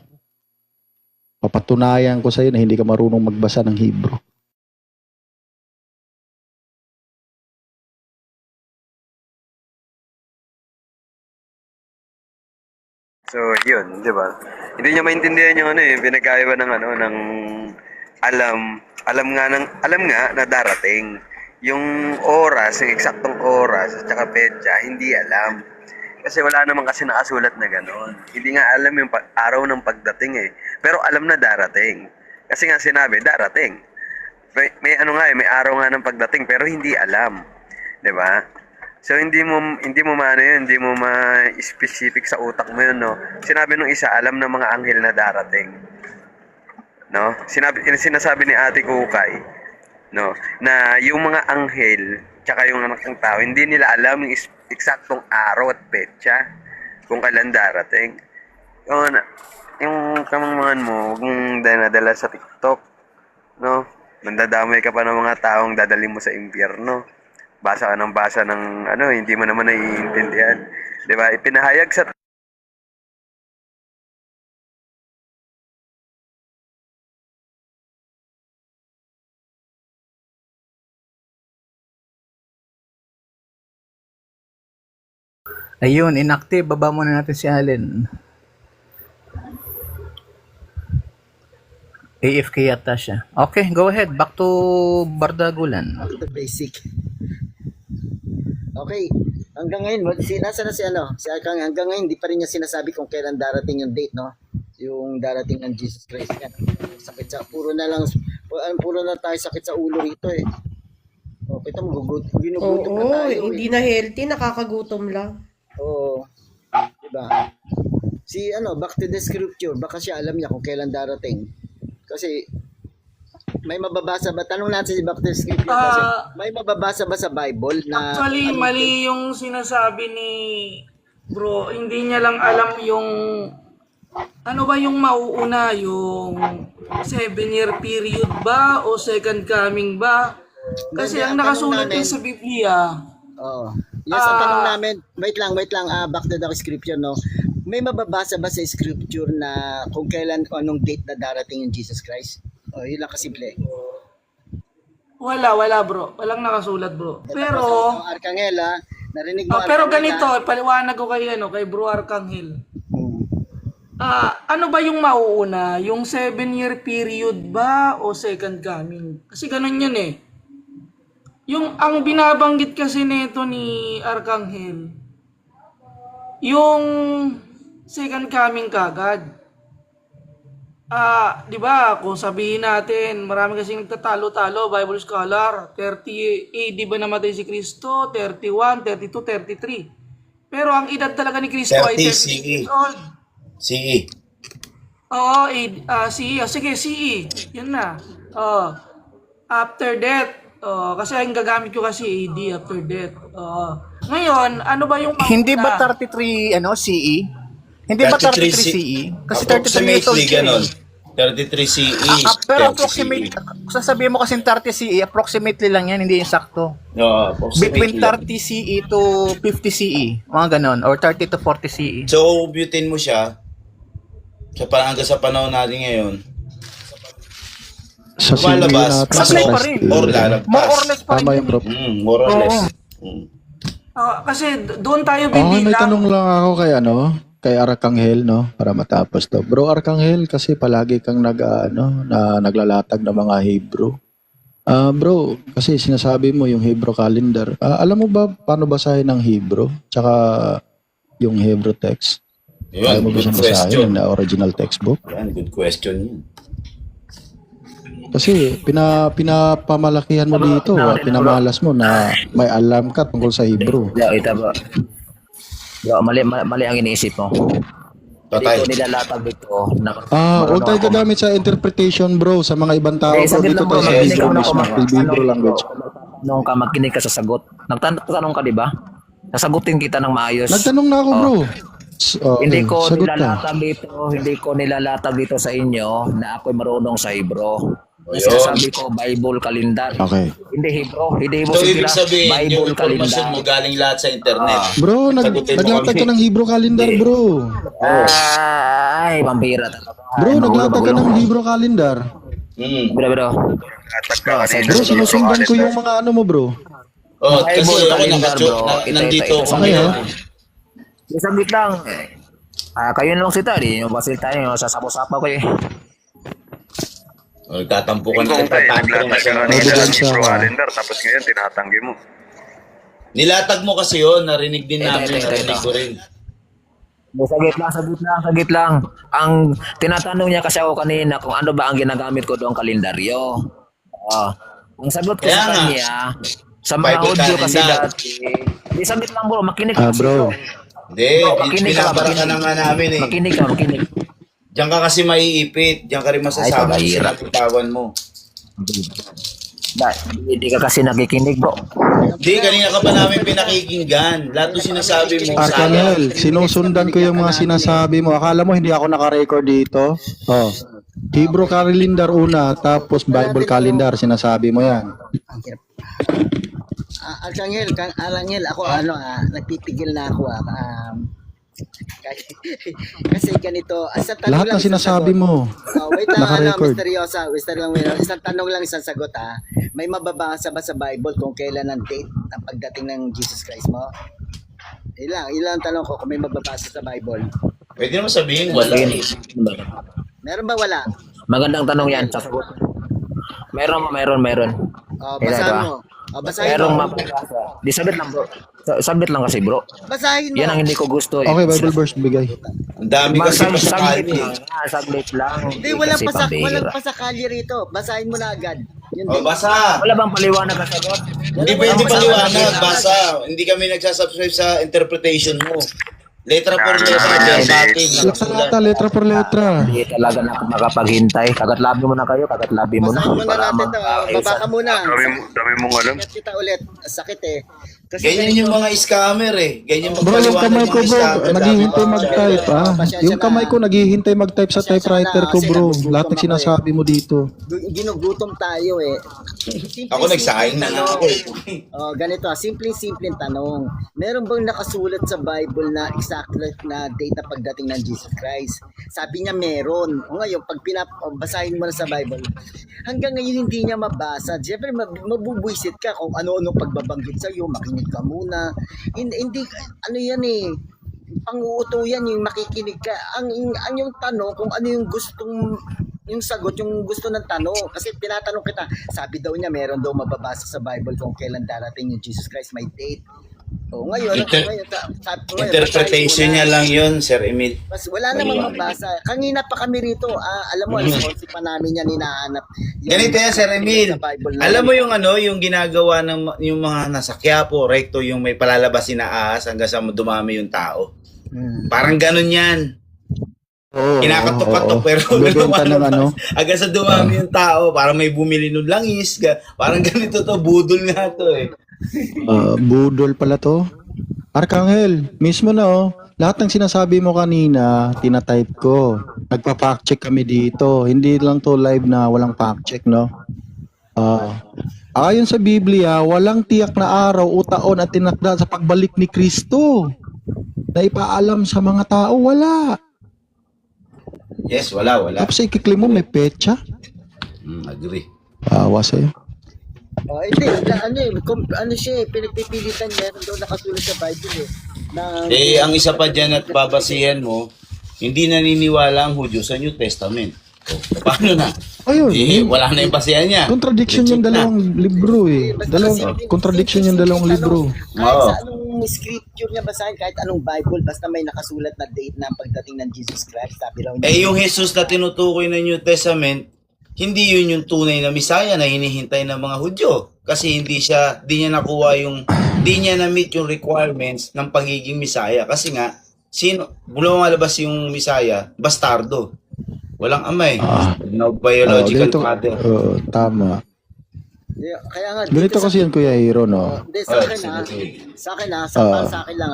Papatunayan ko sa'yo na hindi ka marunong magbasa ng Hebrew. So, yun, 'di ba? Hindi niya maintindihan yung yung pinagkaiba ng ng alam nga na darating. Yung oras, yung eksaktong oras at saka petsa, hindi alam. Kasi wala naman kasi nakasulat na gano'n. Hindi nga alam yung araw ng pagdating eh. Pero alam na darating. Kasi nga sinabi, darating. May may araw nga ng pagdating pero hindi alam. 'Di ba? So hindi mo hindi mo ma-specific sa utak mo yun, no. Sinabi nung isa, alam ng mga anghel na darating. No? Sinasabi ni Ate Kukay, no, na yung mga anghel tsaka yung anak ng tao, hindi nila alam yung eksaktong araw at petsa kung kailan darating. Yung kamangmangan mo, huwag mong dinadala sa TikTok, no? Mandadamay ka pa ng mga taong dadalhin mo sa impyerno. Basa ka ng basa ng hindi mo naman naiintindihan. 'Di ba? Ipinahayag sa Ayun, inactive. Baba muna natin si Allen. AFK yata siya. Okay, go ahead. Back to Bardagulan. The basic. Okay, hanggang ngayon, nasa na si Arkang, hanggang ngayon, hindi pa rin niya sinasabi kung kailan darating yung date, no? Yung darating ng Jesus Christ yan. Sakit sa, puro na tayo sakit sa ulo rito eh. O, kita mo, ginugutom na tayo. Hindi na healthy, nakakagutom lang. Oo. Diba? Back to the scripture, baka siya alam niya kung kailan darating. Kasi, may mababasa ba? Tanong natin si Back to the scripture kasi, may mababasa ba sa Bible na... Actually, mali yung sinasabi ni bro. Hindi niya lang alam yung... Ano ba yung mauuna? Yung 7-year period ba? O second coming ba? Kasi ang nakasulat din sa Biblia... Oo. Yes, ang tanong namin, wait lang, back to the scripture, no? May mababasa ba sa scripture na kung kailan o anong date na darating yung Jesus Christ? O, yun lang kasimple. Wala bro. Walang nakasulat bro. Pero... Arkanghel, narinig mo pero ganito, paliwanag ko kay Bro Arkanghel. Ano ba yung mauuna? Yung 7-year period ba o second coming? Kasi ganun yun eh. Ang binabanggit kasi nito ni Arkanghel, yung second coming kagad. Di ba, kung sabihin natin, marami kasing nagtatalo-talo, Bible scholar, 30 AD ba namatay si Kristo, 31, 32, 33. Pero ang edad talaga ni Kristo ay 30 years old. CE. Oo, CE. Sige, CE. Yun na. After death. Kasi ang gagamit ko kasi AD, after death. Ngayon, ano ba yung mauna? Hindi ba 33 CE? Hindi ba 33 CE? Kasi 33 years old siya. 33 CE. Pero approximate, sasabihin mo kasi 30 CE, approximately lang yan, hindi yung sakto. No, Between 30 CE to 50 CE, mga ganon, or 30 to 40 CE. So, butin mo siya, hanggang sa panahon natin ngayon, Sa lumalabas, Sablay pa rin. or lalagpas. More or less pa Tama rin. yung bro. More or less. Kasi doon tayo May bibilang. tanong lang ako kay Arkanghel, no, para matapos to. Bro Arkanghel, kasi palagi kang naglalatag ng mga Hebrew. Bro, kasi sinasabi mo yung Hebrew calendar. Alam mo ba paano basahin ng Hebrew? Tsaka yung Hebrew text? Kaya mo ba siyang basahin na original textbook? Yan, good question yun. Kasi pinapamalakihan mo dito, pinamalas mo na may alam ka tungkol sa Hebrew. Ito ba? Mali ang iniisip mo. Hindi ko nilalatag dito. Huwag tayo gagamit sa interpretation, bro, sa mga ibang tao. Saglit Dito lang, bro. tayo sa Hebrew mismo, Hebrew language. Nung ka, magkinig ka sa sagot. Nagtanong ka, di ba? Sasagutin kita ng maayos. Nagtanong na ako, bro. Hindi ko sagot ka. hindi ko nilalatag dito sa inyo na ako'y marunong sa Hebrew. Sinasabi ko Bible calendar. Okay. Hindi Hebrew So, ibig sila. sabihin, yung Bible information mo calendar. galing lahat sa internet. Bro, naglatag ka ng Hebrew calendar, bro. Ay, pambira talaga. Bro, naglatag ka ng Hebrew calendar. Bro. Bro, sinusundan ko yung mga ano mo, bro. Kasi Bible ako calendar, bro. nandito ako Okay, ngayon. Saglit lang. Kayo lang sita, di yung basil tayo, sasapo-sapo ko eh. Tatampo ka na tapos ngayon tinatanggi mo. Nilatag mo kasi yun, narinig din namin, narinig ko rin. Saglit lang. Ang tinatanong niya kasi ako kanina kung ano ba ang ginagamit ko doong kalendaryo. Ang sagot ko sa kanya, sa mga Bible audio kasi calendar. dati, di saglit lang bro, makinig ka kasi Bro. Hindi, makinig ka, binabara ka naman namin eh. Makinig ka. Diyan ka kasi maiipit, diyan ka rin masasama Ay, sa napitawan mo. Hindi ka kasi nakikinig bro. Hindi, kanina ka pa namin pinakikinggan. Lahat ng sinasabi mo, Arkanel, sinusundan ko yung mga sinasabi mo. Akala mo hindi ako naka-record dito? Hebrew calendar una, tapos Bible calendar, sinasabi mo yan. Arkanghel, ako nagpipigil na ako kasi ganito, isang tanong Lahat lang, ng sinasabi mo, wait lang, naka-record. isang tanong lang, isang sagot may mababasa ba sa Bible kung kailan ang date ng pagdating ng Jesus Christ mo? Ilang tanong ko kung may mababasa sa Bible. Pwede naman sabihin, wala. Meron ba wala? Magandang tanong yan. Sasagot. Meron. Basahin mo. Basahin Merong mo. mababasa. Di sabit lang bro. Sabit lang kasi bro. Basahin mo. Yan ang hindi ko gusto eh. Okay, Bible verse, bigay. Ang dami kasi Saglit pasakali. lang. Hindi, walang Pambira. pasakali rito. Basahin mo na agad. Yun O, basa. Wala bang paliwanag ka sagot? Hindi pwede paliwanag, basa. Hindi kami nagsasubscribe sa interpretation mo. Letra por letra, verbatim, nakasulat. Letra por letra. Hindi talaga makapaghintay. Kagatlabi mo na kayo. Kagatlabi mo na. Basahin mo na natin to. Baba ka muna. Dami mong alam. Sakit kita ulit. Sakit eh. Kasi Ganyan yung mga scammer eh. Ganyan Bro, yung kamay magpaliwanag ko, mga bro, scammer. naghihintay mag-type, Yung kamay ko, naghihintay mag-type sa typewriter ko, bro. Lahat ng sinasabi mo dito. ginugutom tayo eh. Ako nagsaing na nga ako. Ganito, simpleng tanong. Meron bang nakasulat sa Bible na exact na date na pagdating ng Jesus Christ? Sabi niya meron. O ngayon, pag basahin mo na sa Bible, hanggang ngayon hindi niya mabasa. Siyempre, mabubwisit ka kung ano-ano pagbabanggit sa'yo, makinig ka muna. Hindi, ano yan eh, panguuto yan yung makikinig ka. Ang yung tanong kung ano yung gustong yung sagot, yung gusto ng tanong. Kasi tinatanong kita, sabi daw niya meron daw mababasa sa Bible kung kailan darating yung Jesus Christ, may date. O ngayon, Interpretation niya lang yun, Sir Emil. Mas wala namang mabasa. Kanina pa kami rito, alam mo, responsive pa namin yan hinahanap. Ganito yan, Sir Emil. Alam mo yung yung ginagawa ng yung mga nasa Quiapo, recto, yung may palalabasin na ahas hanggang sa dumami yung tao. Parang ganun yan. Kinakatok-katok pero Bebenta ng ano. hanggang sa dumami yung tao, parang may bumili ng langis, parang ganito to, budol nga to eh. Budol pala to. Arkanghel, mismo na lahat ng sinasabi mo kanina, tinatype ko. Nagpa-fact check kami dito. Hindi lang to live na walang fact check, no? Ayon sa Biblia, walang tiyak na araw o taon at tinakda sa pagbalik ni Kristo. Na ipaalam sa mga tao, wala. Yes, wala. Tapos ikikli mo, may petsa. Agree. Awa sa'yo. Hindi, ano siya eh, pinagpipilitan, meron daw nakasulat sa Bible eh. Ang isa pa dyan at babasihan mo, hindi naniniwala ang Hudyo sa New Testament. Paano na? Ayun. Wala na yung basehan niya. Contradiction yung dalawang libro eh. Contradiction yung dalawang libro. Kahit sa anong scripture niya basahin, kahit anong Bible, basta may nakasulat na date na pagdating ng Jesus Christ, sabi raw niya. Yung Jesus na tinutukoy ng New Testament, hindi yun yung tunay na Misaya na hinihintay ng mga Hudyo. Kasi hindi niya na-meet yung requirements ng pagiging Misaya. Kasi nga, lumalabas yung Misaya, bastardo. Walang amay. No biological ganito, mother. Tama. Kaya nga, Ganito kasi yan, Kuya Hiro, no? Hindi, sa akin sa akin lang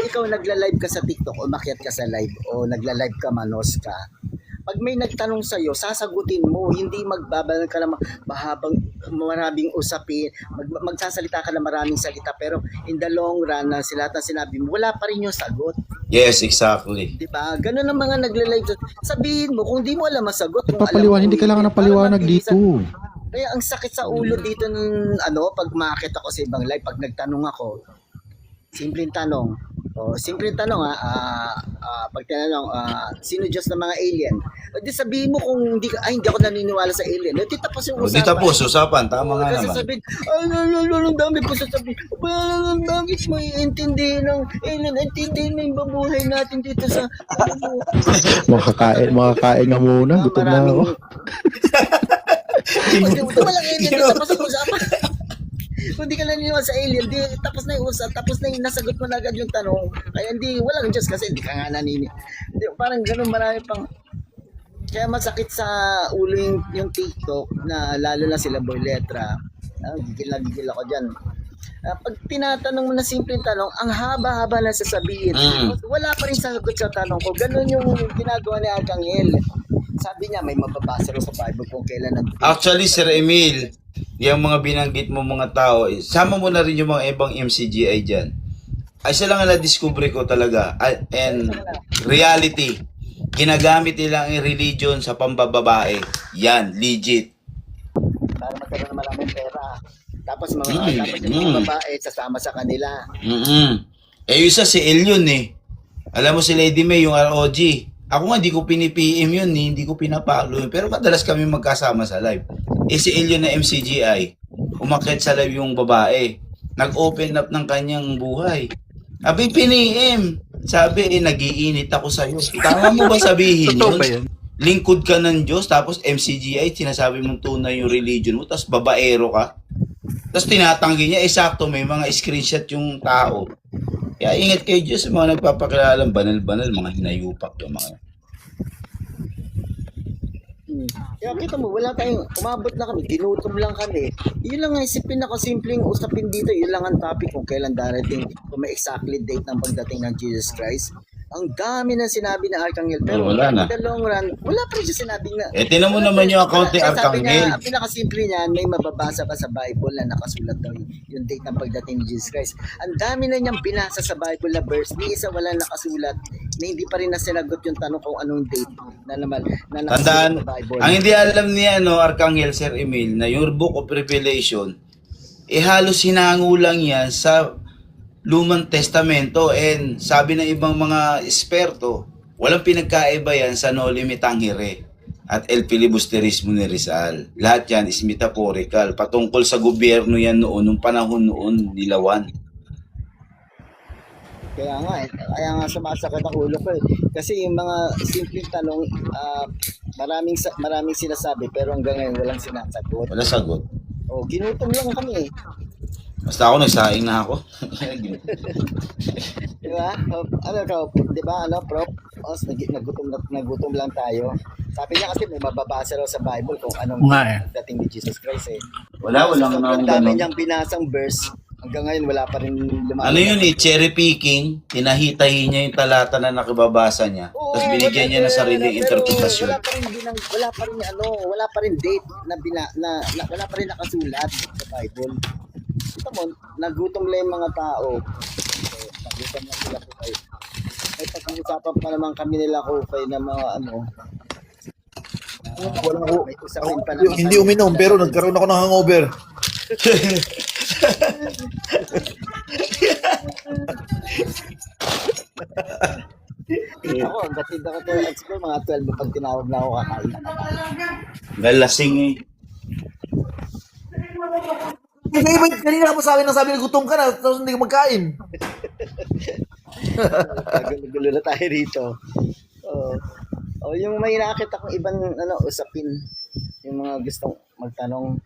ikaw nagla-live ka sa TikTok o makiat ka sa live o nagla-live ka, manos ka. Pag may nagtanong sa'yo, sasagutin mo, hindi magbabalan ka ng maraming usapin, magsasalita ka ng maraming salita, pero in the long run, lahat ng sinabi mo, wala pa rin yung sagot. Yes, exactly. Diba? Ganun ang mga nagla-live. Sabihin mo, kung di mo alam masagot, Hindi kailangan ng paliwanag dito. Kaya ang sakit sa ulo dito ng pag makakita ko sa ibang live, pag nagtanong ako, simpleng tanong, pag tinanong, sino Diyos ng mga alien? Di sabihin mo kung hindi ako naniniwala sa alien. Di tapos yung usapan. Di tapos, usapan. Tama nga naman. Kasi sabihin, ang dami po sasabihin, bakit mo iintindihin ng alien? Intindihin mo yung babuhay natin dito sa... Makakain nga muna. Gutom na ako. Walang alien. Tapos yung usapan. Kung di ka naniniwala sa alien, tapos na yung usap, tapos na yung nasagot mo na agad yung tanong. Kaya walang Diyos kasi hindi ka nga parang ganun, marami pang... Kaya masakit sa ulo yung TikTok na lalo na sila Boy Letra. Gigil ako dyan. Pag tinatanong mo na simpleng tanong, ang haba-haba na sasabihin. Wala pa rin sagot sa tanong ko. Ganun yung ginagawa ni Arcangel. Sabi niya, may mababasa rin sa Bible kung kailan Actually, Sir Emil, yung mga binanggit mo mga tao, sama mo na rin yung mga ibang MCGI dyan. Ay, sila nga na-discover ko talaga. And reality, ginagamit nila ang religion sa pambababae. Yan, legit. Para magkaroon naman ng pera. Tapos yung babae, sasama sa kanila. Yung isa si El yun eh. Alam mo si Lady May, yung ROG. Ako nga, hindi ko pinipm yun eh. Hindi ko pinapalo yun. Pero madalas kami magkasama sa live. Si El yun na MCGI, umakyat sa live yung babae. Nag-open up ng kanyang buhay. Abi, piniem. Sabi, nag-iinit ako sa'yo. Tama mo ba sabihin yun? Lingkod ka ng Diyos, tapos MCGI, sinasabi mong tunay yung religion mo, tapos babaero ka. Tapos tinatanggi niya, sakto, may mga screenshot yung tao. Kaya ingat kayo Diyos sa mga nagpapakilalang banal-banal, mga hinayupak yung mga. Kaya kita mo, wala tayong, umabot na kami, ginutom lang kami. Yun lang ang isipin na simpleng usapin dito, yun lang ang topic kung kailan darating, kung may exactly date ng pagdating ng Jesus Christ. Ang dami na sinabi ng Arcangel, pero wala na. in the long run, wala pa rin siya sinabing na. Tinan mo naman yung account ni Arcangel. Ang pinakasimple niyan, may mababasa ka sa Bible na nakasulat daw yung date ng pagdating ni Jesus Christ. Ang dami na niyang binasa sa Bible na verse, ni isa wala nakasulat, na hindi pa rin nasinagot yung tanong kung anong date na naman na nakasulat Tandaan, sa Bible. ang hindi alam niya, Arcangel, Sir Emil, na yung Book of Revelation, halos hinangulang yan sa Lumang Testamento, and sabi ng ibang mga eksperto, walang pinagkaiba yan sa No Limit Tangere at El Filibusterismo ni Rizal. Lahat yan is metaphorical, patungkol sa gobyerno yan noon, nung panahon noon nilawan. Kaya nga sumasakit ang ulo ko eh. Kasi yung mga simpleng tanong, maraming sinasabi, pero hanggang ngayon walang sinasagot. Wala sagot. Ginutom lang kami eh. Basta ako, nagsaing na ako. Diba? Diba, Prof? Nagutom lang tayo. Sabi niya kasi may mababasa raw sa Bible kung anong dating ni Jesus Christ eh. Walang ang dami niyang binasang verse. Hanggang ngayon wala pa rin lumalabas. Ano yun cherry picking, tinahitahin niya yung talata na nakababasa niya. Tapos binigyan niya ng sariling interpretasyon. Wala pa rin date na wala pa rin nakasulat sa Bible. Ito mo, nagutom lang yung mga tao. Nagutom lang sila po kayo. May pag-uusapan pa naman kami nila ko kayo na mga Hindi uminom pero nagkaroon ako ng hangover. Ako, batid ako to, at siguro mga 12 pag tinawag na ako, kakain na. Lalasing eh. Kanina mo sa akin, sabi na gutom ka na, tapos hindi ka magkain. Gulo na tayo rito. Yung may nakakita akong ibang usapin, yung mga gustong magtanong.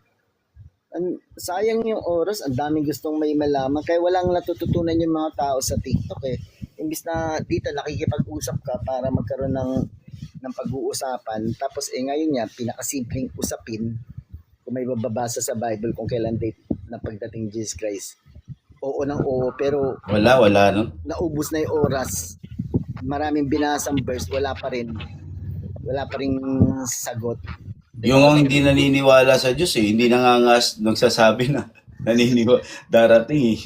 Sayang yung oras, ang daming gustong may malaman, kaya walang natututunan yung mga tao sa TikTok eh. Imbis na dito nakikipag-usap ka para magkaroon ng pag-uusapan, tapos ngayon niya, pinakasimpleng usapin, kung may bababasa sa Bible kung kailan date ng pagdating Jesus Christ. Oo ng oo, pero Wala, no? naubos na yung oras. Maraming binasang verse, wala pa rin sagot. Yung hindi naniniwala sa Diyos eh, hindi nangangas, nagsasabi na naniniwala, darating eh.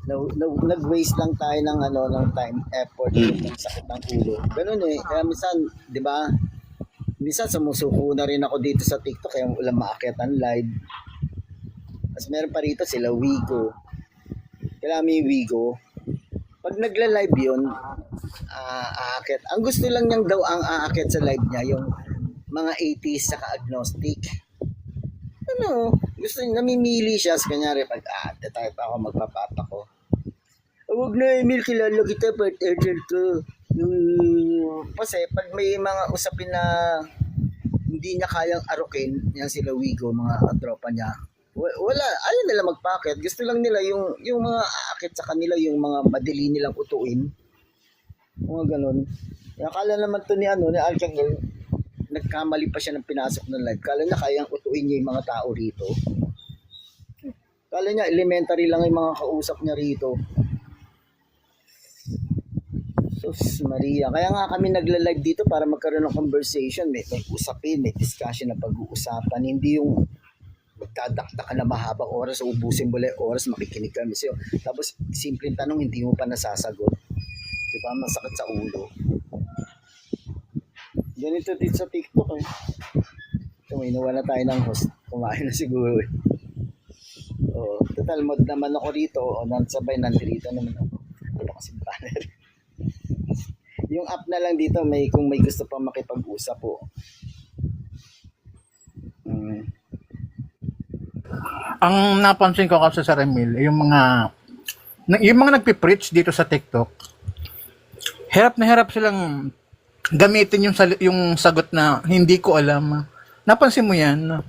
Nag-waste lang tayo ng time, effort, ng sakit ng ulo. Ganun eh. Kaya minsan, di ba, sumusuko na rin ako dito sa TikTok kaya walang maakyatan live. Mas meron pa rito sila Wigo. Kailangan may Wigo. Pag nagla-live yun, aakyat. Ang gusto lang niyang daw ang aakyat sa live niya, yung mga atheist saka agnostic. Gusto niya, namimili siya. Kanyari, pag tayo pa ako, magpapapa ko. Huwag na, Emil, kilala kita, part Ethel ko. Kasi pag may mga usapin na hindi niya kayang arukin, yan sila Wigo, mga tropa niya, wala, ayaw nila magpakit. Gusto lang nila yung mga aakit sa kanila, yung mga madali nilang utuin. Mga ganun. Akala naman to ni Archangel, nagkamali pa siya ng pinasok ng live. Kala niya kayang utuin niya yung mga tao rito. Kala niya elementary lang yung mga kausap niya rito. Sus Maria. Kaya nga kami nagla-live dito para magkaroon ng conversation. May usapin, may discussion na pag-uusapan. Hindi yung magdadakta ka na mahabang oras, ubusin mo lang oras, makikinig kami sa'yo. Tapos simpleng tanong, hindi mo pa nasasagot. Diba? Masakit sa ulo. Ganito dito sa TikTok eh. May nawala tayo ng host. Kumain na siguro eh. Total mod naman ako rito. Sabay nandito naman ako. Wala kasing banner. Yung app na lang dito, kung may gusto pa makipag-usap po. Ang napansin ko kasi sa Remil, yung mga nagpipreach dito sa TikTok, hirap na hirap silang gamitin yung sagot na hindi ko alam. Napansin mo yan?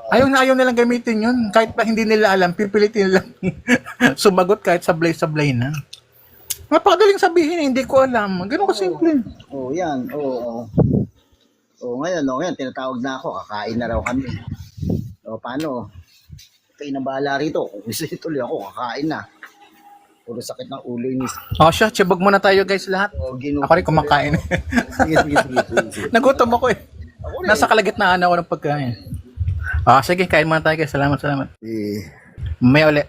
Ayaw nilang gamitin yun. Kahit pa hindi nila alam, pipilitin nilang sumagot kahit sablay-sablay na. Napakagaling sabihin, hindi ko alam. Ganun kasimple. Yan. Ngayon, tinatawag na ako. Kakain na raw kami. Paano? Kayo na bahala rito. Kung gusto ituloy ako, kakain na. Puro sakit ng ulo yun. Siya, tiyabag muna tayo guys lahat. Ako rin kumakain. Sige. Nagutom ako eh. Nasa kalagitnaan ako ng pagkain. Sige, kain muna tayo guys. Salamat. May uli.